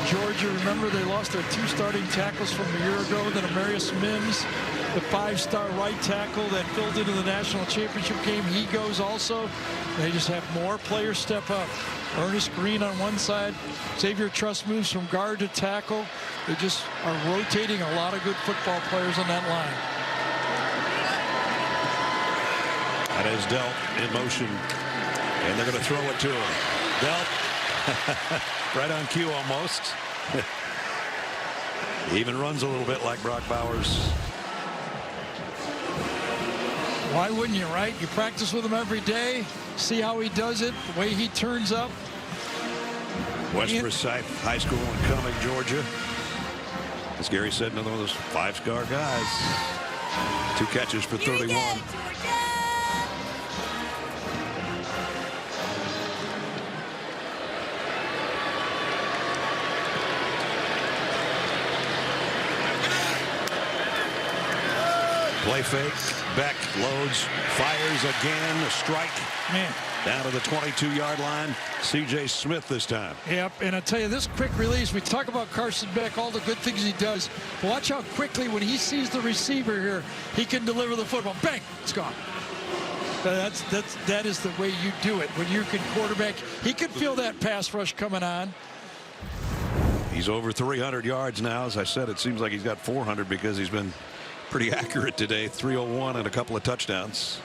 Georgia. Remember, they lost their 2 starting tackles from a year ago. Then Amarius Mims, the 5-star right tackle that filled into the national championship game, he goes also. They just have more players step up. Ernest Green on one side. Xavier Truss moves from guard to tackle. They just are rotating a lot of good football players on that line. That is Delp in motion, and they're going to throw it to him. Delp right on cue almost. He even runs a little bit like Brock Bowers. Why wouldn't you, right? You practice with him every day, see how he does it, the way he turns up. West Forsyth High School in Cumming, Georgia. As Gary said, another one of those 5-star guys. 2 catches for 31. Play fake. Beck loads, fires again. A strike. Man. Down to the 22-yard line. C.J. Smith this time. Yep, and I tell you, this quick release, we talk about Carson Beck, all the good things he does. But watch how quickly, when he sees the receiver here, he can deliver the football. Bang, it's gone. That is the way you do it. When you can quarterback, he can feel that pass rush coming on. He's over 300 yards now. As I said, it seems like he's got 400 because he's been pretty accurate today. 301 and a couple of touchdowns.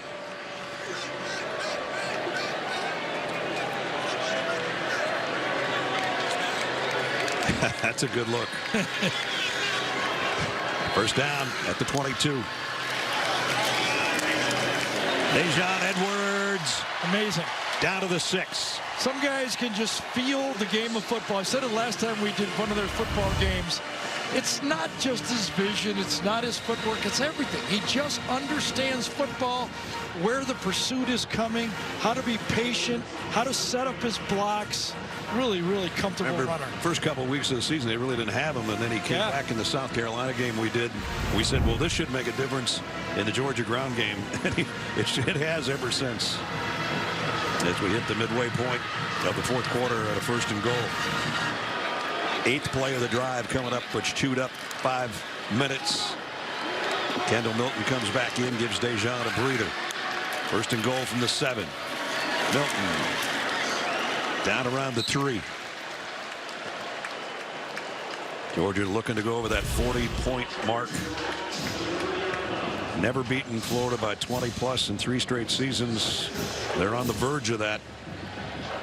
That's a good look. First down at the 22. Dejon Edwards. Amazing. Down to the 6. Some guys can just feel the game of football. I said it last time we did one of their football games. It's not just his vision, it's not his footwork, it's everything. He just understands football, where the pursuit is coming, how to be patient, how to set up his blocks. Really, really comfortable runner. First couple of weeks of the season, they really didn't have him, and then he came back in the South Carolina game we did. We said, well, this should make a difference in the Georgia ground game, and it has ever since. As we hit the midway point of the 4th quarter at a 1st and goal. 8th play of the drive coming up, which chewed up 5 minutes. Kendall Milton comes back in, gives Dejon a breather. 1st and goal from the 7. Milton down around the 3. Georgia looking to go over that 40-point mark. Never beaten Florida by 20+ in 3 straight seasons. They're on the verge of that.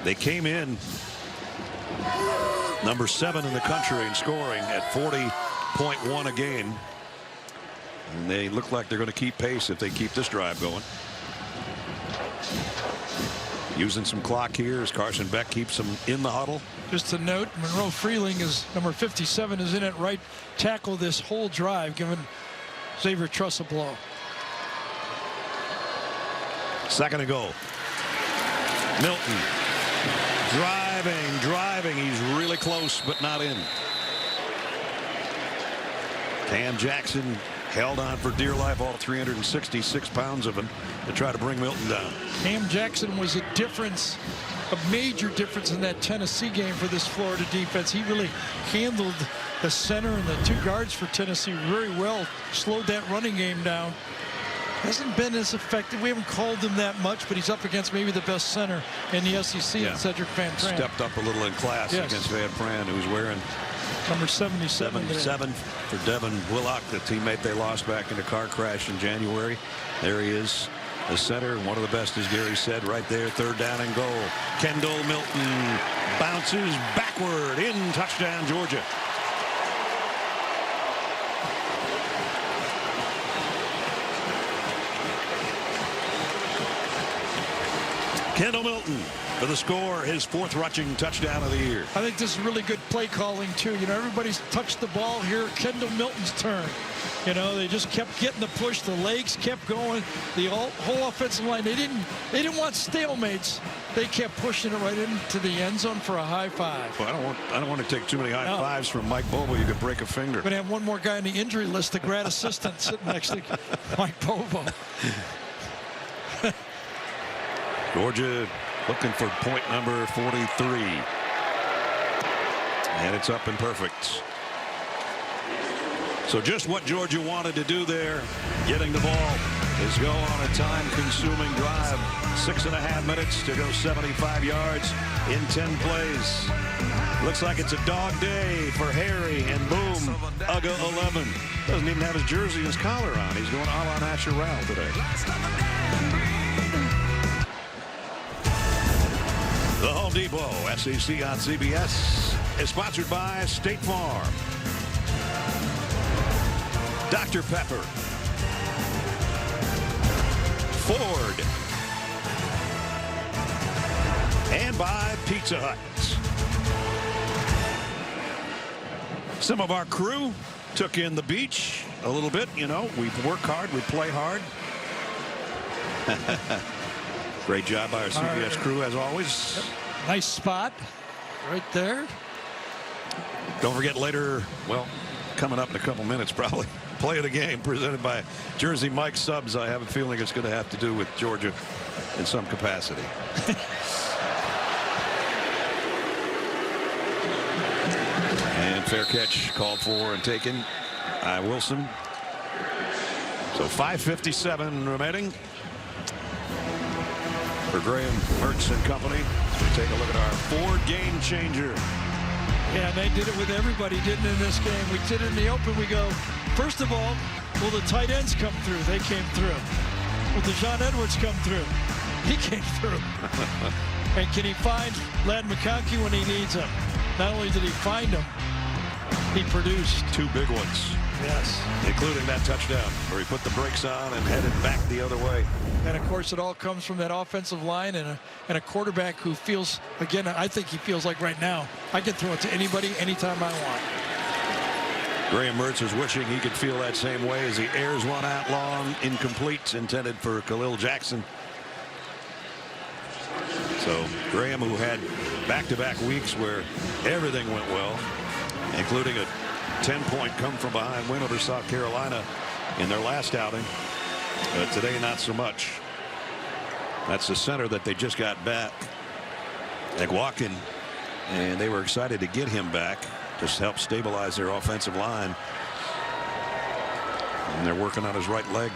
They came in number 7 in the country in scoring at 40.1 a game. And they look like they're going to keep pace if they keep this drive going. Using some clock here as Carson Beck keeps them in the huddle. Just a note, Monroe Freeling is number 57, is in at right tackle this whole drive, giving Xavier Truss a blow. 2nd and goal. Milton driving. He's really close, but not in. Cam Jackson held on for dear life, all 366 pounds of him, to try to bring Milton down. Cam Jackson was a major difference in that Tennessee game for this Florida defense. He really handled the center and the 2 guards for Tennessee very well, slowed that running game down. Hasn't been as effective. We haven't called him that much, but he's up against maybe the best center in the SEC, and Cedric Van Pran. Stepped up a little in class against Van Pran, who's wearing number 77 for Devin Willock, the teammate they lost back in a car crash in January. There he is, the center, one of the best, as Gary said, right there. 3rd down and goal. Kendall Milton bounces backward in, touchdown Georgia. Kendall Milton for the score, his 4th rushing touchdown of the year. I think this is really good play calling too. You know, everybody's touched the ball here. Kendall Milton's turn. You know, they just kept getting the push. The legs kept going. The whole offensive line, they didn't want stalemates. They kept pushing it right into the end zone for a high 5. Well, I don't want to take too many high fives from Mike Bobo. You could break a finger. We're going to have one more guy on the injury list, the grad assistant sitting next to Mike Bobo. Georgia looking for point number 43. And it's up and perfect. So just what Georgia wanted to do there, getting the ball, is go on a time-consuming drive. 6.5 minutes to go 75 yards in 10 plays. Looks like it's a dog day for Harry, and boom, Uga 11. Doesn't even have his jersey and his collar on. He's going a la natural today. The Home Depot SEC on CBS is sponsored by State Farm, Dr. Pepper, Ford, and by Pizza Hut. Some of our crew took in the beach a little bit. You know, we work hard, we play hard. Great job by our CBS crew, as always. Yep. Nice spot right there. Don't forget later, well, coming up in a couple minutes probably, play of the game presented by Jersey Mike Subs. I have a feeling it's going to have to do with Georgia in some capacity. And fair catch called for and taken by Wilson. So 5:57 remaining for Graham Mertz and company. So we take a look at our Ford game changer. Yeah, they did it with everybody, didn't in this game. We did it in the open. We go, first of all, will the tight ends come through? They came through. Will DeJohn Edwards come through? He came through. And can he find Ladd McConkey when he needs him? Not only did he find him, he produced 2 big ones. Yes. Including that touchdown where he put the brakes on and headed back the other way. And of course it all comes from that offensive line and a quarterback who feels, again, I think he feels like right now I can throw it to anybody anytime I want. Graham Mertz is wishing he could feel that same way as he airs one out long, incomplete, intended for Khalil Jackson. So Graham, who had back-to-back weeks where everything went well, including a 10-point come-from-behind win over South Carolina in their last outing. Today, not so much. That's the center that they just got back, Egwuokin, and they were excited to get him back to help stabilize their offensive line. And they're working on his right leg.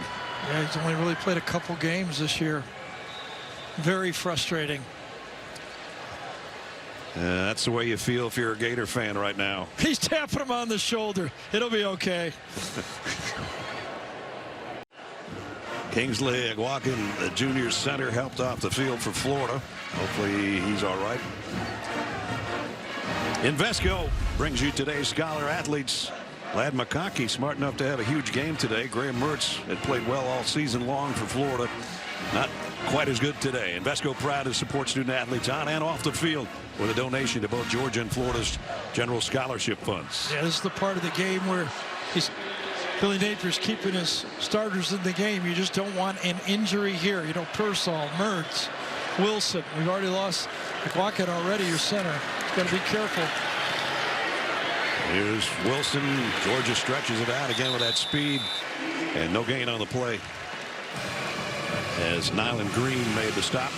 Yeah, he's only really played a couple games this year. Very frustrating. That's the way you feel if you're a Gator fan right now. He's tapping him on the shoulder. It'll be okay. Kingsley Egwuokin, the junior center, helped off the field for Florida. Hopefully he's all right. Invesco brings you today's Scholar Athletes. Ladd McConkey, smart enough to have a huge game today. Graham Mertz had played well all season long for Florida. Not quite as good today. Invesco proud to support student athletes on and off the field with a donation to both Georgia and Florida's general scholarship funds. Yeah, this is the part of the game where Billy Napier's keeping his starters in the game. You just don't want an injury here. You know, Pearsall, Mertz, Wilson. We've already lost Egwuokin already, your center. Got to be careful. Here's Wilson. Georgia stretches it out again with that speed. And no gain on the play as Nyland Green made the stop.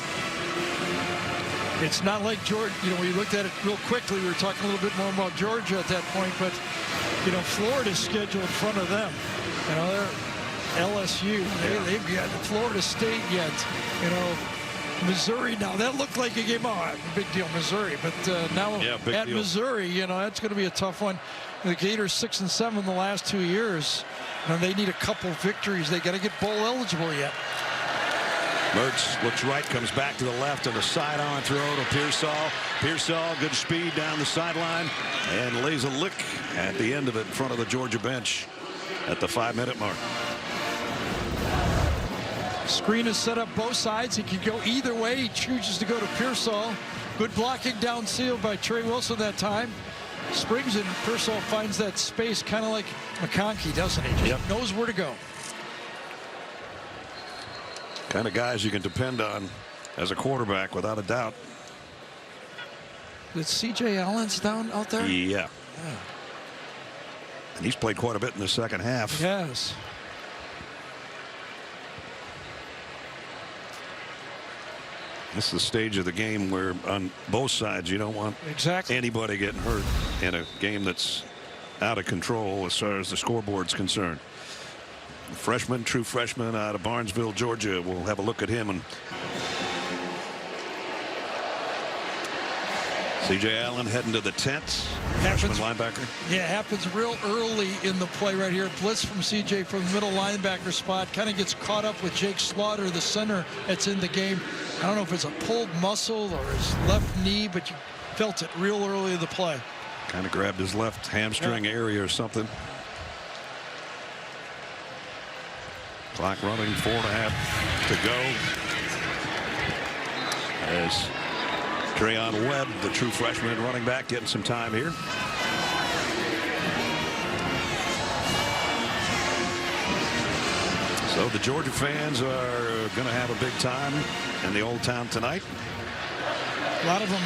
It's not like Georgia, we looked at it real quickly. We were talking a little bit more about Georgia at that point, but, Florida's schedule in front of them. They're LSU. They've got Florida State yet. Missouri now. That looked like a game. Oh, big deal, Missouri. But now at Missouri, that's going to be a tough one. The Gators 6-7 the last 2 years. And they need a couple victories. They got to get bowl eligible yet. Mertz looks right, comes back to the left, and a side-on throw to Pearsall. Pearsall, good speed down the sideline, and lays a lick at the end of it in front of the Georgia bench at the 5-minute mark. Screen is set up both sides. He can go either way. He chooses to go to Pearsall. Good blocking downfield by Trey Wilson that time. Springs and Pearsall finds that space kind of like McConkey, doesn't he? Just knows where to go. Kind of guys you can depend on as a quarterback without a doubt. Is C.J. Allen's down out there? Yeah. And he's played quite a bit in the second half. Yes. This is the stage of the game where on both sides you don't want anybody getting hurt in a game that's out of control as far as the scoreboard's concerned. Freshman, true freshman out of Barnesville, Georgia. We'll have a look at him. And C.J. Allen heading to the tent. Freshman linebacker. Yeah, happens real early in the play right here. Blitz from C.J. from the middle linebacker spot. Kind of gets caught up with Jake Slaughter, the center that's in the game. I don't know if it's a pulled muscle or his left knee, but you felt it real early in the play. Kind of grabbed his left hamstring area or something. Clock running, 4.5 to go. As Trayon Webb, the true freshman running back, getting some time here. So the Georgia fans are going to have a big time in the Old Town tonight. A lot of them,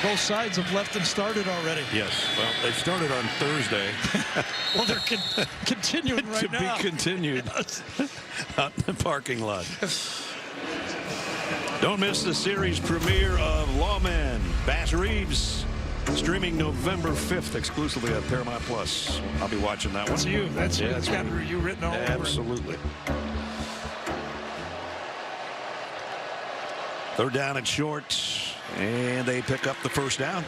both sides have left and started already. Yes. Well, they started on Thursday. Well, they're continuing right now. To be continued out in the parking lot. Don't miss the series premiere of Lawman. Bass Reeves streaming November 5th exclusively on Paramount Plus. I'll be watching that one. That's you. That's you. It's got you written all over. Absolutely. Third down and short, and they pick up the first down.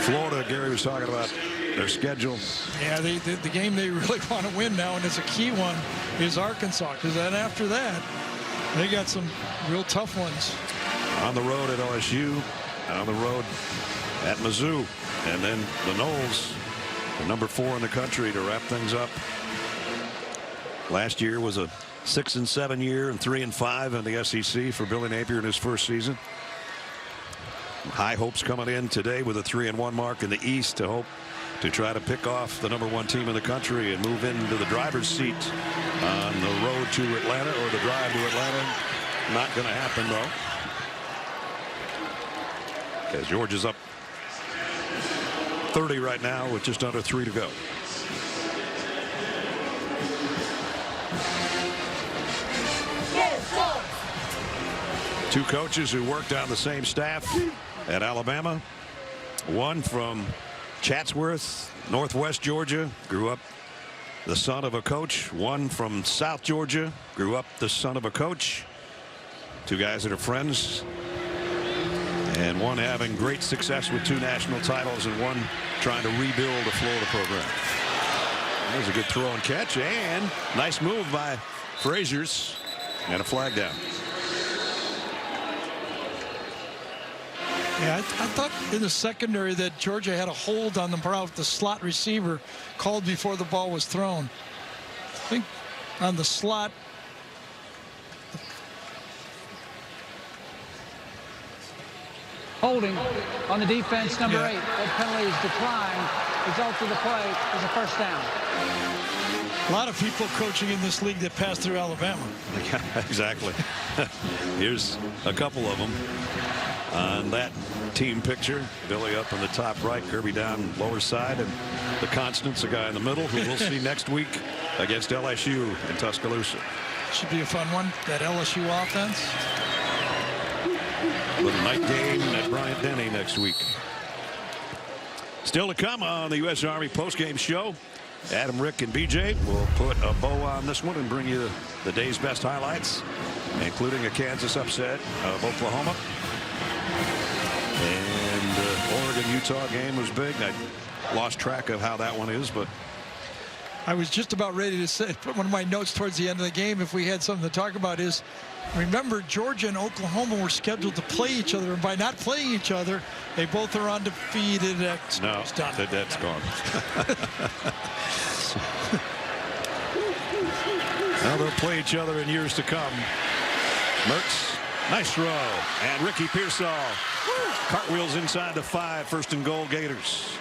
Florida, Gary was talking about their schedule. Yeah, the game they really want to win now, and it's a key one, is Arkansas, because then after that, they got some real tough ones. On the road at LSU, on the road at Mizzou, and then the Noles, the number 4 in the country, to wrap things up. Last year was a 6-7 year and 3-5 in the SEC for Billy Napier in his first season. High hopes coming in today with a 3-1 mark in the East to hope to try to pick off the number 1 team in the country and move into the driver's seat on the road to Atlanta, or the drive to Atlanta. Not going to happen though, as Georgia's up 30 right now with just under 3 to go. Two coaches who worked on the same staff at Alabama. One from Chatsworth, Northwest Georgia, grew up the son of a coach. One from South Georgia, grew up the son of a coach. Two guys that are friends. And one having great success with 2 national titles, and one trying to rebuild the Florida program. That was a good throw and catch, and nice move by Frazier's, and a flag down. Yeah, I thought in the secondary that Georgia had a hold on the slot receiver called before the ball was thrown. I think on the slot. Holding on the defense, number 8. That penalty is declined. Result of the play is a first down. A lot of people coaching in this league that passed through Alabama. Exactly. Here's a couple of them on that team picture. Billy up in the top right, Kirby down lower side, and the Constance, a guy in the middle, who we'll see next week against LSU in Tuscaloosa. Should be a fun one, that LSU offense. Little night game at Bryant Denny next week. Still to come on the U.S. Army postgame show. Adam, Rick, and BJ will put a bow on this one and bring you the day's best highlights, including a Kansas upset of Oklahoma. And the Oregon-Utah game was big. I lost track of how that one is, but I was just about ready to say, put one of my notes towards the end of the game, if we had something to talk about, is remember Georgia and Oklahoma were scheduled to play each other, and by not playing each other, they both are undefeated. That's gone. Now they'll play each other in years to come. Mertz, nice throw, and Ricky Pearsall cartwheels inside the 5, 1st and goal, Gators.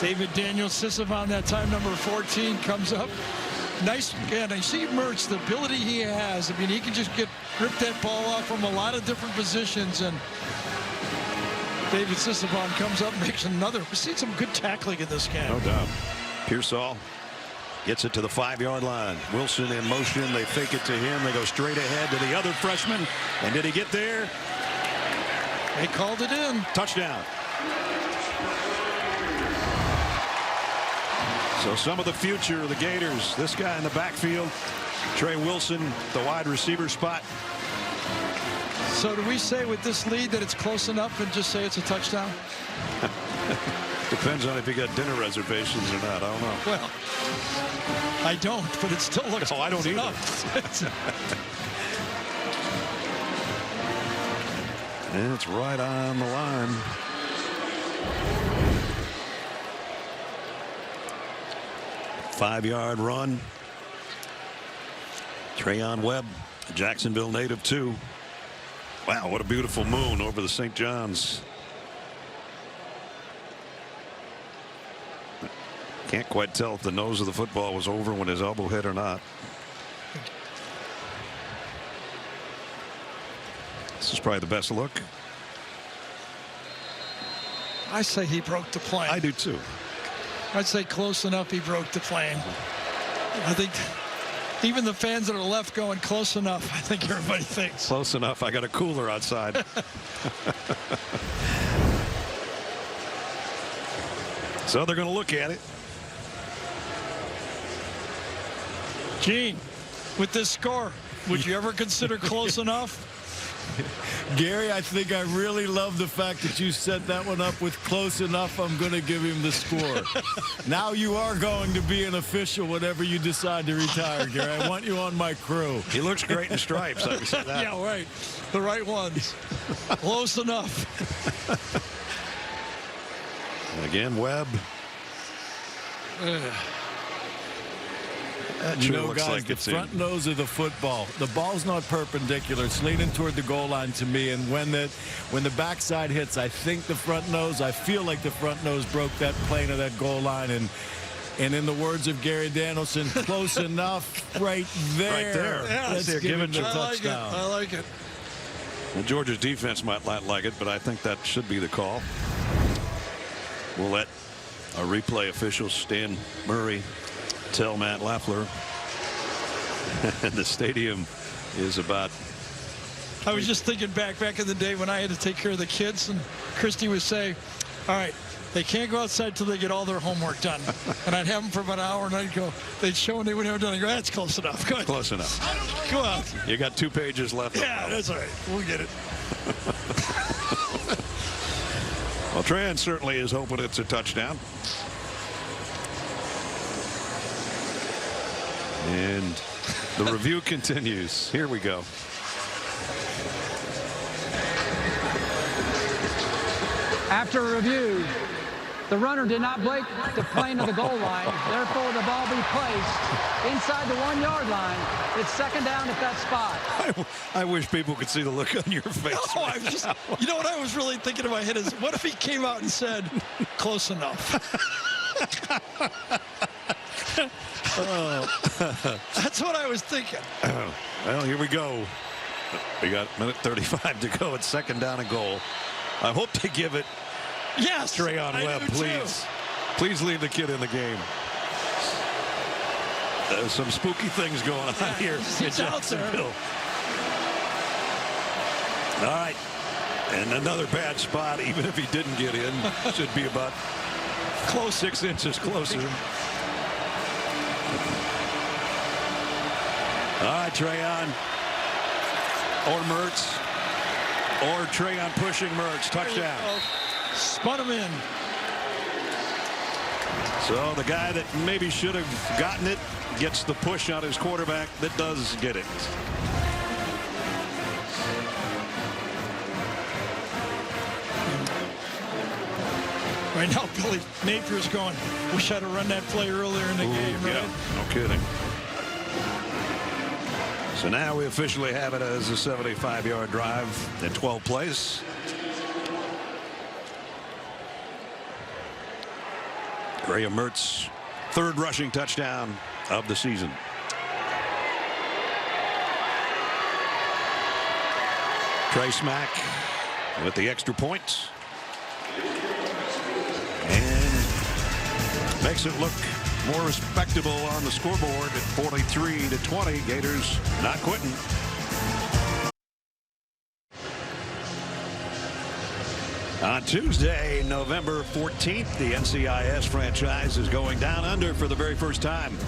David Daniel Sisavon, that time number 14, comes up. Nice again. I see Mertz, the ability he has. I mean, he can just rip that ball off from a lot of different positions, and David Sisavon comes up and makes another. We've seen some good tackling in this game. No doubt. Pearsall gets it to the 5-yard line. Wilson in motion. They fake it to him. They go straight ahead to the other freshman. And did he get there? They called it in. Touchdown. So some of the future of the Gators. This guy in the backfield, Trey Wilson, the wide receiver spot. So do we say with this lead that it's close enough and just say it's a touchdown? Depends on if you got dinner reservations or not. I don't know. Well, I don't, but it still looks I don't either. And it's right on the line. Five-yard run. Trayon Webb, a Jacksonville native too. Wow, what a beautiful moon over the St. John's. Can't quite tell if the nose of the football was over when his elbow hit or not. This is probably the best look. I say he broke the plane. I do too. I'd say close enough he broke the plane. I think even the fans that are left going close enough, I think everybody thinks. Close enough. I got a cooler outside. So they're going to look at it. Gene, with this score, would you ever consider close enough? Gary, I think I really love the fact that you set that one up with close enough. I'm going to give him the score. Now you are going to be an official whenever you decide to retire, Gary. I want you on my crew. He looks great in stripes. I can say that. Yeah, right. The right ones. Close enough. And again, Webb. You know, looks guys, like the it's front in. nose of the football, the ball's not perpendicular. It's leaning toward the goal line to me, and when the backside hits, I think the front nose, I feel like the front nose broke that plane of that goal line, and in the words of Gary Danielson, close enough right there. Right there. Yeah, Let's give him the touchdown. I like it. Well, Georgia's defense might not like it, but I think that should be the call. We'll let our replay official, Stan Murray, tell Matt Lafleur. The stadium is about. I was just thinking back in the day when I had to take care of the kids, and Christy would say, all right, they can't go outside till they get all their homework done. And I'd have them for about an hour, and I'd go, they'd show when they were done. I'd go, that's close enough. Go ahead. Close enough. Go out. You got 2 pages left. Yeah, that's all right. We'll get it. Well, Tran certainly is hoping it's a touchdown. And the review continues. Here we go. After review, the runner did not break the plane of the goal line. Therefore, the ball be placed inside the 1-yard line. It's second down at that spot. I wish people could see the look on your face. No, I was just, you know what I was really thinking in my head is, what if he came out and said, close enough? That's what I was thinking. Well, here we go. We got 1:35 to go. It's second down and goal. I hope they give it. Yes, Trayon Webb, please. Please leave the kid in the game. There's some spooky things going on here in Jacksonville. All right. And another bad spot, even if he didn't get in, should be about close 6 inches closer. All right, Trayon. Or Mertz. Or Trayon pushing Mertz. Touchdown. Spun him in. So the guy that maybe should have gotten it gets the push on his quarterback that does get it. Right now, Billy Napier's going, wish I'd have run that play earlier in the game, right? Yeah, no kidding. So now we officially have it as a 75-yard drive in 12 plays. Graham Mertz, third rushing touchdown of the season. Trey Smack with the extra point. And makes it look more respectable on the scoreboard at 43-20. Gators not quitting. On Tuesday, November 14th, the NCIS franchise is going down under for the very first time.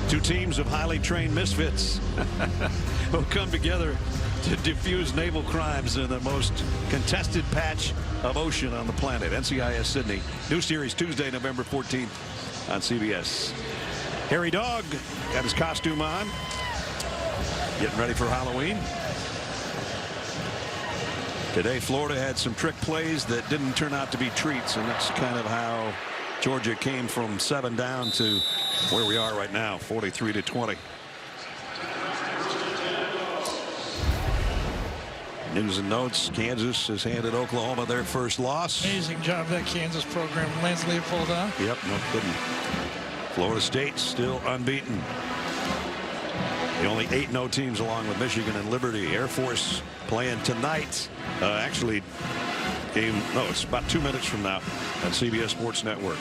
Two teams of highly trained misfits will come together to defuse naval crimes in the most contested patch of ocean on the planet. NCIS Sydney. New series Tuesday, November 14th on CBS. Harry Dog got his costume on. Getting ready for Halloween. Today, Florida had some trick plays that didn't turn out to be treats, and that's kind of how Georgia came from 7 down to where we are right now, 43-20. News and notes, Kansas has handed Oklahoma their first loss. Amazing job that Kansas program. Lance Leopold, huh? Yep, no kidding. Florida State still unbeaten. The only 8-0 teams along with Michigan and Liberty. Air Force playing tonight. Actually, it's about 2 minutes from now on CBS Sports Network.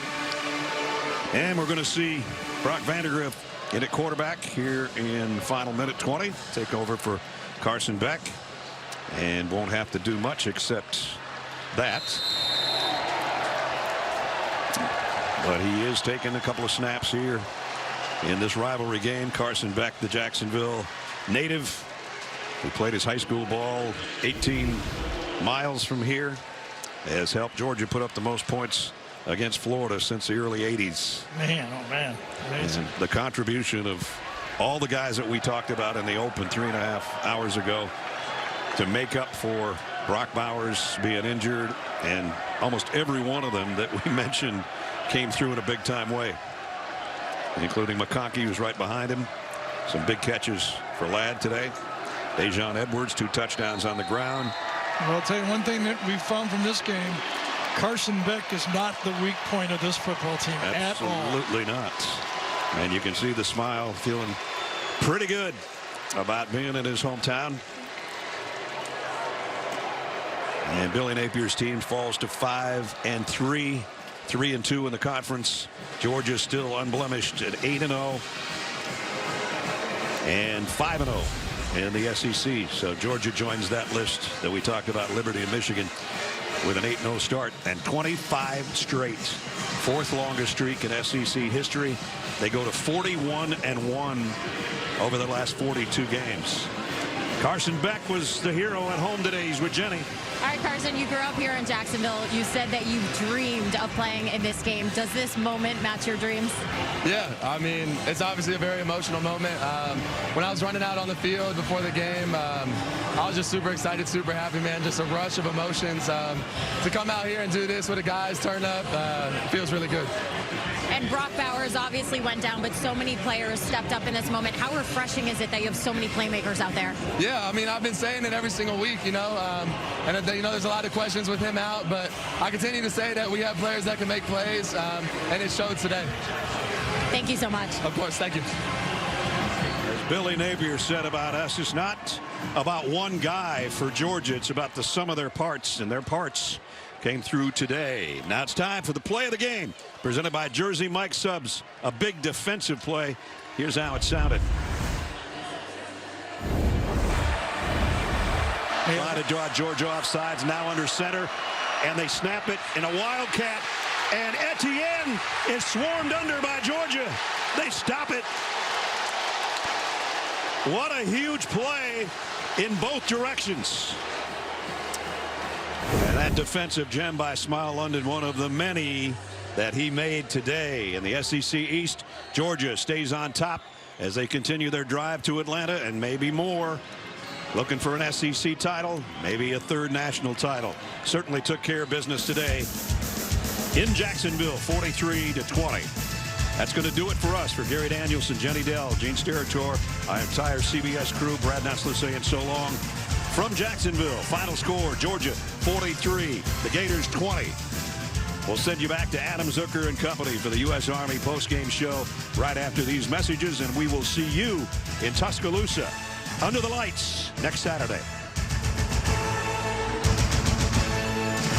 And we're going to see Brock Vandagriff in at quarterback here in final minute 20. Take over for Carson Beck. And won't have to do much except that. But he is taking a couple of snaps here in this rivalry game. Carson Beck, the Jacksonville native, who played his high school ball 18 miles from here, has helped Georgia put up the most points against Florida since the early 80s. Man, oh man, amazing. And the contribution of all the guys that we talked about in the open 3.5 hours ago to make up for Brock Bowers being injured, and almost every one of them that we mentioned came through in a big time way, including McConkey, who's right behind him. Some big catches for Ladd today. Dejon Edwards, 2 touchdowns on the ground. Well, I'll tell you one thing that we found from this game. Carson Beck is not the weak point of this football team at all. Absolutely not. And you can see the smile, feeling pretty good about being in his hometown. And Billy Napier's team falls to 5-3, 3-2 in the conference. Georgia still unblemished at 8-0 and 5-0 in the SEC. So Georgia joins that list that we talked about, Liberty and Michigan, with an 8-0 start and 25 straight. 4th longest streak in SEC history. They go to 41-1 over the last 42 games. Carson Beck was the hero at home today. He's with Jenny. All right, Carson, you grew up here in Jacksonville. You said that you dreamed of playing in this game. Does this moment match your dreams? Yeah, I mean, it's obviously a very emotional moment. When I was running out on the field before the game, I was just super excited, super happy, man. Just a rush of emotions. To come out here and do this with the guys, turn up, feels really good. And Brock Bowers obviously went down, but so many players stepped up in this moment. How refreshing is it that you have so many playmakers out there? Yeah, I mean, I've been saying it every single week, you know, and there's a lot of questions with him out, but I continue to say that we have players that can make plays, and it showed today. Thank you so much. Of course, thank you. Billy Napier said about us, it's not about one guy for Georgia. It's about the sum of their parts, and their parts came through today. Now it's time for the play of the game, presented by Jersey Mike Subs. A big defensive play. Here's how it sounded. Trying to draw Georgia off sides, now under center, and they snap it in a wildcat, and Etienne is swarmed under by Georgia. They stop it. What a huge play in both directions. And that defensive gem by Smile London, one of the many that he made today. In the SEC East, Georgia stays on top as they continue their drive to Atlanta and maybe more. Looking for an SEC title, maybe a third national title. Certainly took care of business today in Jacksonville, 43-20. That's going to do it for us. For Gary Danielson, Jenny Dell, Gene Steratore, our entire CBS crew, Brad Nessler saying so long. From Jacksonville, final score, Georgia 43, the Gators 20. We'll send you back to Adam Zucker and company for the U.S. Army postgame show right after these messages, and we will see you in Tuscaloosa under the lights next Saturday.